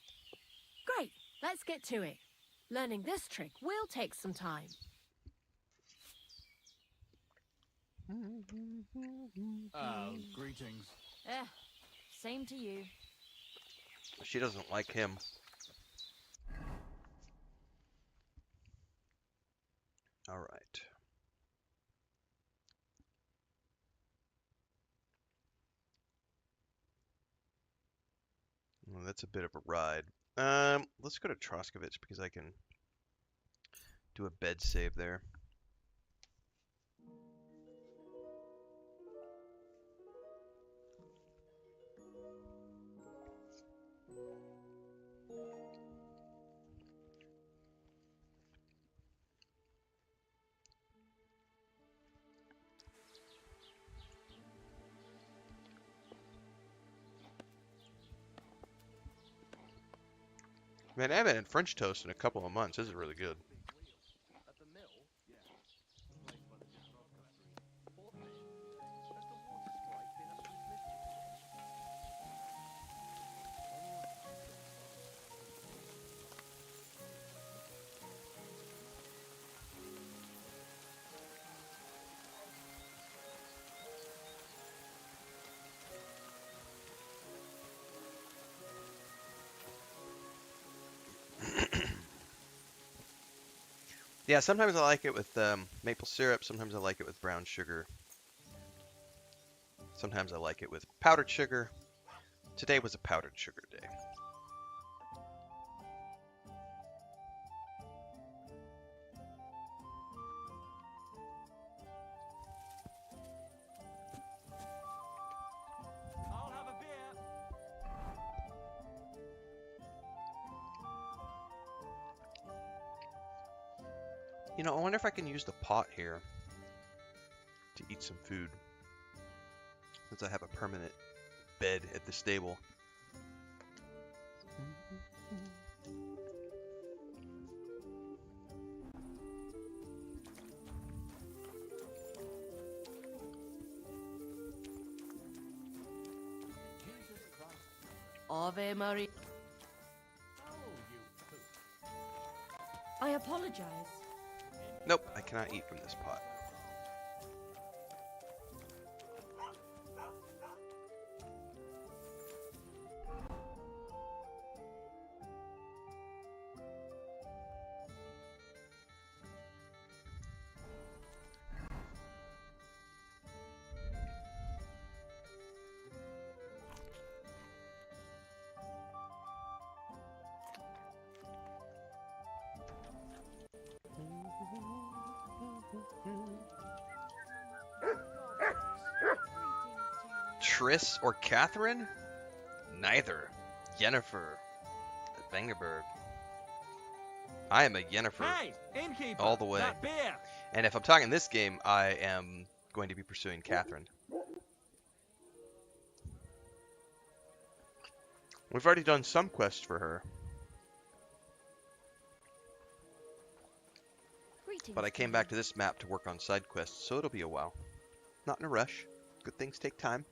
Great, let's get to it. Learning this trick will take some time. Greetings. Same to you. She doesn't like him. All right. Well, that's a bit of a ride. Let's go to Troskovitz because I can do a bed save there. Man, I haven't had French toast in a couple of months. This is really good. Yeah, sometimes I like it with maple syrup. Sometimes I like it with brown sugar. Sometimes I like it with powdered sugar. Today was a powdered sugar day. I'll have a beer. You know, I wonder if I can use the pot here to eat some food, since I have a permanent bed at the stable. Ave Maria. I apologize. Nope, I cannot eat from this pot. Triss or Catherine? Neither. Yennefer. Vangerberg. I am a Yennefer. Hey, innkeeper, all the way. that beer. And if I'm talking this game, I am going to be pursuing Catherine. We've already done some quests for her. But I came back to this map to work on side quests, so it'll be a while. Not in a rush. Good things take time.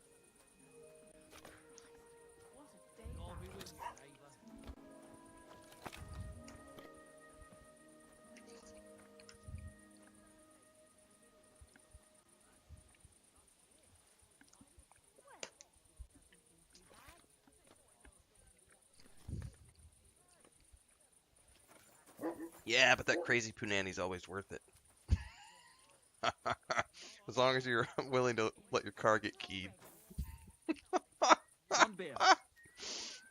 Yeah, but that crazy Punani's always worth it. As long as you're willing to let your car get keyed. One beer.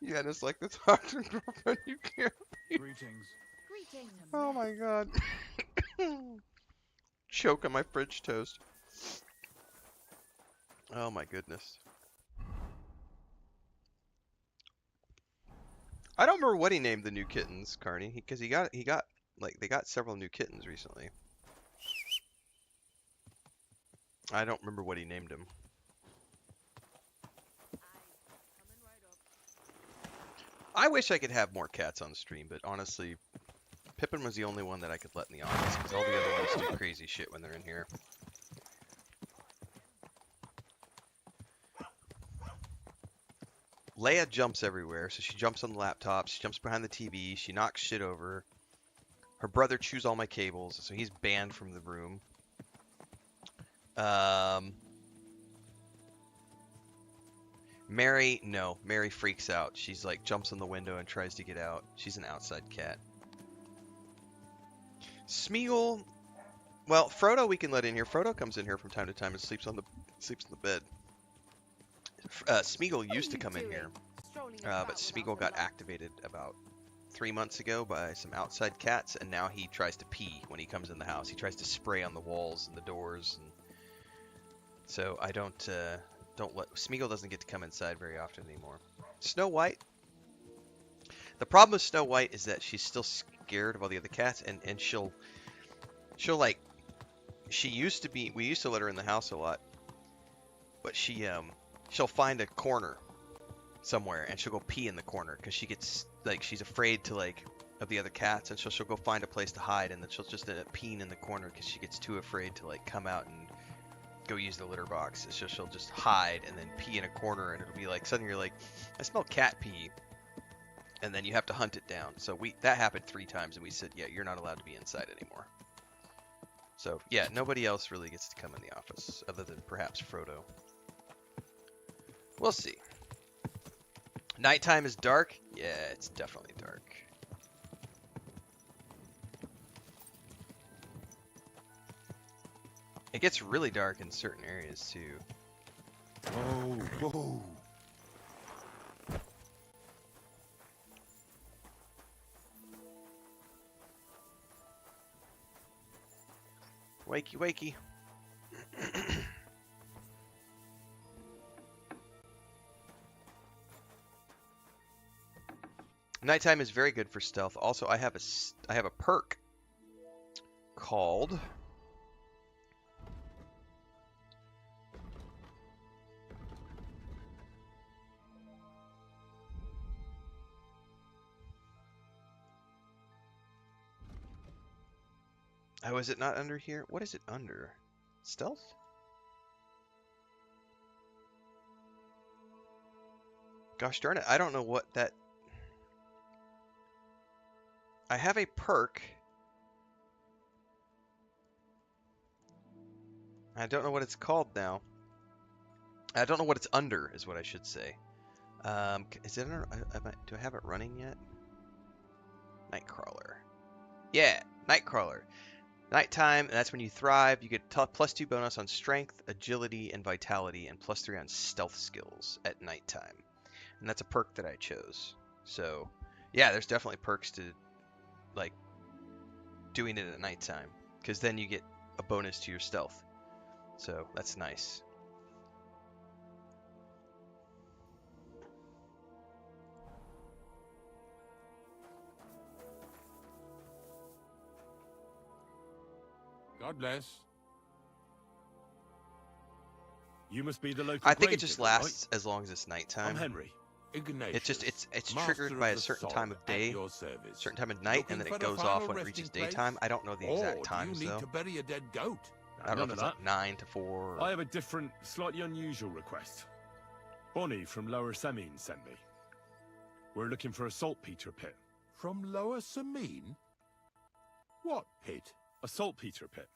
Yeah, just like the doctor girlfriend you can't be. Greetings. Greetings. Oh my god. Choke on my fridge toast. Oh my goodness. I don't remember what he named the new kittens, Carney, because he got like they got several new kittens recently. I don't remember what he named them. I wish I could have more cats on the stream, but honestly, Pippin was the only one that I could let in the office because all the other ones do crazy shit when they're in here. Leia jumps everywhere, so she jumps on the laptop, she jumps behind the TV, she knocks shit over. Her brother chews all my cables, so he's banned from the room. Mary, no. Mary freaks out. She's like, jumps in the window and tries to get out. She's an outside cat. Smeagol, well, Frodo we can let in here. Frodo comes in here from time to time and sleeps in the bed. Smeagol used to come in here, but Smeagol got activated about 3 months ago by some outside cats, and now he tries to pee when he comes in the house. He tries to spray on the walls and the doors, and so I don't let Smeagol doesn't get to come inside very often anymore. Snow White. The problem with Snow White is that she's still scared of all the other cats, and she'll like, she used to be, we used to let her in the house a lot, but she'll find a corner somewhere and she'll go pee in the corner because she gets like, she's afraid to like of the other cats, and she'll go find a place to hide, and then she'll just end up peeing in the corner because she gets too afraid to like come out and go use the litter box. So she'll just hide and then pee in a corner, and it'll be like suddenly you're like, I smell cat pee, and then you have to hunt it down. So that happened 3 times, and we said, yeah, you're not allowed to be inside anymore. So yeah, nobody else really gets to come in the office other than perhaps Frodo. We'll see. Nighttime is dark? Yeah, it's definitely dark. It gets really dark in certain areas too. Whoa, whoa. Wakey, wakey. Nighttime is very good for stealth. Also, I have a perk called oh, is it not under here? What is it under? Stealth? Gosh darn it, I don't know what that... I have a perk. I don't know what it's called now. I don't know what it's under, is what I should say. Is it under... do I have it running yet? Nightcrawler. Yeah, Nightcrawler. Nighttime, and that's when you thrive. You get +2 bonus on strength, agility, and vitality, and +3 on stealth skills at nighttime. And that's a perk that I chose. So, yeah, there's definitely perks to, like, doing it at nighttime, because then you get a bonus to your stealth. So, that's nice. God bless. You must be the local I think it just gravedigger, lasts as long as it's right? nighttime. I'm Henry. Ignatius, It's master triggered by of a the certain sword, time of at day, your service. certain time of night, and then Looking it for the goes off final when it resting reaches place? daytime. I don't know the exact Or times do you need though. to bury a dead goat? I don't know if None it's of like 9 to 4. I have a different, slightly unusual request. Bonnie from Lower Semine sent me. We're looking for a saltpeter pit. From Lower Semine? What pit? A saltpeter pit.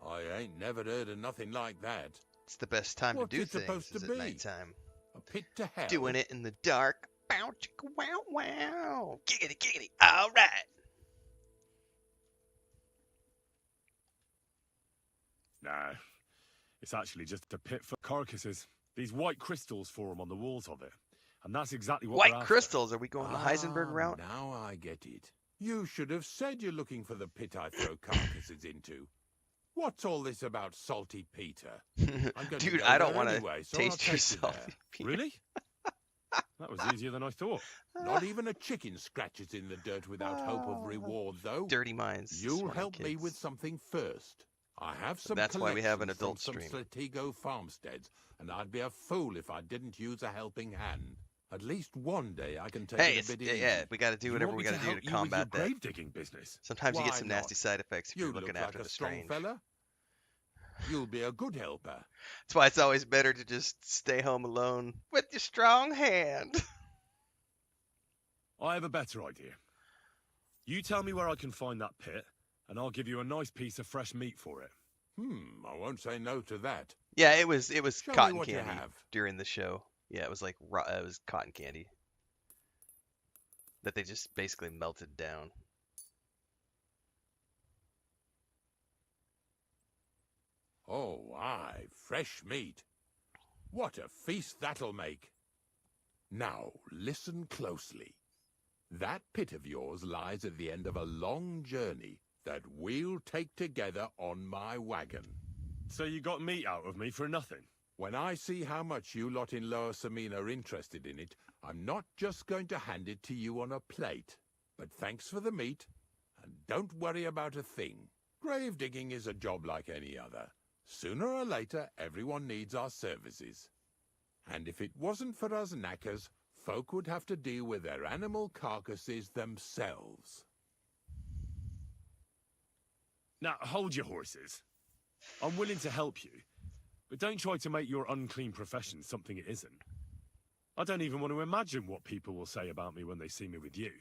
I ain't never heard of nothing like that. It's the best time What's to do it things supposed to is at be? nighttime. A pit to hell? Doing it in the dark. Bow, chicka, wow, wow. Giggity, giggity. All right. Nah, it's actually just a pit for carcasses. These white crystals form on the walls of it. And that's exactly what we're White after. crystals. Are we going the Heisenberg route? Now I get it. You should have said you're looking for the pit I throw carcasses into. What's all this about salty Peter? I'm going to Dude, go I don't there want to anyway, so I'll taste take your you salty there. Peter. Really? That was easier than I thought. Not even a chicken scratches in the dirt without hope of reward, though. Dirty minds. You'll smart help me kids. with something first. I have some That's why we have an collections from adult some stream. Slatigo farmsteads, and I'd be a fool if I didn't use a helping hand. At least one day I can take Hey, it a bit yeah, easy. yeah, we got to do You whatever want we me got to do help to you with combat your that. grave digging business? Sometimes you Why get some nasty not? side effects if You you're look looking like after a the strong strange. fella. You'll be a good helper. That's why it's always better to just stay home alone with your strong hand. I have a better idea. You tell me where I can find that pit, and I'll give you a nice piece of fresh meat for it. I won't say no to that. Yeah, it was Show me cotton what you candy have. during the show. Yeah, it was like it was cotton candy that they just basically melted down. Oh, aye, fresh meat. What a feast that'll make. Now, listen closely. That pit of yours lies at the end of a long journey that we'll take together on my wagon. So you got meat out of me for nothing? When I see how much you lot in Lower Semine are interested in it, I'm not just going to hand it to you on a plate. But thanks for the meat, and don't worry about a thing. Grave digging is a job like any other. Sooner or later, everyone needs our services. And if it wasn't for us knackers, folk would have to deal with their animal carcasses themselves. Now, hold your horses. I'm willing to help you, but don't try to make your unclean profession something it isn't. I don't even want to imagine what people will say about me when they see me with you.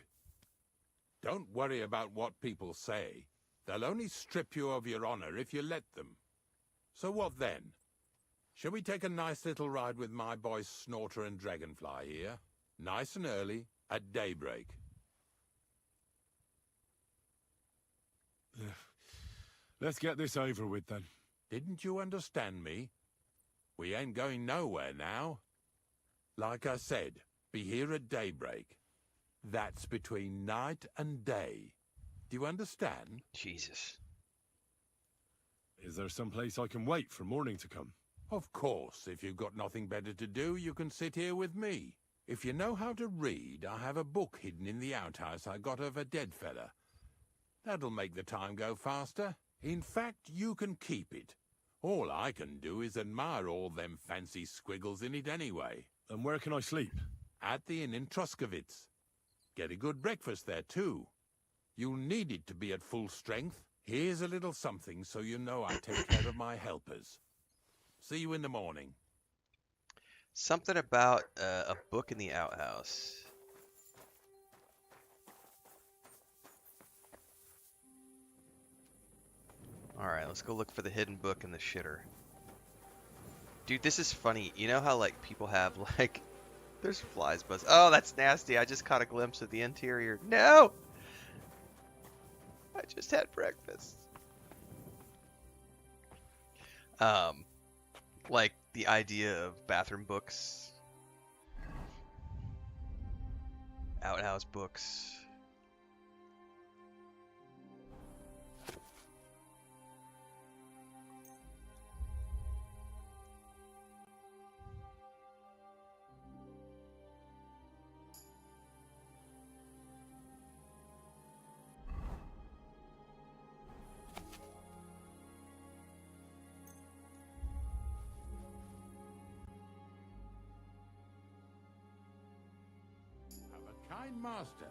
Don't worry about what people say. They'll only strip you of your honor if you let them. So what then? Shall we take a nice little ride with my boys Snorter and Dragonfly here? Nice and early, at daybreak. Let's get this over with then. Didn't you understand me? We ain't going nowhere now. Like I said, be here at daybreak. That's between night and day. Do you understand? Jesus. Is there some place I can wait for morning to come? Of course, if you've got nothing better to do, you can sit here with me. If you know how to read, I have a book hidden in the outhouse I got of a dead fella. That'll make the time go faster. In fact, you can keep it. All I can do is admire all them fancy squiggles in it anyway. And where can I sleep? At the inn in Truskowitz. Get a good breakfast there, too. You'll need it to be at full strength. Here's a little something so you know I take care of my helpers. See you in the morning. Something about a book in the outhouse. Alright, let's go look for the hidden book in the shitter. Dude, this is funny. You know how, like, people have, like... There's flies buzz. Oh, that's nasty. I just caught a glimpse of the interior. No! I just had breakfast. Like, the idea of bathroom books. Outhouse books. fine master.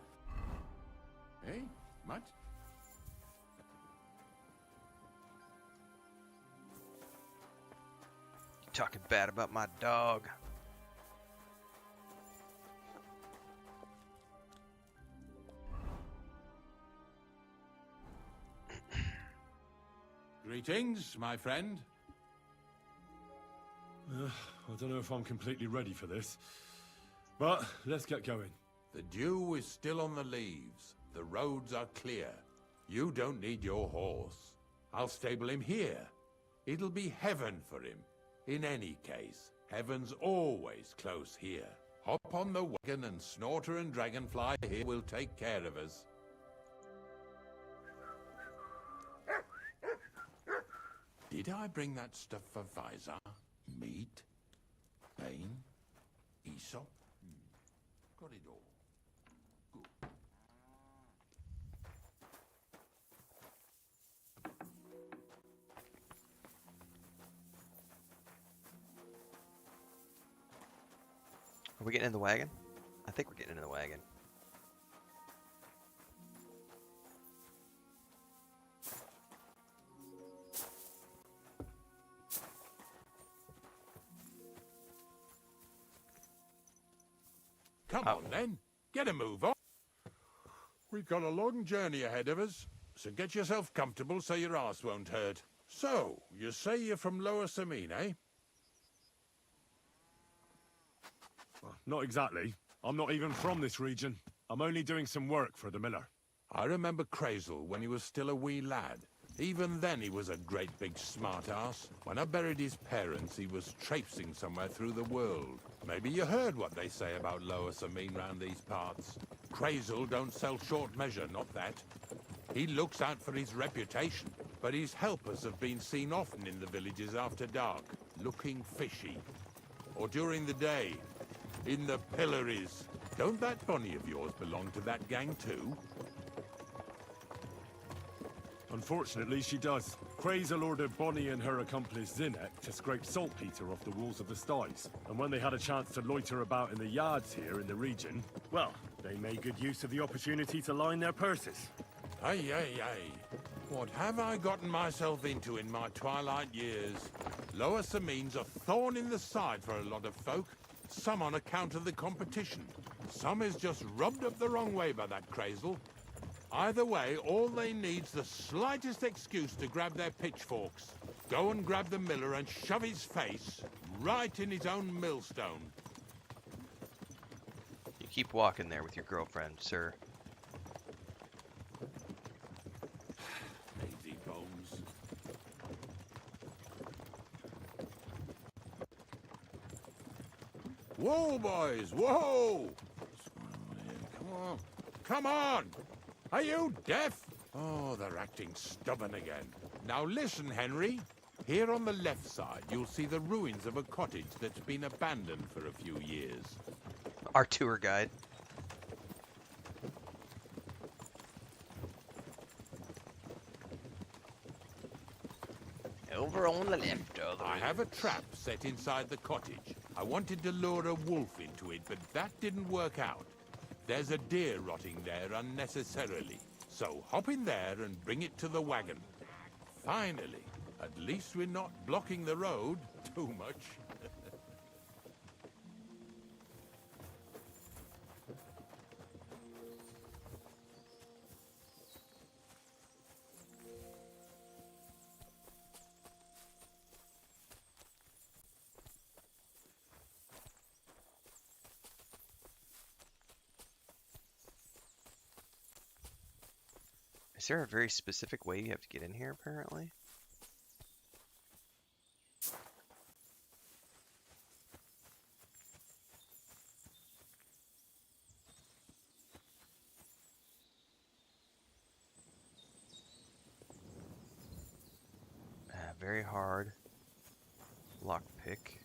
Eh? Mutt? Talking bad about my dog. Greetings, my friend. I don't know if I'm completely ready for this, but let's get going. The dew is still on the leaves. The roads are clear. You don't need your horse. I'll stable him here. It'll be heaven for him. In any case, heaven's always close here. Hop on the wagon and Snorter and Dragonfly here will take care of us. Did I bring that stuff for Visor? Meat? Bane? Aesop? Got it all. Good. Are we getting in the wagon? I think we're getting in the wagon. Come on then, get a move on. We've got a long journey ahead of us, so get yourself comfortable so your arse won't hurt. So, you say you're from Lower Samine, eh? Not exactly. I'm not even from this region. I'm only doing some work for the miller. I remember Crazel when he was still a wee lad. Even then he was a great big smart-ass. When I buried his parents, he was traipsing somewhere through the world. Maybe you heard what they say about Lower Samine round these parts. Crazel don't sell short measure, not that. He looks out for his reputation, but his helpers have been seen often in the villages after dark, looking fishy. Or during the day, in the pillories. Don't that bunny of yours belong to that gang too? Unfortunately, she does. Crazel ordered Bonnie and her accomplice Zinek to scrape saltpeter off the walls of the sties. And when they had a chance to loiter about in the yards here in the region, well, they made good use of the opportunity to line their purses. Ay, ay, ay. What have I gotten myself into in my twilight years? Lower Samine's a thorn in the side for a lot of folk. Some on account of the competition. Some is just rubbed up the wrong way by that Crazel. Either way, all they need's the slightest excuse to grab their pitchforks. Go and grab the miller and shove his face right in his own millstone. You keep walking there with your girlfriend, sir. Lazy bones. Whoa, boys, whoa! Come on, come on! Are you deaf? Oh, they're acting stubborn again. Now listen, Henry. Here on the left side, you'll see the ruins of a cottage that's been abandoned for a few years. Our tour guide. Over on the left, I have a trap set inside the cottage. I wanted to lure a wolf into it, but that didn't work out. There's a deer rotting there unnecessarily. So hop in there and bring it to the wagon. Finally, at least we're not blocking the road too much. Is there a very specific way you have to get in here, apparently? Very hard. Lockpick.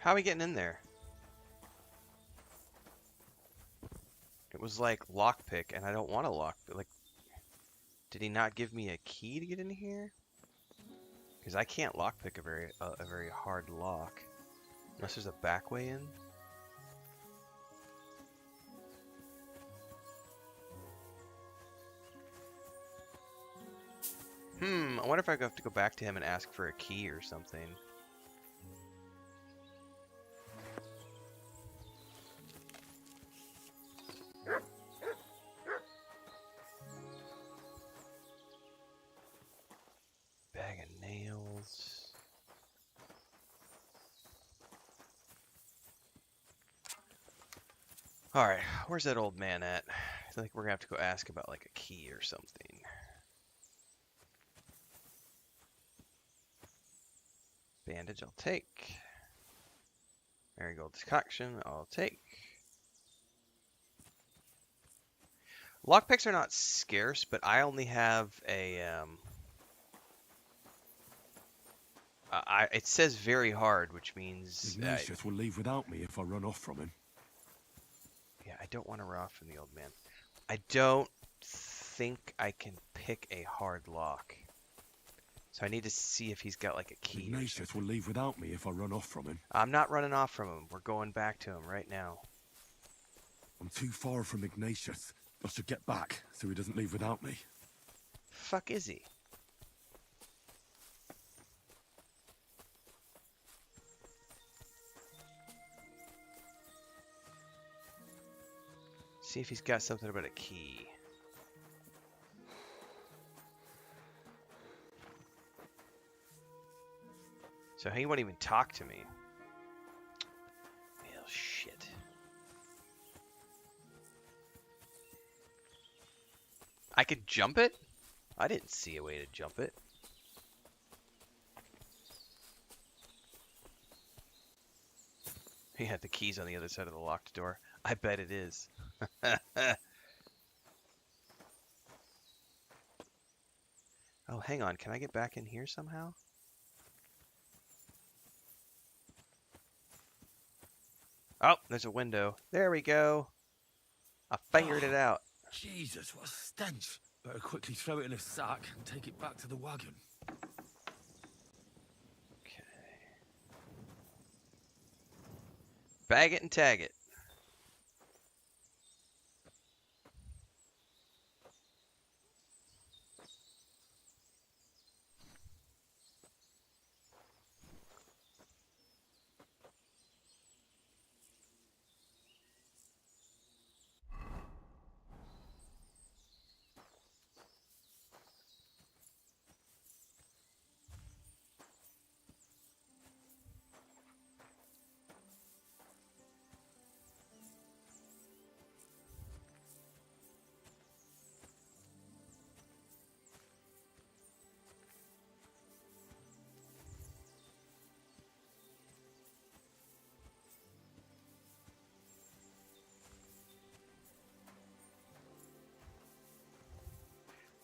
How are we getting in there? It was like lockpick, and I don't want a lockpick. Like, did he not give me a key to get in here? Because I can't lockpick a very hard lock, unless there's a back way in. I wonder if I have to go back to him and ask for a key or something. Bag of nails. Alright, where's that old man at? I feel like we're gonna have to go ask about like a key or something. Bandage, I'll take. Marigold decoction, I'll take. Lockpicks are not scarce, but I only have a it says very hard, which means Ignatius will leave without me if I run off from him. Yeah, I don't want to run off from the old man. I don't think I can pick a hard lock. So I need to see if he's got like a key. Ignatius will leave without me if I run off from him. I'm not running off from him. We're going back to him right now. I'm too far from Ignatius. I should get back so he doesn't leave without me. Fuck is he? See if he's got something about a key. So he won't even talk to me. Well, shit. I could jump it? I didn't see a way to jump it. He had the keys on the other side of the locked door. I bet it is. Oh, hang on. Can I get back in here somehow? Oh, there's a window. There we go. I figured it out. Jesus, what a stench. Better quickly throw it in a sack and take it back to the wagon. Okay. Bag it and tag it.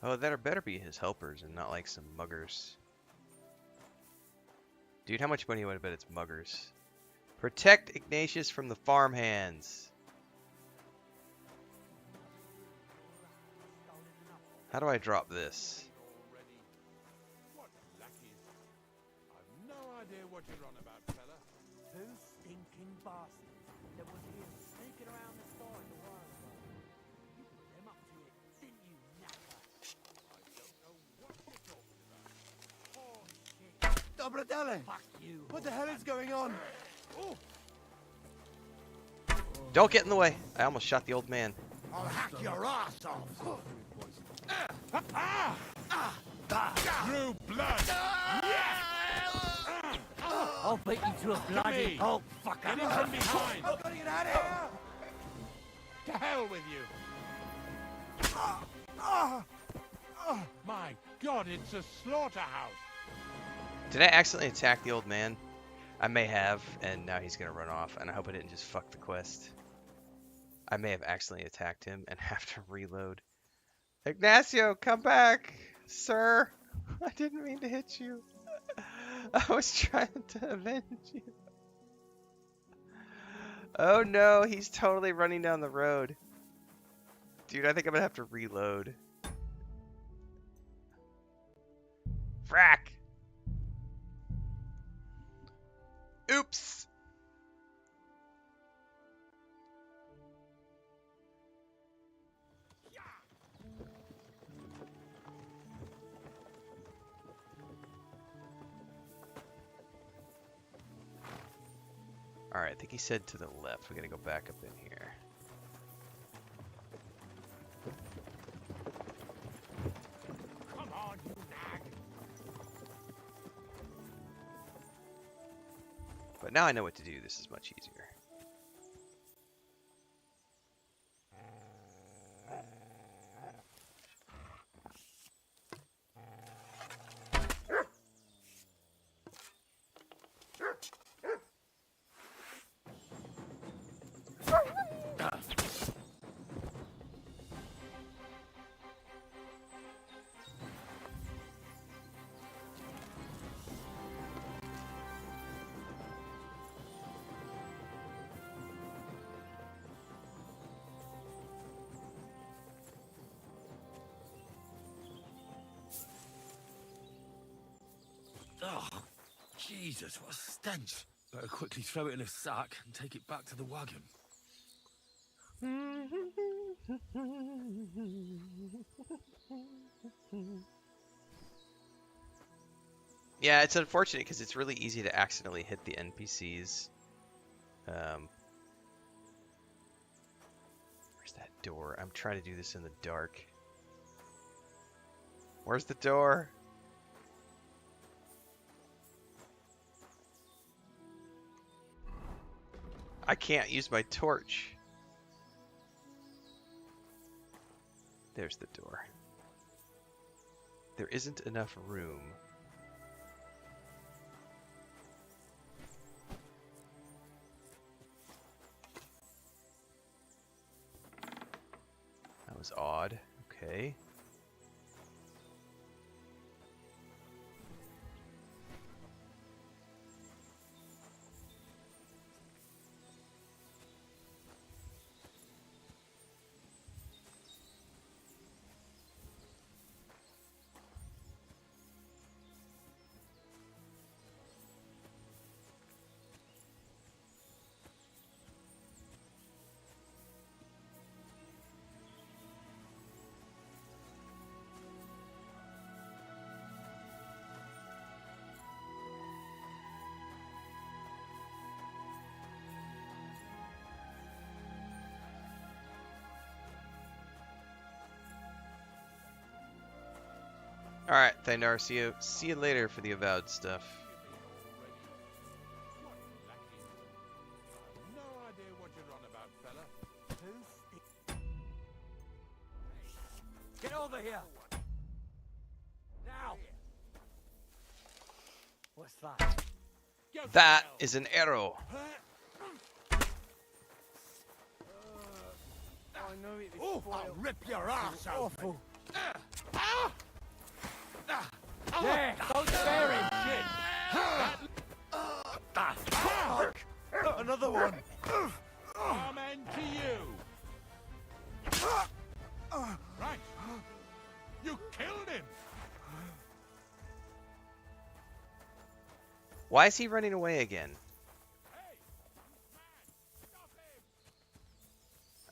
Oh, that better be his helpers and not like some muggers. Dude, how much money would I bet it's muggers? Protect Ignatius from the farmhands. How do I drop this? What lackeys? I've no idea what you're on about, fella. Two stinking bastards that was here sneaking around the store in the world. You put them up to it, didn't you, knacker? I don't know what you're talking about. Oh, shit. Dobrodele! Fuck you. What the hell is going on? Oh, Don't get in the way. I almost shot the old man. I'll hack your ass off! Drew blood! I'll beat you to a bloody me. pulp, fucker. Get in from behind! I'm gonna get out of here! To hell with you! My God, it's a slaughterhouse! Did I accidentally attack the old man? I may have, and now he's gonna run off, and I hope I didn't just fuck the quest. I may have accidentally attacked him and have to reload. Ignacio, come back, sir. I didn't mean to hit you. I was trying to avenge you. Oh no, he's totally running down the road. Dude, I think I'm gonna have to reload. Frack! Oops! Alright, I think he said to the left. We gotta go back up in here. Come on, you nag. But now I know what to do. This is much easier. Oh, Jesus, what a stench. Better quickly throw it in a sack and take it back to the wagon. Yeah, it's unfortunate because it's really easy to accidentally hit the NPCs. Where's that door? I'm trying to do this in the dark. Where's the door? I can't use my torch. There's the door. There isn't enough room. That was odd. Okay. Alright, Thanar, see you later for the avowed stuff. No idea what you're on about, fella. Get over here. Now. What's that? That is an arrow. I know it Oh, was I'll rip your ass out. awful. Yeah, don't spare him, shit. Another one. Amen to you. Right. You killed him. Why is he running away again?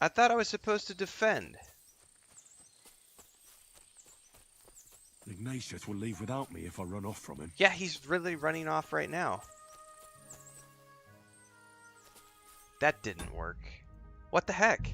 I thought I was supposed to defend. Ignatius will leave without me if I run off from him. Yeah, he's really running off right now. That didn't work. What the heck?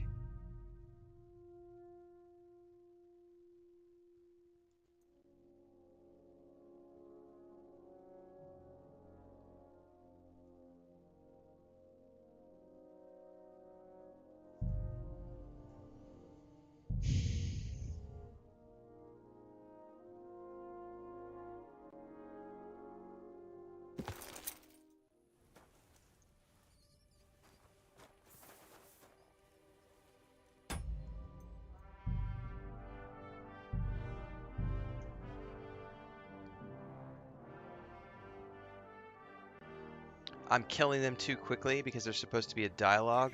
I'm killing them too quickly because there's supposed to be a dialogue.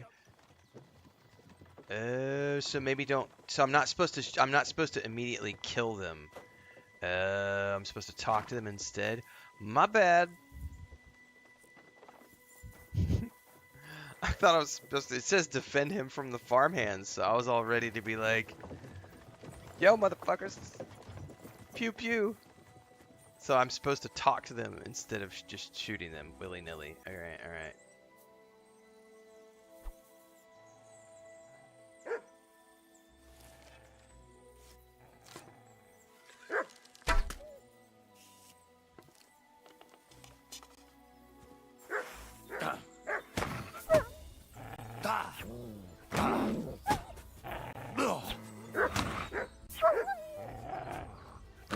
So maybe don't. So I'm not supposed to. I'm not supposed to immediately kill them. I'm supposed to talk to them instead. My bad. I thought I was supposed to. It says defend him from the farmhands, so I was all ready to be like, "Yo, motherfuckers, pew pew." So I'm supposed to talk to them instead of just shooting them willy-nilly. All right, all right.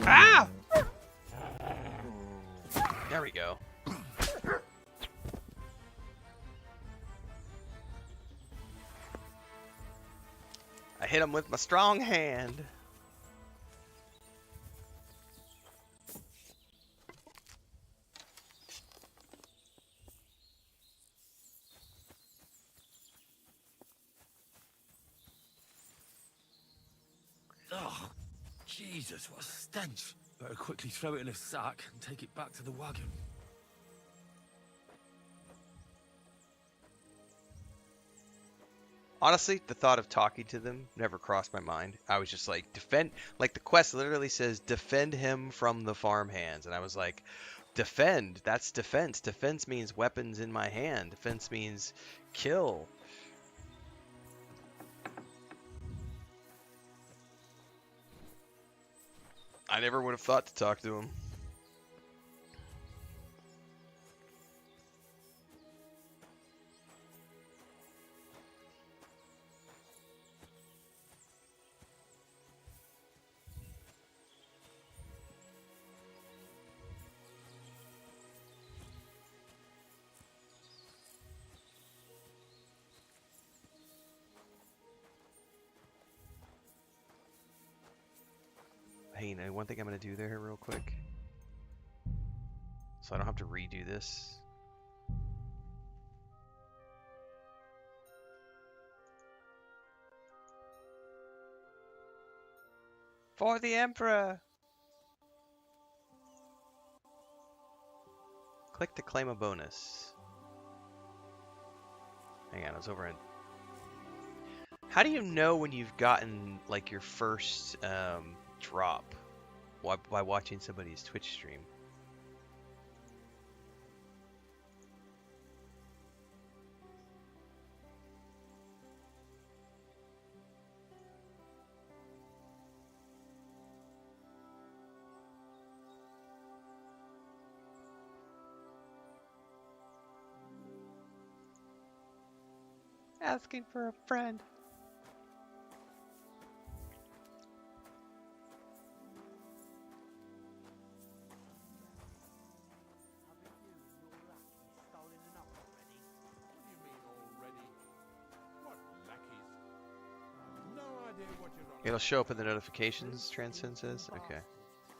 Ah! There we go. I hit him with my strong hand. Oh, Jesus, what a stench. Better quickly throw it in a sack and take it back to the wagon. Honestly, the thought of talking to them never crossed my mind. I was just like, defend, like the quest literally says, defend him from the farmhands. And I was like, defend, that's defense. Defense means weapons in my hand. Defense means kill. I never would have thought to talk to him. Hey, you know, one thing I'm going to do there real quick, so I don't have to redo this. For the Emperor! Click to claim a bonus. Hang on, I was over in... How do you know when you've gotten, like, your first, drop by watching somebody's Twitch stream? Asking for a friend. It'll show up in the notifications, Transcend says? Okay.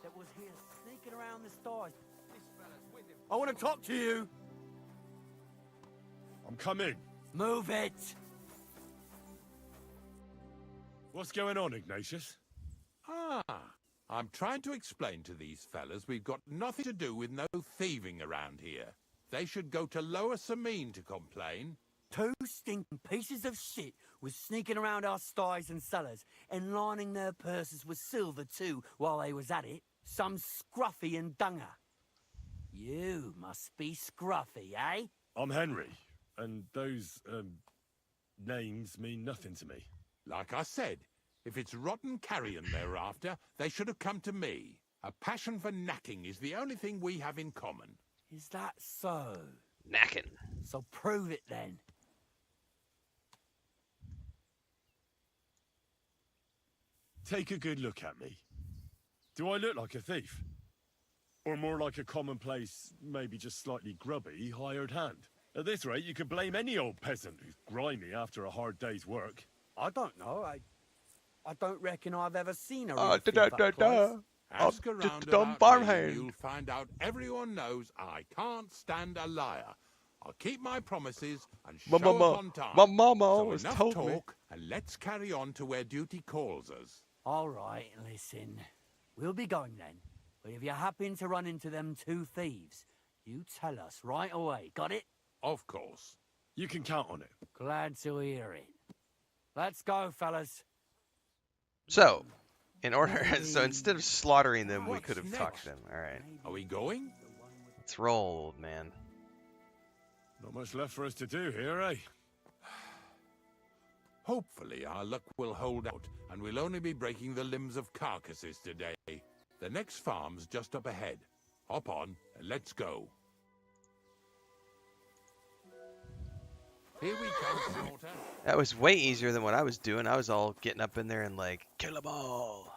That was here sneaking around the stores. I want to talk to you. I'm coming. Move it. What's going on, Ignatius? Ah, I'm trying to explain to these fellas we've got nothing to do with no thieving around here. They should go to Lower Samine to complain. Two stinking pieces of shit was sneaking around our sties and cellars and lining their purses with silver too while they was at it. Some scruffy and dunger. You must be scruffy, eh? I'm Henry, and those, names mean nothing to me. Like I said, if it's rotten carrion they're after, they should have come to me. A passion for knacking is the only thing we have in common. Is that so? Knacking. So prove it then. Take a good look at me. Do I look like a thief? Or more like a commonplace, maybe just slightly grubby, hired hand? At this rate, you could blame any old peasant who's grimy after a hard day's work. I don't know. I don't reckon I've ever seen a real thief up close. Ask around just a dumb about me, farmhand. you'll find out everyone knows I can't stand a liar. I'll keep my promises and My show mama- up on time. my mama So always enough told talk, me. and let's carry on to where duty calls us. All right, listen. We'll be going then. But if you happen to run into them two thieves, you tell us right away. Got it? Of course. You can count on it. Glad to hear it. Let's go, fellas. So, in order, so instead of slaughtering them, we What's could have talked next? to them. All right, Are we going? let's roll, old man. Not much left for us to do here, eh? Hopefully our luck will hold out, and we'll only be breaking the limbs of carcasses today. The next farm's just up ahead. Hop on, and let's go. Here we come, Slaughter. That was way easier than what I was doing. I was all getting up in there and like, kill them all.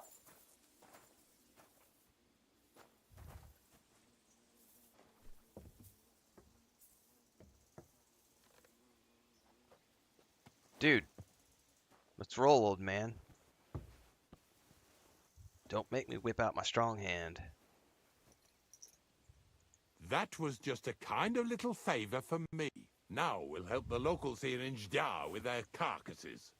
Dude, let's roll, old man. Don't make me whip out my strong hand. That was just a kind of little favor for me. Now we'll help the locals here in Jdar with their carcasses.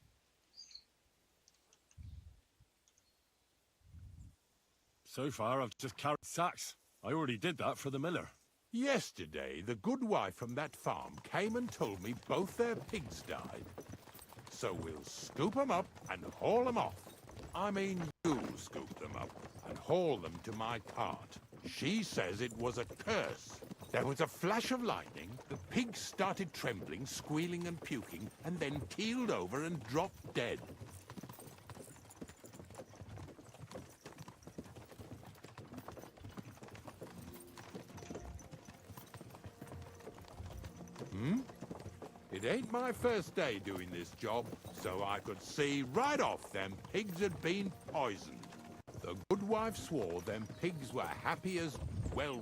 So far, I've just carried sacks. I already did that for the miller. Yesterday, the good wife from that farm came and told me both their pigs died. So we'll scoop them up and haul them off. I mean, you scoop them up and haul them to my cart. She says it was a curse. There was a flash of lightning, the pigs started trembling, squealing and puking, and then keeled over and dropped dead. It ain't my first day doing this job, so I could see right off them pigs had been poisoned. The good wife swore them pigs were happy as, well,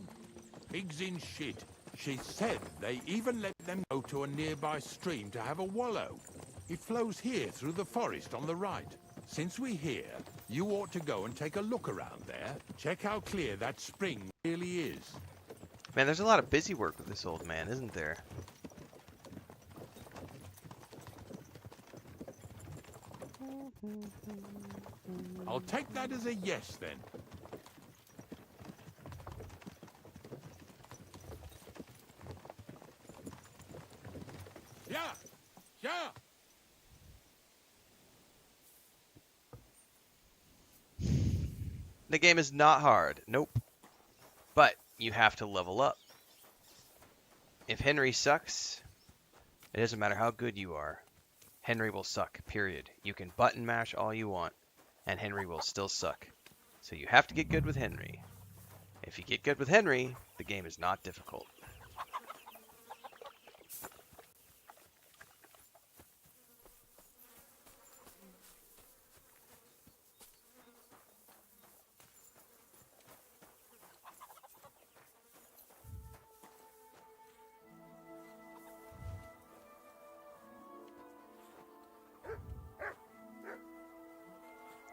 pigs in shit. She said they even let them go to a nearby stream to have a wallow. It flows here through the forest on the right. Since we're here, you ought to go and take a look around there. Check how clear that spring really is. Man, there's a lot of busy work with this old man, isn't there? I'll take that as a yes, then. Yeah! Yeah! The game is not hard. Nope. But you have to level up. If Henry sucks, it doesn't matter how good you are. Henry will suck, period. You can button mash all you want, and Henry will still suck. So you have to get good with Henry. If you get good with Henry, the game is not difficult.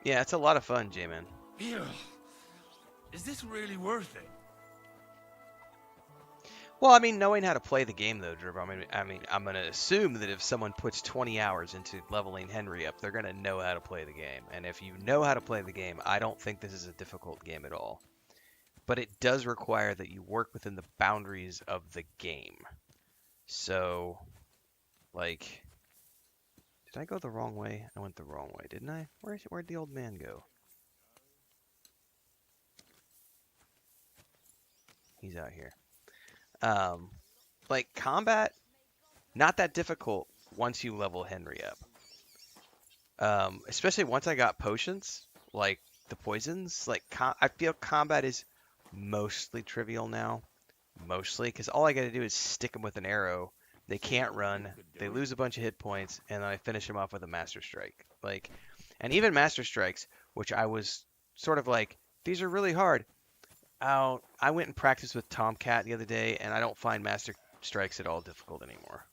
Yeah, it's a lot of fun, J-Man. Is this really worth it? Well, I mean, knowing how to play the game, though, Drew, I mean, I'm going to assume that if someone puts 20 hours into leveling Henry up, they're going to know how to play the game. And if you know how to play the game, I don't think this is a difficult game at all. But it does require that you work within the boundaries of the game. So, like, did I go the wrong way? I went the wrong way, didn't I? Where'd the old man go? He's out here. Like, combat, not that difficult once you level Henry up. Especially once I got potions, like the poisons, like, I feel combat is mostly trivial now. Mostly, because all I gotta do is stick them with an arrow. They can't run, they lose a bunch of hit points, and then I finish them off with a Master Strike. Like, and even Master Strikes, which I was sort of like, these are really hard. I went and practiced with Tomcat the other day, and I don't find Master Strikes at all difficult anymore.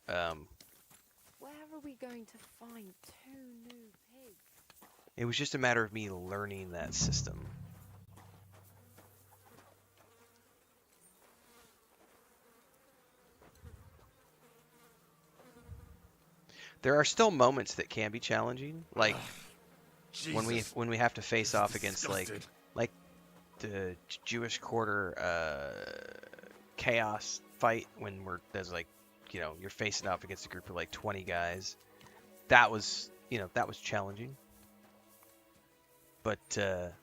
Where are we going to find 2 new pigs? It was just a matter of me learning that system. There are still moments that can be challenging, like when Jesus, we have to face this is off against disgusting. like the Jewish Quarter chaos fight when there's like, you know, you're facing off against a group of like 20 guys. That was, you know, that was challenging. But it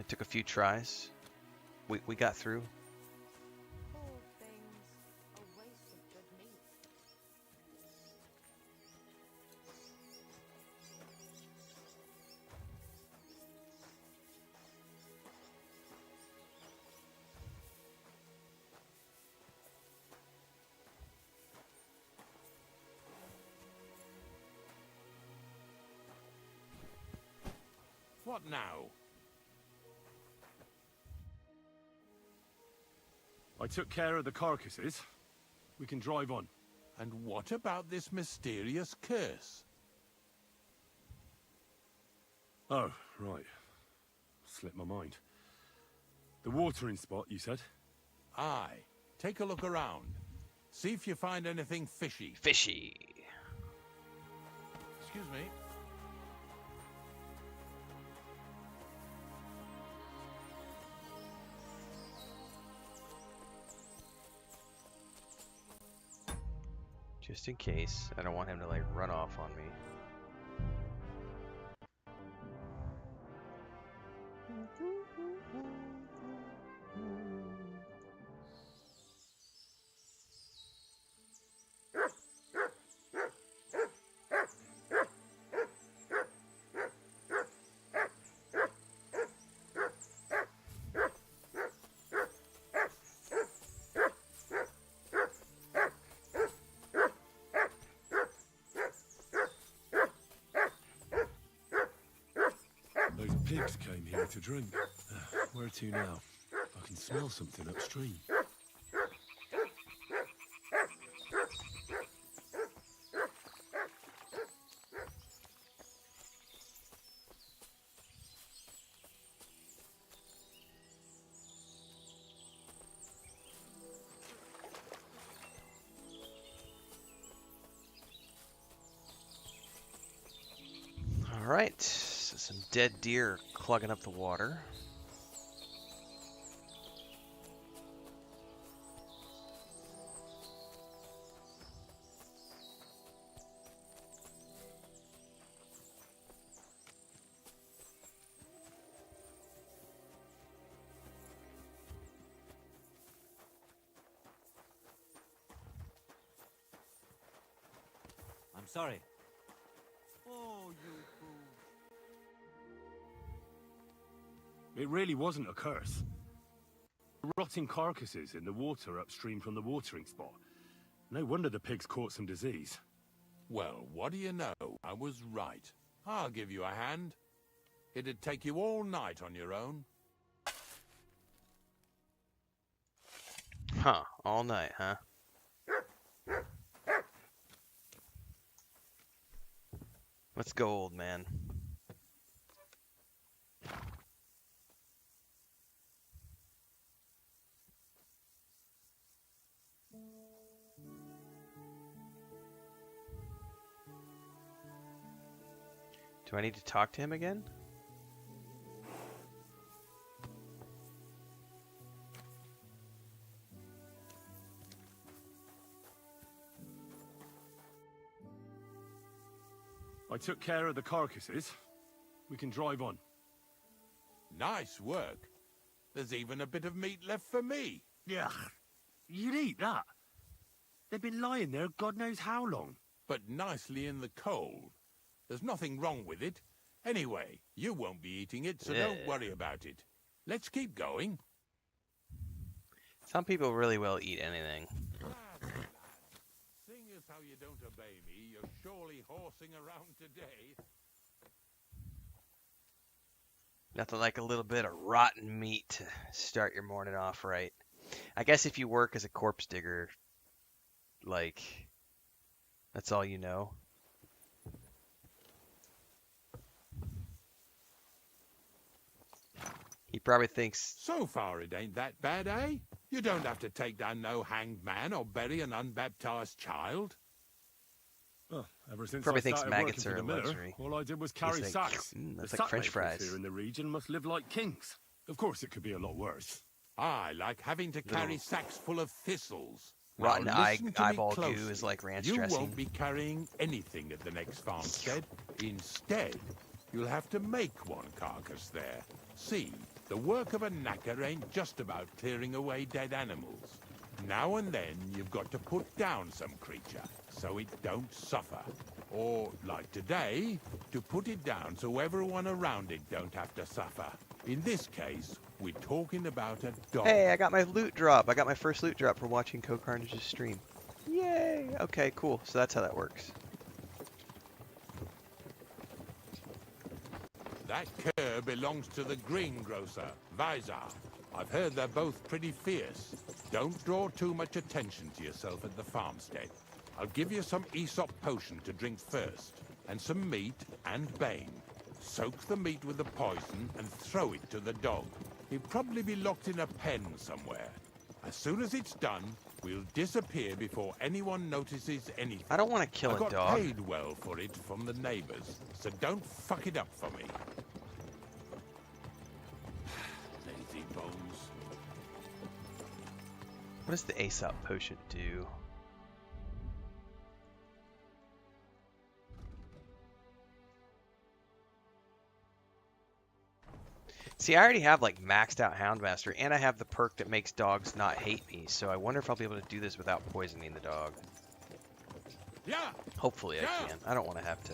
took a few tries. We got through. Poor things. A waste of good meat. What now? I took care of the carcasses. We can drive on. And what about this mysterious curse? Oh, right. Slipped my mind. The watering spot, you said? Aye. Take a look around. See if you find anything fishy. Fishy. Excuse me. Just in case. I don't want him to like run off on me. Those pigs came here to drink. Where to now? I can smell something upstream. All right. So some dead deer clogging up the water. I'm sorry. Oh, you fool. It really wasn't a curse. Rotting carcasses in the water upstream from the watering spot. No wonder the pigs caught some disease. Well, what do you know? I was right. I'll give you a hand. It'd take you all night on your own. Huh. All night, huh? Let's go, old man. Do I need to talk to him again? I took care of the carcasses. We can drive on. Nice work. There's even a bit of meat left for me. Yeah, you'd eat that. They've been lying there God knows how long. But nicely in the cold. There's nothing wrong with it. Anyway, you won't be eating it, so don't worry about it. Let's keep going. Some people really will eat anything. Seeing as how you don't obey me, you're surely horsing around today. Nothing like a little bit of rotten meat to start your morning off right. I guess if you work as a corpse digger, like, that's all you know. He probably thinks... So far it ain't that bad, eh? You don't have to take down no hanged man or bury an unbaptized child. Well, ever since Probably I thinks started maggots working are for a the miller, luxury. all I did was carry like, sacks. that's The like sack French makers fries. here in the region must live like kings. Of course, it could be a lot worse. I like having to carry sacks full of thistles. Rotten Now, listen to me eyeball goo closely. is like ranch You dressing. won't be carrying anything at the next farmstead. Instead, you'll have to make one carcass there. See, the work of a knacker ain't just about clearing away dead animals. Now and then, you've got to put down some creature, so it don't suffer. Or, like today, to put it down so everyone around it don't have to suffer. In this case, we're talking about a dog. Hey, I got my loot drop. I got my first loot drop for watching Co-Carnage's stream. Yay! Okay, cool. So that's how that works. That cur belongs to the greengrocer, Visor. I've heard they're both pretty fierce. Don't draw too much attention to yourself at the farmstead. I'll give you some Aesop potion to drink first, and some meat and bane. Soak the meat with the poison and throw it to the dog. He'll probably be locked in a pen somewhere. As soon as it's done, we'll disappear before anyone notices anything. I don't want to kill I a got dog. paid well for it from the neighbors, so don't fuck it up for me. Lazy bones. What does the Aesop potion do? See, I already have like maxed out Houndmaster, and I have the perk that makes dogs not hate me, so I wonder if I'll be able to do this without poisoning the dog. Yeah. Hopefully I can. I don't want to have to.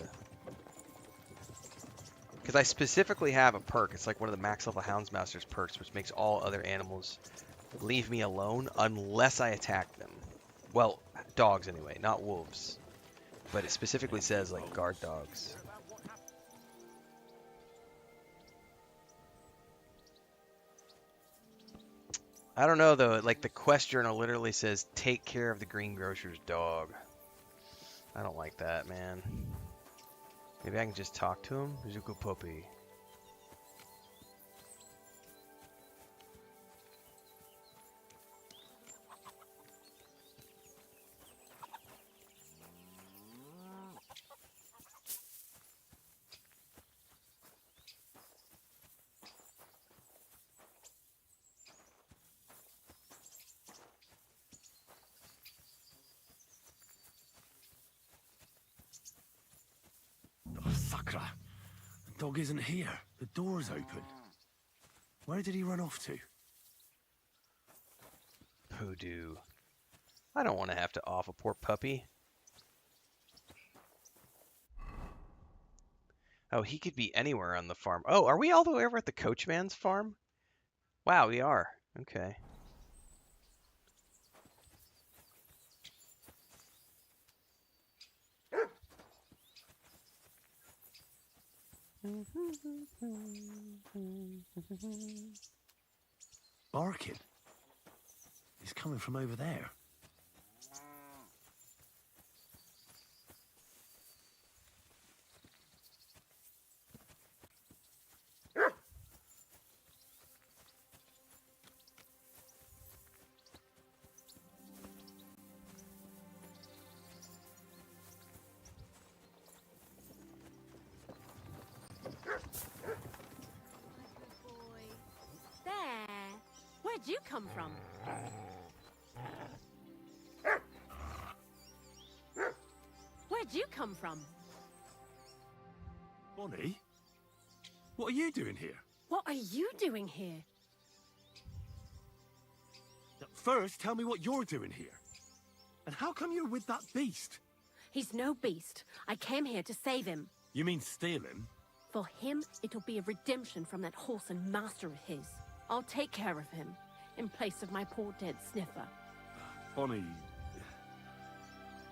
Because I specifically have a perk. It's like one of the max level Houndmaster's perks, which makes all other animals leave me alone unless I attack them. Well, dogs anyway, not wolves. But it specifically says like guard dogs. I don't know though, like the quest journal literally says take care of the greengrocer's dog. I don't like that, man. Maybe I can just talk to him? He's a good puppy. Oh, Sakra. The dog isn't here. The door's open. Where did he run off to? Hoodoo. I don't want to have to off a poor puppy. Oh, he could be anywhere on the farm. Oh, are we all the way over at the coachman's farm? Wow, we are. Okay. Barking. He's coming from over there. There. Where'd you come from? Where'd you come from? Bonnie? What are you doing here? What are you doing here? First, tell me what you're doing here. And how come you're with that beast? He's no beast. I came here to save him. You mean steal him? For him, it'll be a redemption from that horse and master of his. I'll take care of him, in place of my poor dead sniffer. Bonnie...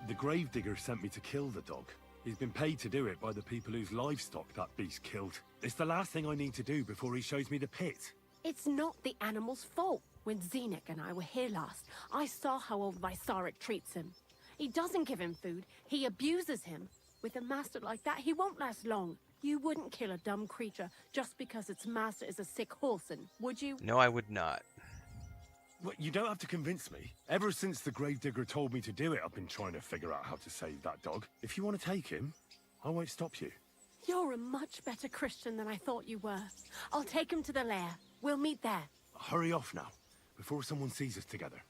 The gravedigger sent me to kill the dog. He's been paid to do it by the people whose livestock that beast killed. It's the last thing I need to do before he shows me the pit. It's not the animal's fault. When Zenek and I were here last, I saw how old Visaric treats him. He doesn't give him food, he abuses him. With a master like that, he won't last long. You wouldn't kill a dumb creature just because its master is a sick horseman, would you? No, I would not. Well, you don't have to convince me. Ever since the gravedigger told me to do it, I've been trying to figure out how to save that dog. If you want to take him, I won't stop you. You're a much better Christian than I thought you were. I'll take him to the lair. We'll meet there. Hurry off now, before someone sees us together.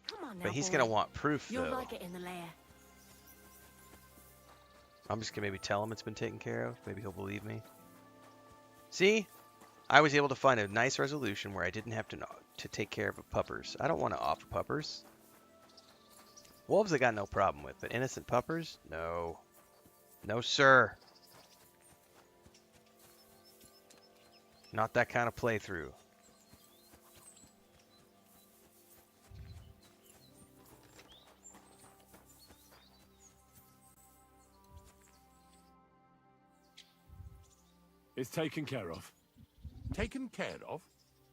Come on now, But he's boy. gonna want proof, You'll though. like it in the lair. I'm just gonna maybe tell him it's been taken care of. Maybe he'll believe me. See? I was able to find a nice resolution where I didn't have to take care of puppers. I don't want to offer puppers. Wolves I got no problem with, but innocent puppers? No. No, sir. Not that kind of playthrough. It's taken care of. Taken care of?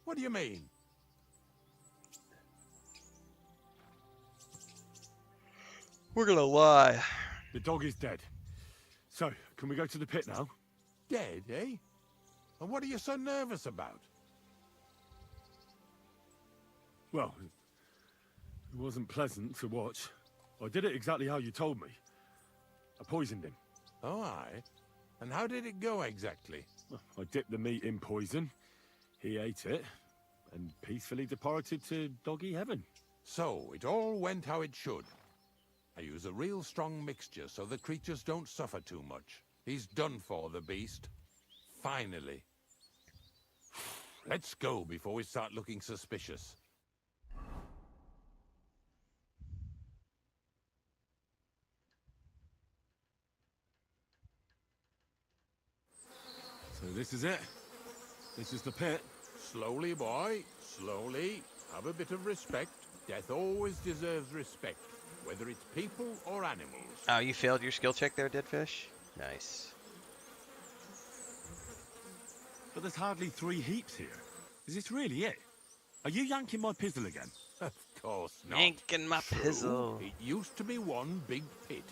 What do you mean? We're gonna lie. The dog is dead. So, can we go to the pit now? Dead, eh? And what are you so nervous about? Well, it wasn't pleasant to watch. I did it exactly how you told me. I poisoned him. Oh, aye. And how did it go exactly? I dipped the meat in poison. He ate it, and peacefully departed to doggy heaven. So, it all went how it should. I use a real strong mixture so the creatures don't suffer too much. He's done for, the beast. Finally. Let's go before we start looking suspicious. So this is it. This is the pit. Slowly, boy. Slowly. Have a bit of respect. Death always deserves respect, whether it's people or animals. Oh, you failed your skill check there, Deadfish? Nice. But there's hardly 3 heaps here. Is this really it? Are you yanking my pizzle again? Of course not. Yanking my True, pizzle. It used to be one big pit.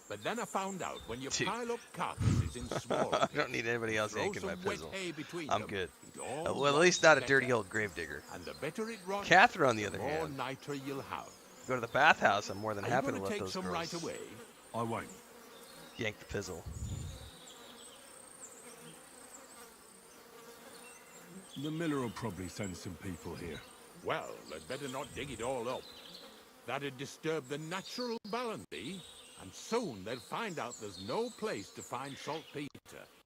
But then I found out when you pile up carcasses in smaller I don't need anybody else throw yanking my some wet pizzle. hay between I'm them, good. it all Well, at least not a rots dirty better. old gravedigger. And the better it rots, Catherine, on the the other more hand, niter you'll have. go to the bathhouse. I'm more than Are happy you to going let to take those some girls right away? I won't. yank the pizzle. The miller will probably send some people here. Well, they'd better not dig it all up. That'd disturb the natural balance, see? And soon they'll find out there's no place to find saltpeter.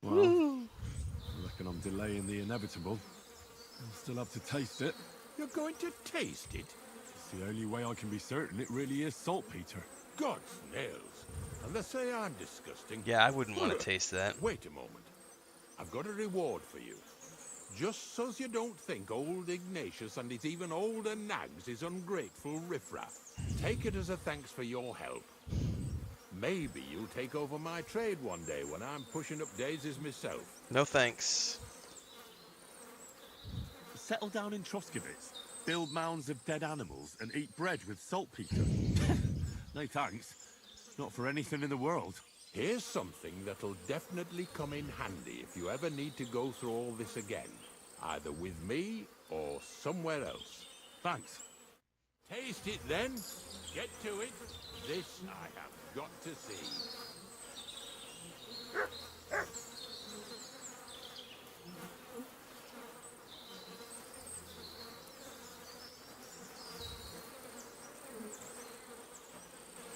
Well, I reckon I'm delaying the inevitable. I'll still have to taste it. You're going to taste it? It's the only way I can be certain it really is saltpeter. God's nails. And they say I'm disgusting. Yeah, I wouldn't want to taste that. Wait a moment. I've got a reward for you. Just so's you don't think old Ignatius and his even older nags is ungrateful riffraff. Take it as a thanks for your help. Maybe you'll take over my trade one day when I'm pushing up daisies myself. No thanks. Settle down in Troskowitz, build mounds of dead animals, and eat bread with saltpeter. No thanks. Not for anything in the world. Here's something that'll definitely come in handy if you ever need to go through all this again. Either with me or somewhere else. Thanks. Taste it then. Get to it. This I have got to see.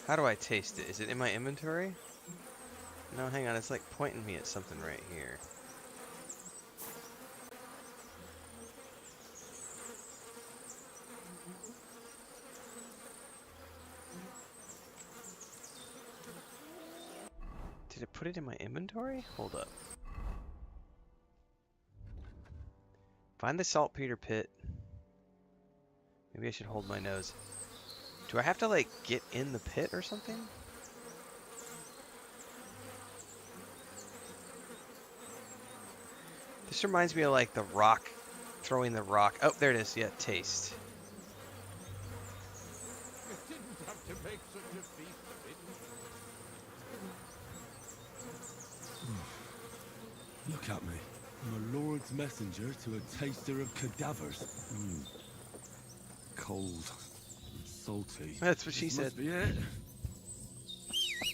How do I taste it? Is it in my inventory? No, hang on. It's like pointing me at something right here. Did it put it in my inventory? Hold up. Find the saltpeter pit. Maybe I should hold my nose. Do I have to, like, get in the pit or something? This reminds me of, like, the rock, throwing the rock. Oh, there it is. Yeah, taste. You didn't have to make such a feast of it. Look at me. I'm a lord's messenger to a taster of cadavers. cold and salty. That's what she This said. must be it.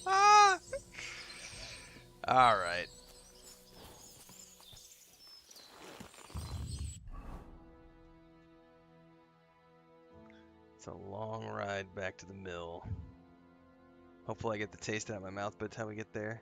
Ah! All right. It's a long ride back to the mill. Hopefully I get the taste out of my mouth by the time we get there.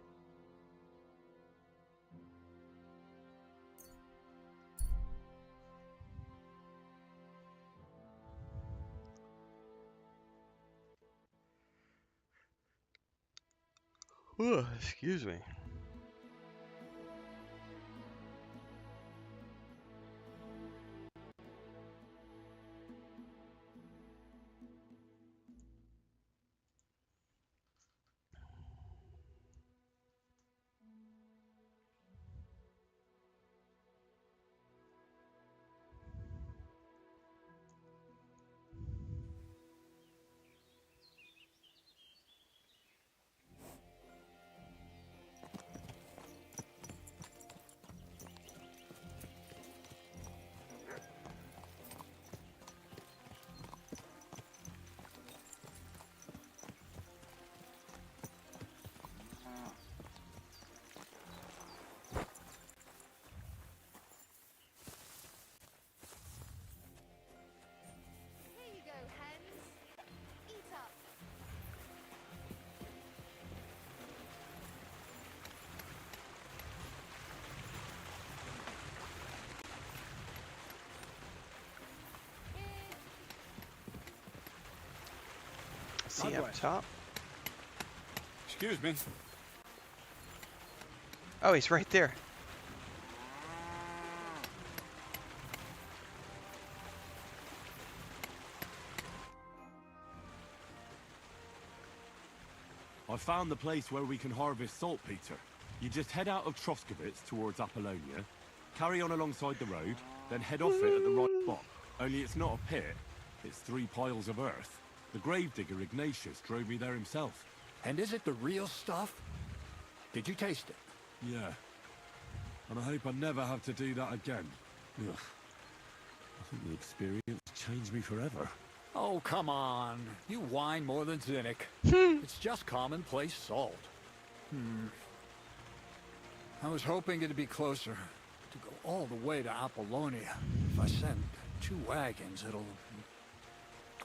Ooh, excuse me. Here you go, hens. Eat up. See up top? Excuse me. Oh, he's right there. I found the place where we can harvest saltpeter. You just head out of Troskovitz towards Apollonia, carry on alongside the road, then head off it at the right spot. Only it's not a pit, it's 3 piles of earth. The gravedigger Ignatius drove me there himself. And is it the real stuff? Did you taste it? Yeah. And I hope I never have to do that again. Ugh. I think the experience changed me forever. Oh, come on. You whine more than Zinnik. It's just commonplace salt. I was hoping it'd be closer. To go all the way to Apollonia. If I send 2 wagons,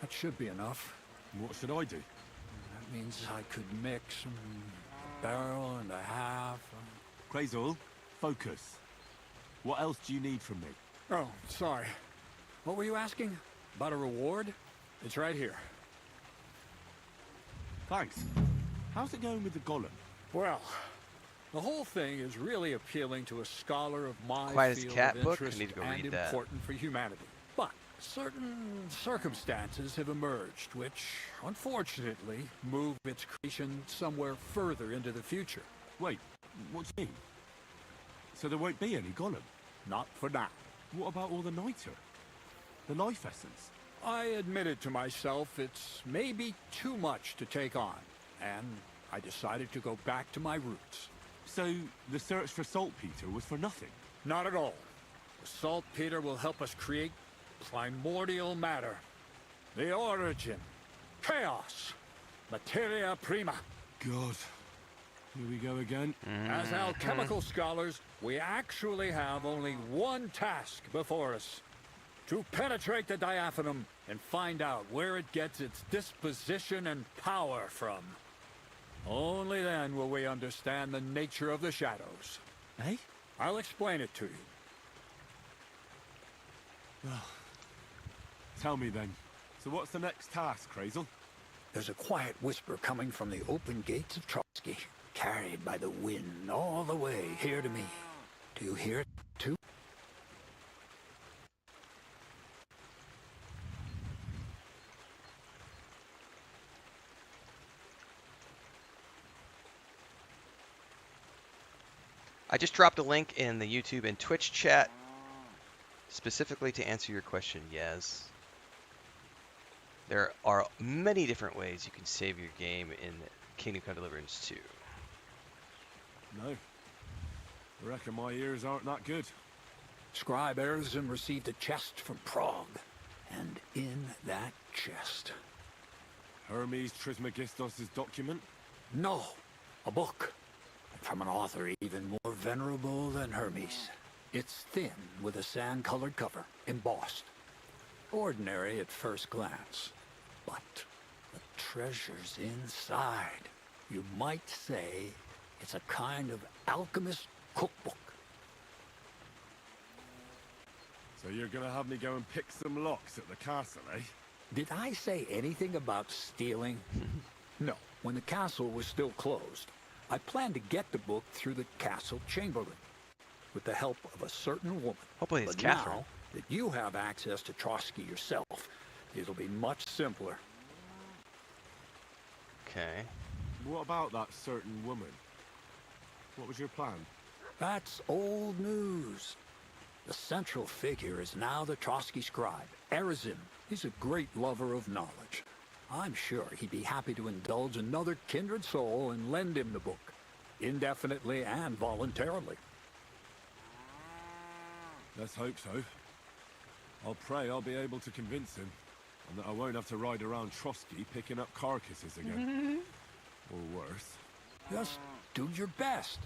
that should be enough. What should I do? That means I could mix a barrel and a half. Crazel, focus. What else do you need from me? Oh, sorry. What were you asking? About a reward? It's right here. Thanks. How's it going with the golem? Well, the whole thing is really appealing to a scholar of my Quiet as a field cat of book? I interest need to go and read that. important for humanity. But certain circumstances have emerged which, unfortunately, move its creation somewhere further into the future. Wait, what do you mean? So there won't be any golem? Not for now. What about all the niter? The life essence? I admitted to myself it's maybe too much to take on, and I decided to go back to my roots. So the search for saltpeter was for nothing? Not at all. The saltpeter will help us create primordial matter. The origin. Chaos. Materia prima. God. Here we go again. As alchemical scholars, we actually have only one task before us. To penetrate the diaphanum and find out where it gets its disposition and power from. Only then will we understand the nature of the shadows. Eh? I'll explain it to you. Well, tell me then. So what's the next task, Crazel? There's a quiet whisper coming from the open gates of Trotsky, carried by the wind all the way here to me. Do you hear it, too? I just dropped a link in the YouTube and Twitch chat specifically to answer your question, Yaz. There are many different ways you can save your game in Kingdom Come Deliverance 2. No. I reckon my ears aren't that good. Scribe Erzen received a chest from Prague, and in that chest. Hermes Trismegistos' document? No, a book. From an author even more venerable than Hermes. It's thin with a sand-colored cover, embossed. Ordinary at first glance, but the treasure's inside. You might say it's a kind of alchemist cookbook. So you're gonna have me go and pick some locks at the castle, eh? Did I say anything about stealing? No, when the castle was still closed, I planned to get the book through the castle chamberlain, with the help of a certain woman. Hopefully it's But Catherine. now that you have access to Trotsky yourself, it'll be much simpler. Okay. What about that certain woman? What was your plan? That's old news. The central figure is now the Trotsky scribe, Erazim. He's a great lover of knowledge. I'm sure he'd be happy to indulge another kindred soul and lend him the book, indefinitely and voluntarily. Let's hope so. I'll pray I'll be able to convince him, and that I won't have to ride around Trotsky picking up carcasses again. Or worse. Just do your best.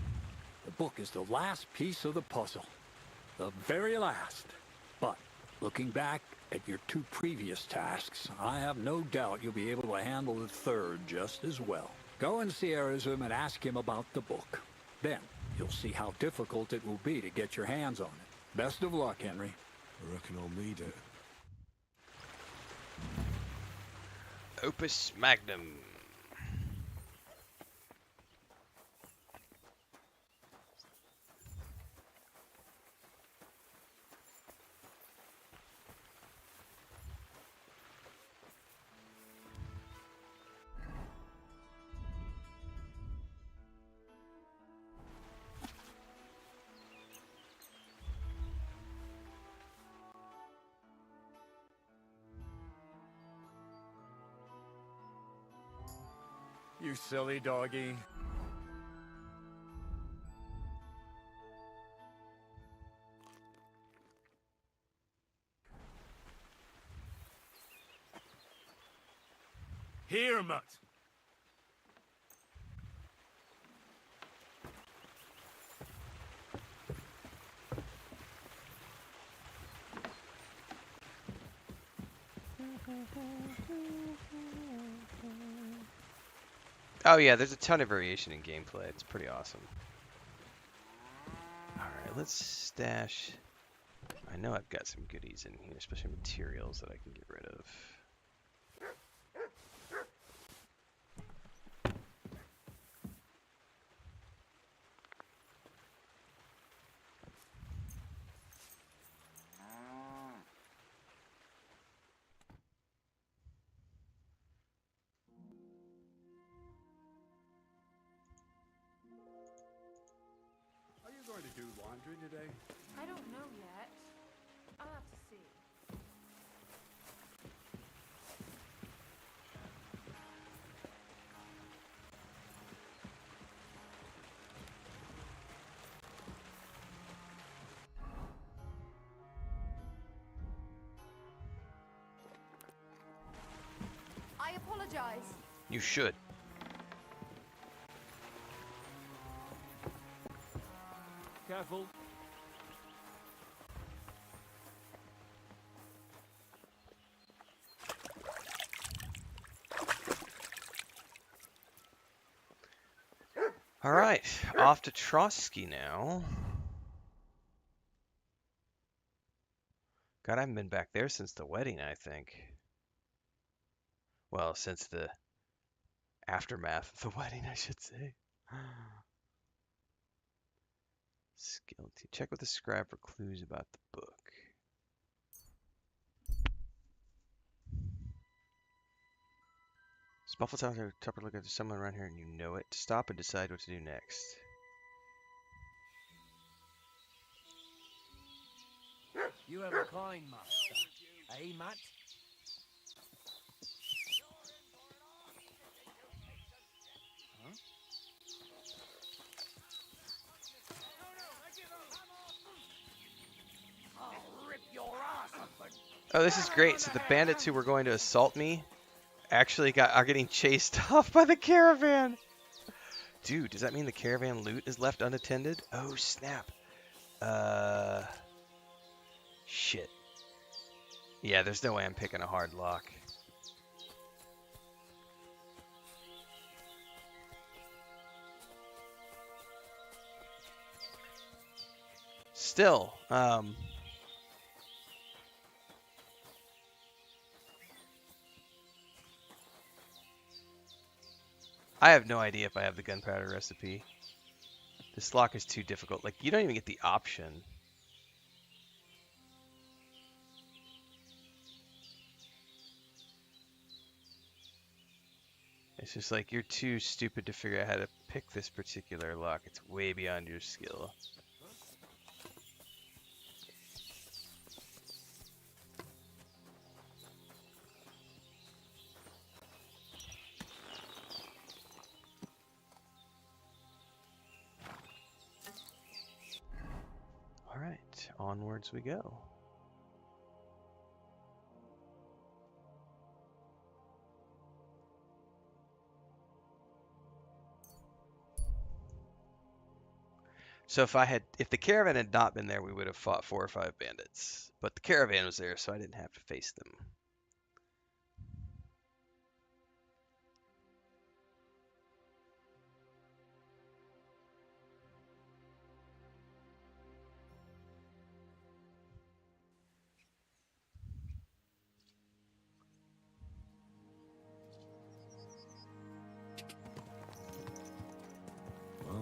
The book is the last piece of the puzzle. The very last. But looking back at your two previous tasks, I have no doubt you'll be able to handle the third just as well. Go and see Erazim and ask him about the book. Then you'll see how difficult it will be to get your hands on it. Best of luck, Henry. I reckon I'll need it. Opus Magnum. You silly doggy. Here, Mutt. Oh yeah, there's a ton of variation in gameplay. It's pretty awesome. Alright, let's stash... I know I've got some goodies in here, especially materials that I can get rid of. Are you going to do laundry today? I don't know yet. I'll have to see. I apologize. You should. Careful. Alright, off to Trotsky now. God, I haven't been back there since the wedding, I think. Well, since the aftermath of the wedding, I should say. Skill T. Check with the scribe for clues about the book. Spuffle sounds like a tougher look at someone around here and you know it. Stop and decide what to do next. You have a kind master, eh, Matt? Huh? I'll rip your ass open. Oh, this is great. So the bandits who were going to assault me actually are getting chased off by the caravan. Dude, does that mean the caravan loot is left unattended? Oh, snap. Shit. Yeah, there's no way I'm picking a hard lock. Still, I have no idea if I have the gunpowder recipe. This lock is too difficult. Like, you don't even get the option. It's just like, you're too stupid to figure out how to pick this particular lock. It's way beyond your skill. Alright, onwards we go. So if the caravan had not been there, we would have fought 4 or 5 bandits. But the caravan was there, so I didn't have to face them.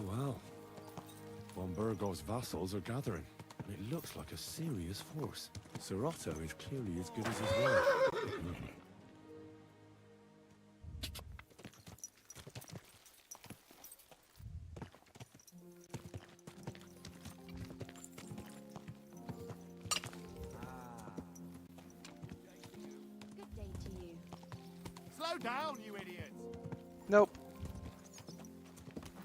Well. Von Burgov's vassals are gathering. And it looks like a serious force. Sir Otto is clearly as good as his word. Good day to you. Slow down, you idiots! Nope.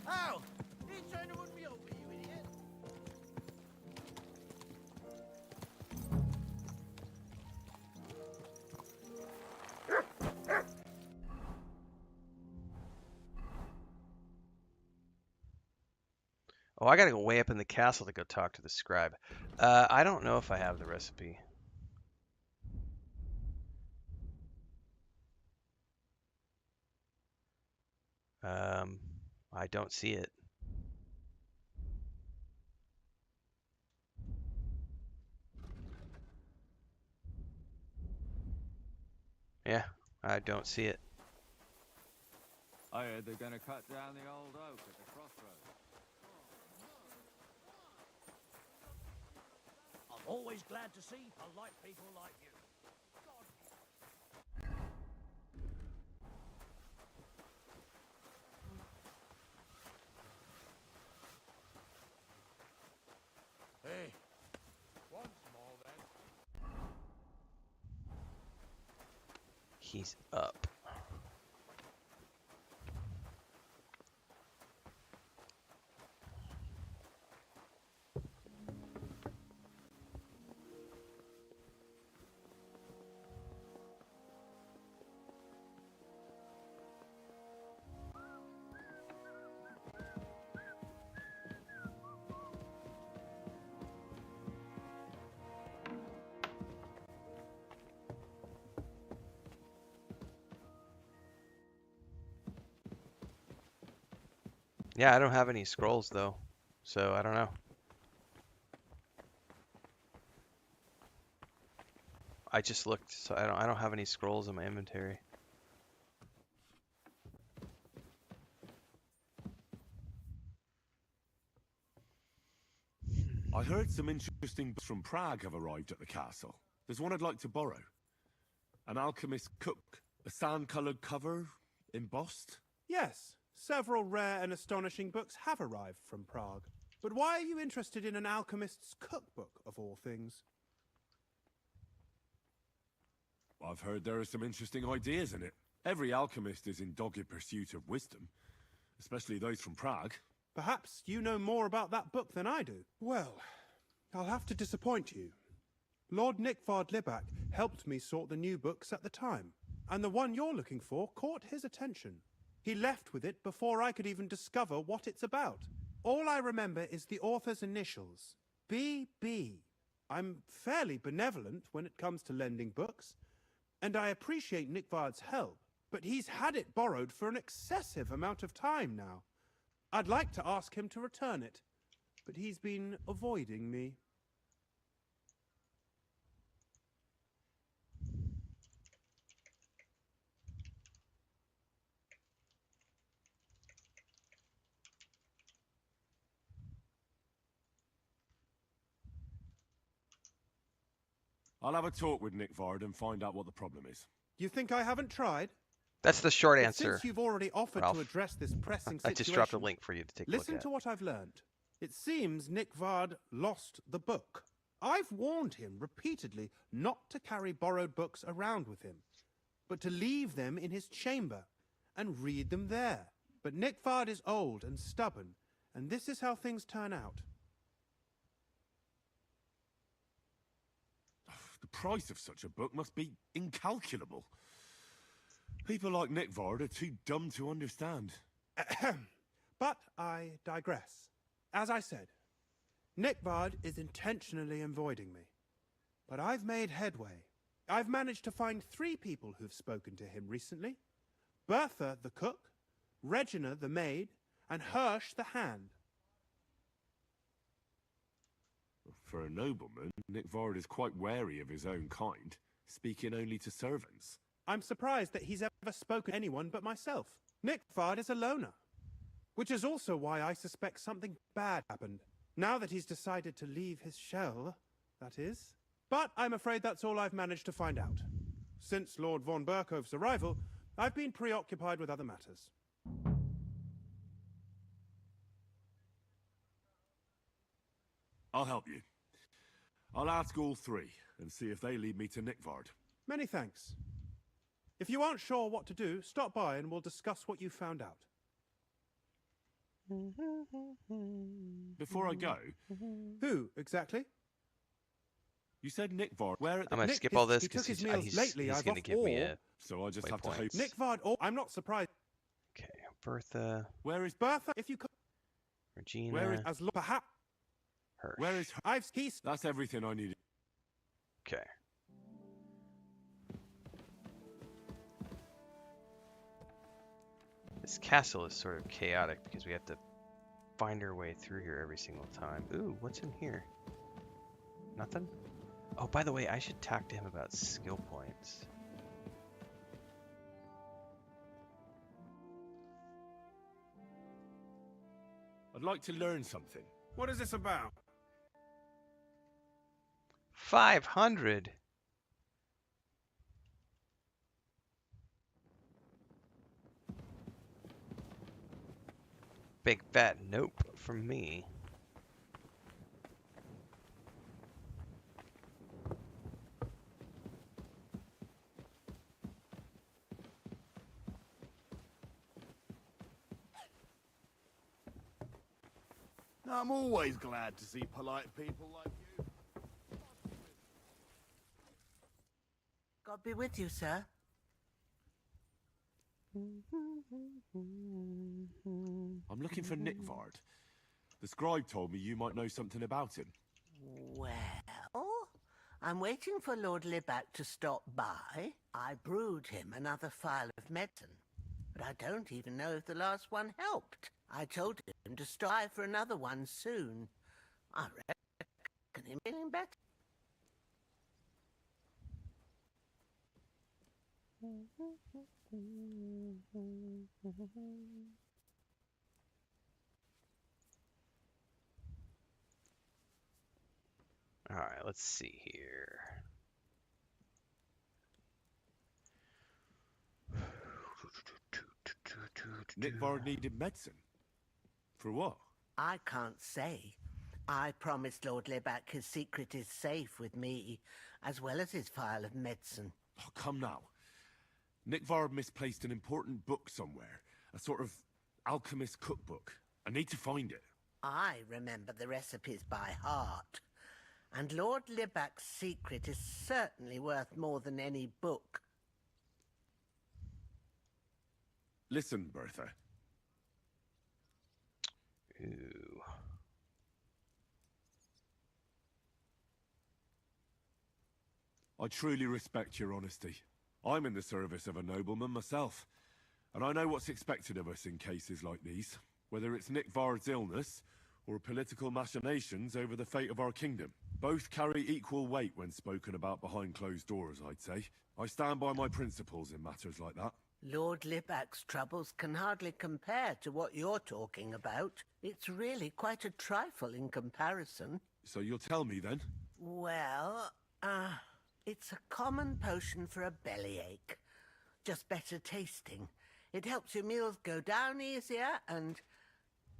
Ow! He's trying to run me over, you idiot! Oh, I gotta go way up in the castle to go talk to the scribe. I don't know if I have the recipe. I don't see it. Yeah, I don't see it. I heard they're going to cut down the old oak at the crossroads. I'm always glad to see polite people like you. Hey, once more then. He's up. Yeah, I don't have any scrolls though, so I don't know. I just looked, so I don't have any scrolls in my inventory. I heard some interesting books from Prague have arrived at the castle. There's one I'd like to borrow. An alchemist's cook, a sand-coloured cover, embossed. Yes, several rare and astonishing books have arrived from Prague. But why are you interested in an alchemist's cookbook, of all things? I've heard there are some interesting ideas in it. Every alchemist is in dogged pursuit of wisdom, especially those from Prague. Perhaps you know more about that book than I do. Well, I'll have to disappoint you. Lord Nickvard Libak helped me sort the new books at the time, and the one you're looking for caught his attention. He left with it before I could even discover what it's about. All I remember is the author's initials, B.B. I'm fairly benevolent when it comes to lending books, and I appreciate Nickvard's help, but he's had it borrowed for an excessive amount of time now. I'd like to ask him to return it, but he's been avoiding me. I'll have a talk with Nickvard and find out what the problem is. You think I haven't tried? That's the short But answer. since you've already offered Ralph. to address this pressing I situation, just dropped a link for you to take a look listen at. to what I've learned. It seems Nickvard lost the book. I've warned him repeatedly not to carry borrowed books around with him, but to leave them in his chamber and read them there. But Nickvard is old and stubborn, and this is how things turn out. The price of such a book must be incalculable. People like Nickvard are too dumb to understand. But I digress. As I said, Nickvard is intentionally avoiding me. But I've made headway. I've managed to find 3 people who've spoken to him recently. Bertha the cook, Regina the maid, and Hirsch the hand. For a nobleman, Nickvard is quite wary of his own kind, speaking only to servants. I'm surprised that he's ever spoken to anyone but myself. Nickvard is a loner, which is also why I suspect something bad happened. Now that he's decided to leave his shell, that is. But I'm afraid that's all I've managed to find out. Since Lord von Berkove's arrival, I've been preoccupied with other matters. I'll help you. I'll ask all 3 and see if they lead me to Nickvard. Many thanks. If you aren't sure what to do, stop by and we'll discuss what you found out. Before I go... Who, exactly? You said Nickvard. Where I'm going to skip all this because he's going to give me a... So I just have to hope... Nickvard, I'm not surprised. Okay, Bertha... Where is Bertha, if you could... Regina... Where is... As perhaps... Hirsch. Where is... I've skis... That's everything I needed. Okay. This castle is sort of chaotic because we have to find our way through here every single time. Ooh, what's in here? Nothing? Oh, by the way, I should talk to him about skill points. I'd like to learn something. What is this about? 500! Big fat nope from me. I'm always glad to see polite people like you. God be with you, sir. I'm looking for Nickvard. The scribe told me you might know something about him. Well, I'm waiting for Lord Libak to stop by. I brewed him another phial of medicine, but I don't even know if the last one helped. I told him to stop by for another one soon. I reckon he's feeling better. All right, let's see here. Nickvard needed medicine. For what? I can't say. I promised Lord Libak his secret is safe with me, as well as his phial of medicine. Oh, come now. Nickvard misplaced an important book somewhere. A sort of alchemist cookbook. I need to find it. I remember the recipes by heart. And Lord Libac's secret is certainly worth more than any book. Listen, Bertha. Ooh. I truly respect your honesty. I'm in the service of a nobleman myself, and I know what's expected of us in cases like these, whether it's Nick Vard's illness or political machinations over the fate of our kingdom. Both carry equal weight when spoken about behind closed doors, I'd say. I stand by my principles in matters like that. Lord Libac's troubles can hardly compare to what you're talking about. It's really quite a trifle in comparison. So you'll tell me then? Well, it's a common potion for a bellyache. Just better tasting. It helps your meals go down easier and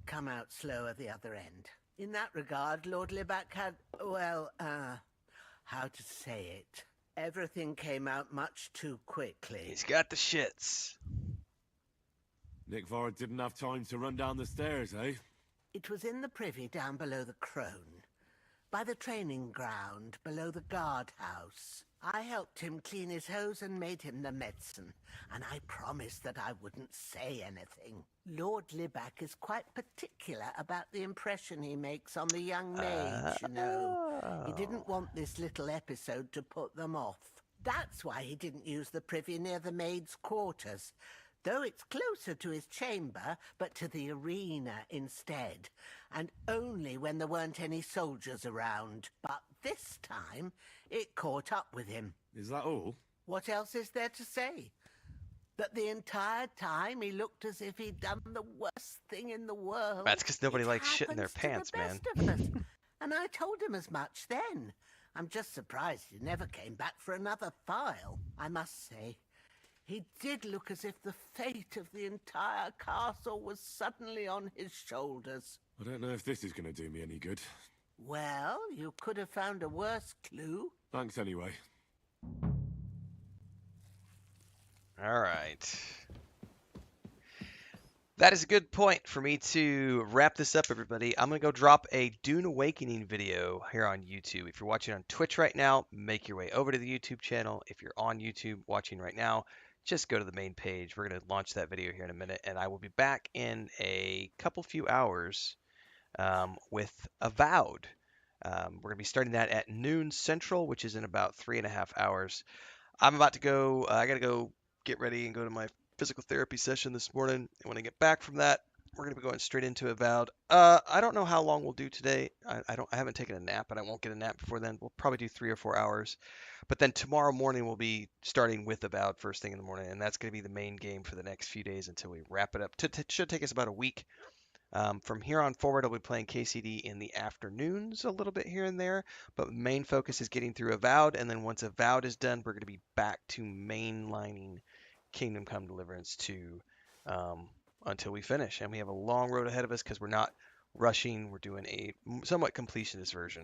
come out slower the other end. In that regard, Lord Libac had, well, how to say it? Everything came out much too quickly. He's got the shits. Nick Vard didn't have time to run down the stairs, eh? It was in the privy down below the crone, by the training ground below the guardhouse. I helped him clean his hose and made him the medicine, and I promised that I wouldn't say anything. Lord Libac is quite particular about the impression he makes on the young maids, you know. He didn't want this little episode to put them off. That's why he didn't use the privy near the maids' quarters, though it's closer to his chamber, but to the arena instead, and only when there weren't any soldiers around. But this time, it caught up with him. Is that all? What else is there to say? That the entire time he looked as if he'd done the worst thing in the world. That's because nobody likes shit in their pants, man. And I told him as much then. I'm just surprised he never came back for another file. I must say, he did look as if the fate of the entire castle was suddenly on his shoulders. I don't know if this is going to do me any good. Well, you could have found a worse clue. Thanks anyway. All right. That is a good point for me to wrap this up, everybody. I'm going to go drop a Dune Awakening video here on YouTube. If you're watching on Twitch right now, make your way over to the YouTube channel. If you're on YouTube watching right now, just go to the main page. We're going to launch that video here in a minute, and I will be back in a few hours with Avowed. We're going to be starting that at noon Central, which is in about 3.5 hours. I'm about to go, I got to go get ready and go to my physical therapy session this morning. And when I get back from that, we're going to be going straight into Avowed. I don't know how long we'll do today. I haven't taken a nap, and I won't get a nap before then. We'll probably do 3 or 4 hours. But then tomorrow morning we'll be starting with Avowed first thing in the morning, and that's going to be the main game for the next few days until we wrap it up. It should take us about a week. From here on forward, I'll be playing KCD in the afternoons a little bit here and there, but the main focus is getting through Avowed, and then once Avowed is done, we're going to be back to mainlining Kingdom Come Deliverance 2 until we finish. And we have a long road ahead of us because we're not rushing. We're doing a somewhat completionist version.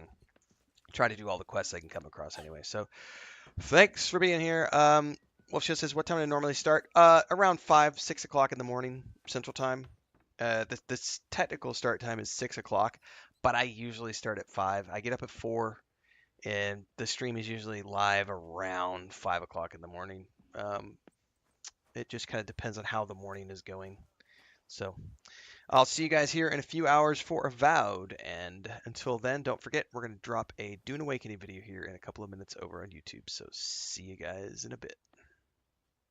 Try to do all the quests I can come across anyway. So thanks for being here. Wolfshield says, what time do I normally start? Around 5, 6 o'clock in the morning, Central Time. The technical start time is 6 o'clock, but I usually start at 5. I get up at 4, and the stream is usually live around 5 o'clock in the morning. It just kind of depends on how the morning is going. So I'll see you guys here in a few hours for Avowed, and until then, don't forget, we're going to drop a Dune Awakening video here in a couple of minutes over on YouTube. So see you guys in a bit.